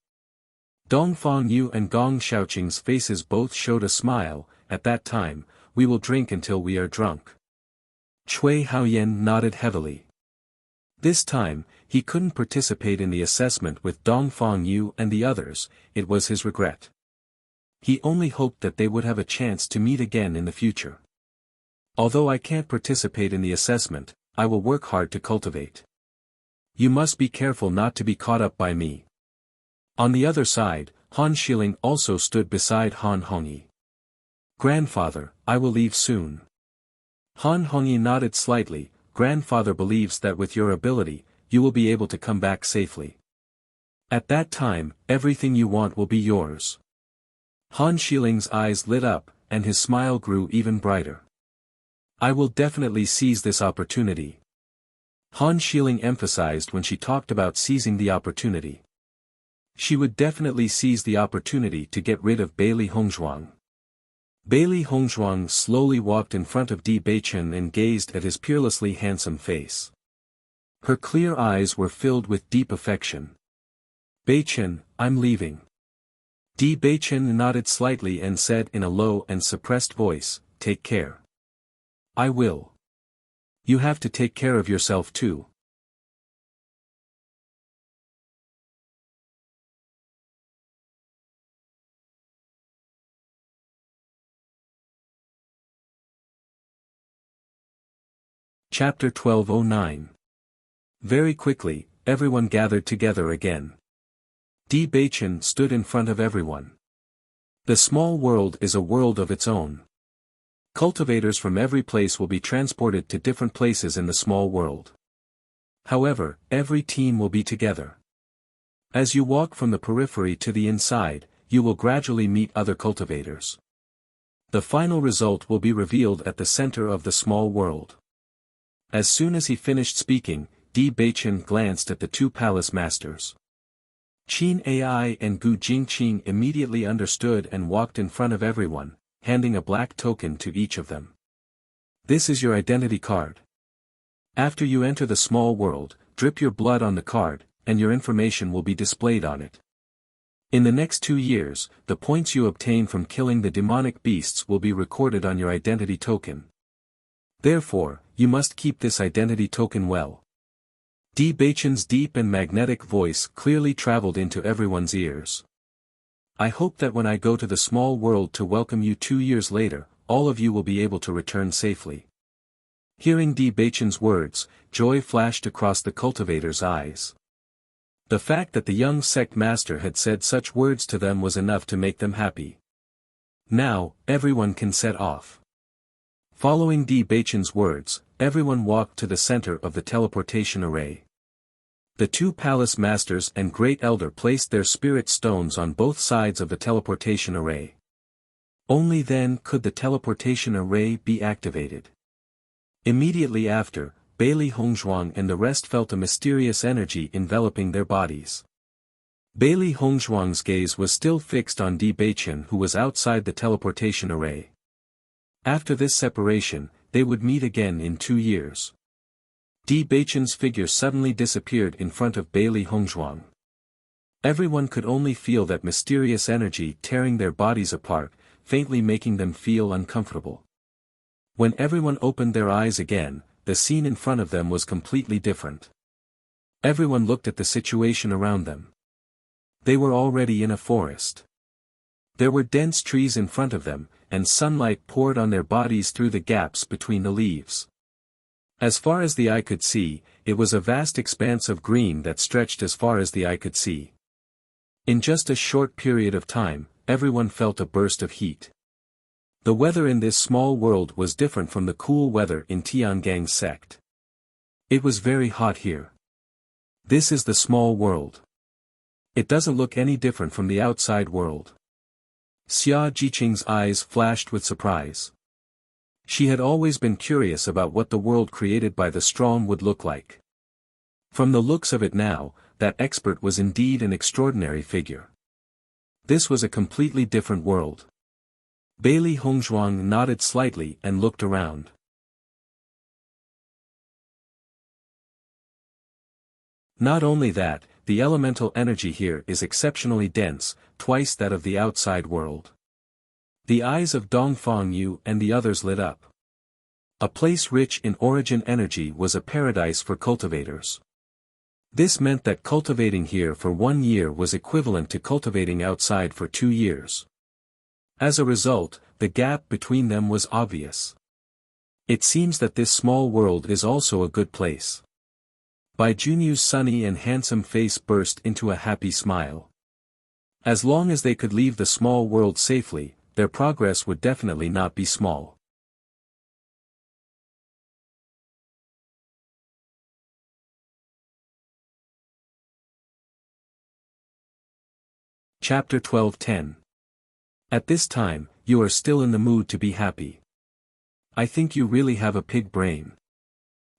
[SPEAKER 1] Dongfang Yu and Gong Xiaoqing's faces both showed a smile. At that time, we will drink until we are drunk. Cui Haoyan nodded heavily. This time, he couldn't participate in the assessment with Dongfang Yu and the others. It was his regret. He only hoped that they would have a chance to meet again in the future. Although I can't participate in the assessment, I will work hard to cultivate. You must be careful not to be caught up by me. On the other side, Han Xiling also stood beside Han Hongyi. Grandfather, I will leave soon. Han Hongyi nodded slightly. Grandfather believes that with your ability, you will be able to come back safely. At that time, everything you want will be yours. Han Xiling's eyes lit up, and his smile grew even brighter. I will definitely seize this opportunity. Han Xiling emphasized when she talked about seizing the opportunity. She would definitely seize the opportunity to get rid of Bailey Hongzhuang. Bailey Hongzhuang slowly walked in front of Di Beichen and gazed at his peerlessly handsome face. Her clear eyes were filled with deep affection. Beichen, I'm leaving. Di Beichen nodded slightly and said in a low and suppressed voice, take care. I will. You have to take care of yourself too. Chapter 1209. Very quickly, everyone gathered together again. Di Beichen stood in front of everyone. The small world is a world of its own. Cultivators from every place will be transported to different places in the small world. However, every team will be together. As you walk from the periphery to the inside, you will gradually meet other cultivators. The final result will be revealed at the center of the small world. As soon as he finished speaking, Di Beichen glanced at the two palace masters. Qin Ai and Gu Jingqing immediately understood and walked in front of everyone, handing a black token to each of them. This is your identity card. After you enter the small world, drip your blood on the card, and your information will be displayed on it. In the next 2 years, the points you obtain from killing the demonic beasts will be recorded on your identity token. Therefore, you must keep this identity token well. Di Beichen's deep and magnetic voice clearly traveled into everyone's ears. I hope that when I go to the small world to welcome you 2 years later, all of you will be able to return safely. Hearing Di Beichen's words, joy flashed across the cultivator's eyes. The fact that the young sect master had said such words to them was enough to make them happy. Now, everyone can set off. Following Di Beichen's words, everyone walked to the center of the teleportation array. The two palace masters and great elder placed their spirit stones on both sides of the teleportation array. Only then could the teleportation array be activated. Immediately after, Bailey Hongzhuang and the rest felt a mysterious energy enveloping their bodies. Bailey Hongzhuang's gaze was still fixed on Di Beichen, who was outside the teleportation array. After this separation, they would meet again in 2 years. Di Beichen's figure suddenly disappeared in front of Bailey Hongzhuang. Everyone could only feel that mysterious energy tearing their bodies apart, faintly making them feel uncomfortable. When everyone opened their eyes again, the scene in front of them was completely different. Everyone looked at the situation around them. They were already in a forest. There were dense trees in front of them, and sunlight poured on their bodies through the gaps between the leaves. As far as the eye could see, it was a vast expanse of green that stretched as far as the eye could see. In just a short period of time, everyone felt a burst of heat. The weather in this small world was different from the cool weather in Tiangang's sect. It was very hot here. This is the small world. It doesn't look any different from the outside world. Xia Jiqing's eyes flashed with surprise. She had always been curious about what the world created by the strong would look like. From the looks of it now, that expert was indeed an extraordinary figure. This was a completely different world. Bailey Hongzhuang nodded slightly and looked around. Not only that, the elemental energy here is exceptionally dense, twice that of the outside world. The eyes of Dongfang Yu and the others lit up. A place rich in origin energy was a paradise for cultivators. This meant that cultivating here for 1 year was equivalent to cultivating outside for 2 years. As a result, the gap between them was obvious. It seems that this small world is also a good place. Bai Junyu's sunny and handsome face burst into a happy smile. As long as they could leave the small world safely, their progress would definitely not be small. Chapter 12:10. At this time, you are still in the mood to be happy. I think you really have a pig brain.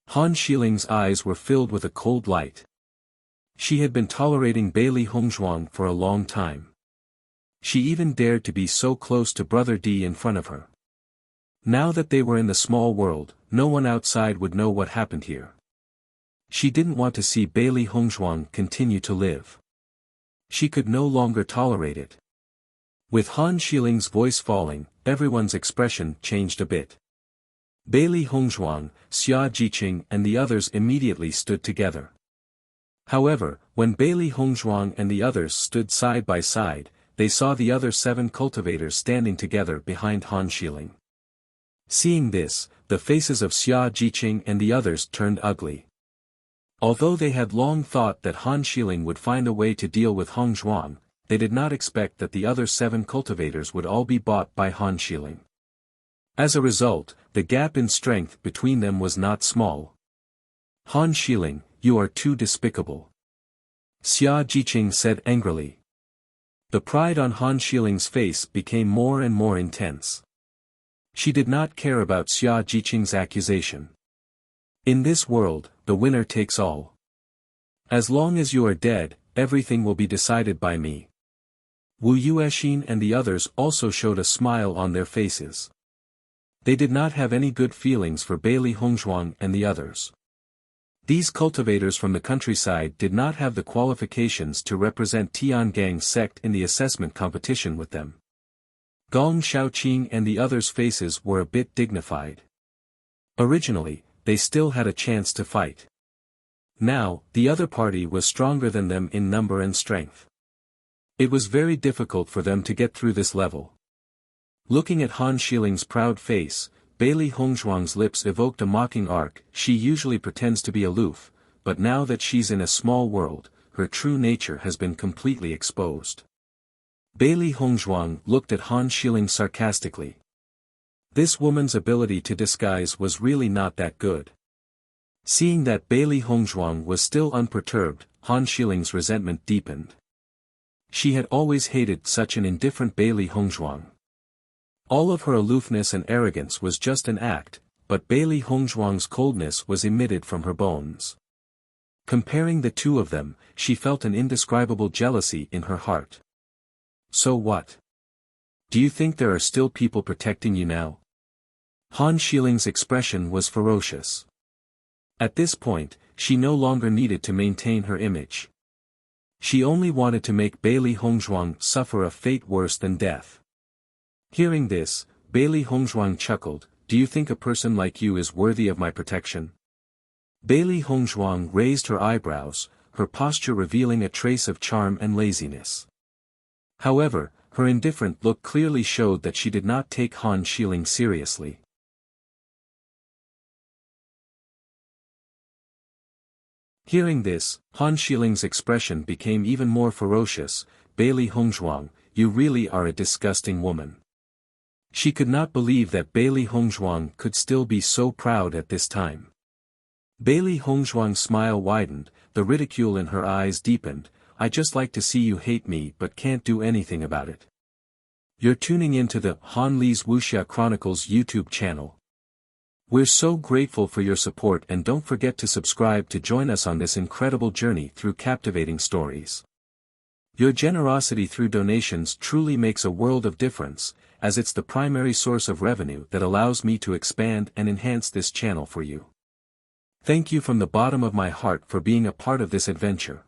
[SPEAKER 1] Han Shiling's eyes were filled with a cold light. She had been tolerating Bailey Hongzhuang for a long time. She even dared to be so close to Brother D in front of her. Now that they were in the small world, no one outside would know what happened here. She didn't want to see Bailey Hongzhuang continue to live. She could no longer tolerate it. With Han Shiling's voice falling, everyone's expression changed a bit. Bailey Hongzhuang, Xia Jiqing and the others immediately stood together. However, when Bailey Hongzhuang and the others stood side by side, they saw the other 7 cultivators standing together behind Han Shiling. Seeing this, the faces of Xia Jiqing and the others turned ugly. Although they had long thought that Han Shiling would find a way to deal with Hongzhuang, they did not expect that the other 7 cultivators would all be bought by Han Shiling. As a result, the gap in strength between them was not small. Han Shiling, you are too despicable. Xia Jiqing said angrily. The pride on Han Shiling's face became more and more intense. She did not care about Xia Jiqing's accusation. In this world, the winner takes all. As long as you are dead, everything will be decided by me. Wu Yuexin and the others also showed a smile on their faces. They did not have any good feelings for Bailey Hongzhuang and the others. These cultivators from the countryside did not have the qualifications to represent Tiangang's sect in the assessment competition with them. Gong Shaoqing and the others' faces were a bit dignified. Originally, they still had a chance to fight. Now, the other party was stronger than them in number and strength. It was very difficult for them to get through this level. Looking at Han Shiling's proud face, Bailey Hongzhuang's lips evoked a mocking arc. She usually pretends to be aloof, but now that she's in a small world, her true nature has been completely exposed. Bailey Hongzhuang looked at Han Shiling sarcastically. This woman's ability to disguise was really not that good. Seeing that Bailey Hongzhuang was still unperturbed, Han Shiling's resentment deepened. She had always hated such an indifferent Bailey Hongzhuang. All of her aloofness and arrogance was just an act, but Bailey Hongzhuang's coldness was emitted from her bones. Comparing the two of them, she felt an indescribable jealousy in her heart. So what? Do you think there are still people protecting you now? Han Shiling's expression was ferocious. At this point, she no longer needed to maintain her image. She only wanted to make Bailey Hongzhuang suffer a fate worse than death. Hearing this, Bailey Hongzhuang chuckled, do you think a person like you is worthy of my protection? Bailey Hongzhuang raised her eyebrows, her posture revealing a trace of charm and laziness. However, her indifferent look clearly showed that she did not take Han Shiling seriously. Hearing this, Han Shiling's expression became even more ferocious. Bailey Hongzhuang, you really are a disgusting woman. She could not believe that Bailey Hongzhuang could still be so proud at this time. Bailey Hongzhuang's smile widened, the ridicule in her eyes deepened. I just like to see you hate me but can't do anything about it. You're tuning into the Han Li's Wuxia Chronicles YouTube channel. We're so grateful for your support, and don't forget to subscribe to join us on this incredible journey through captivating stories. Your generosity through donations truly makes a world of difference, as it's the primary source of revenue that allows me to expand and enhance this channel for you. Thank you from the bottom of my heart for being a part of this adventure.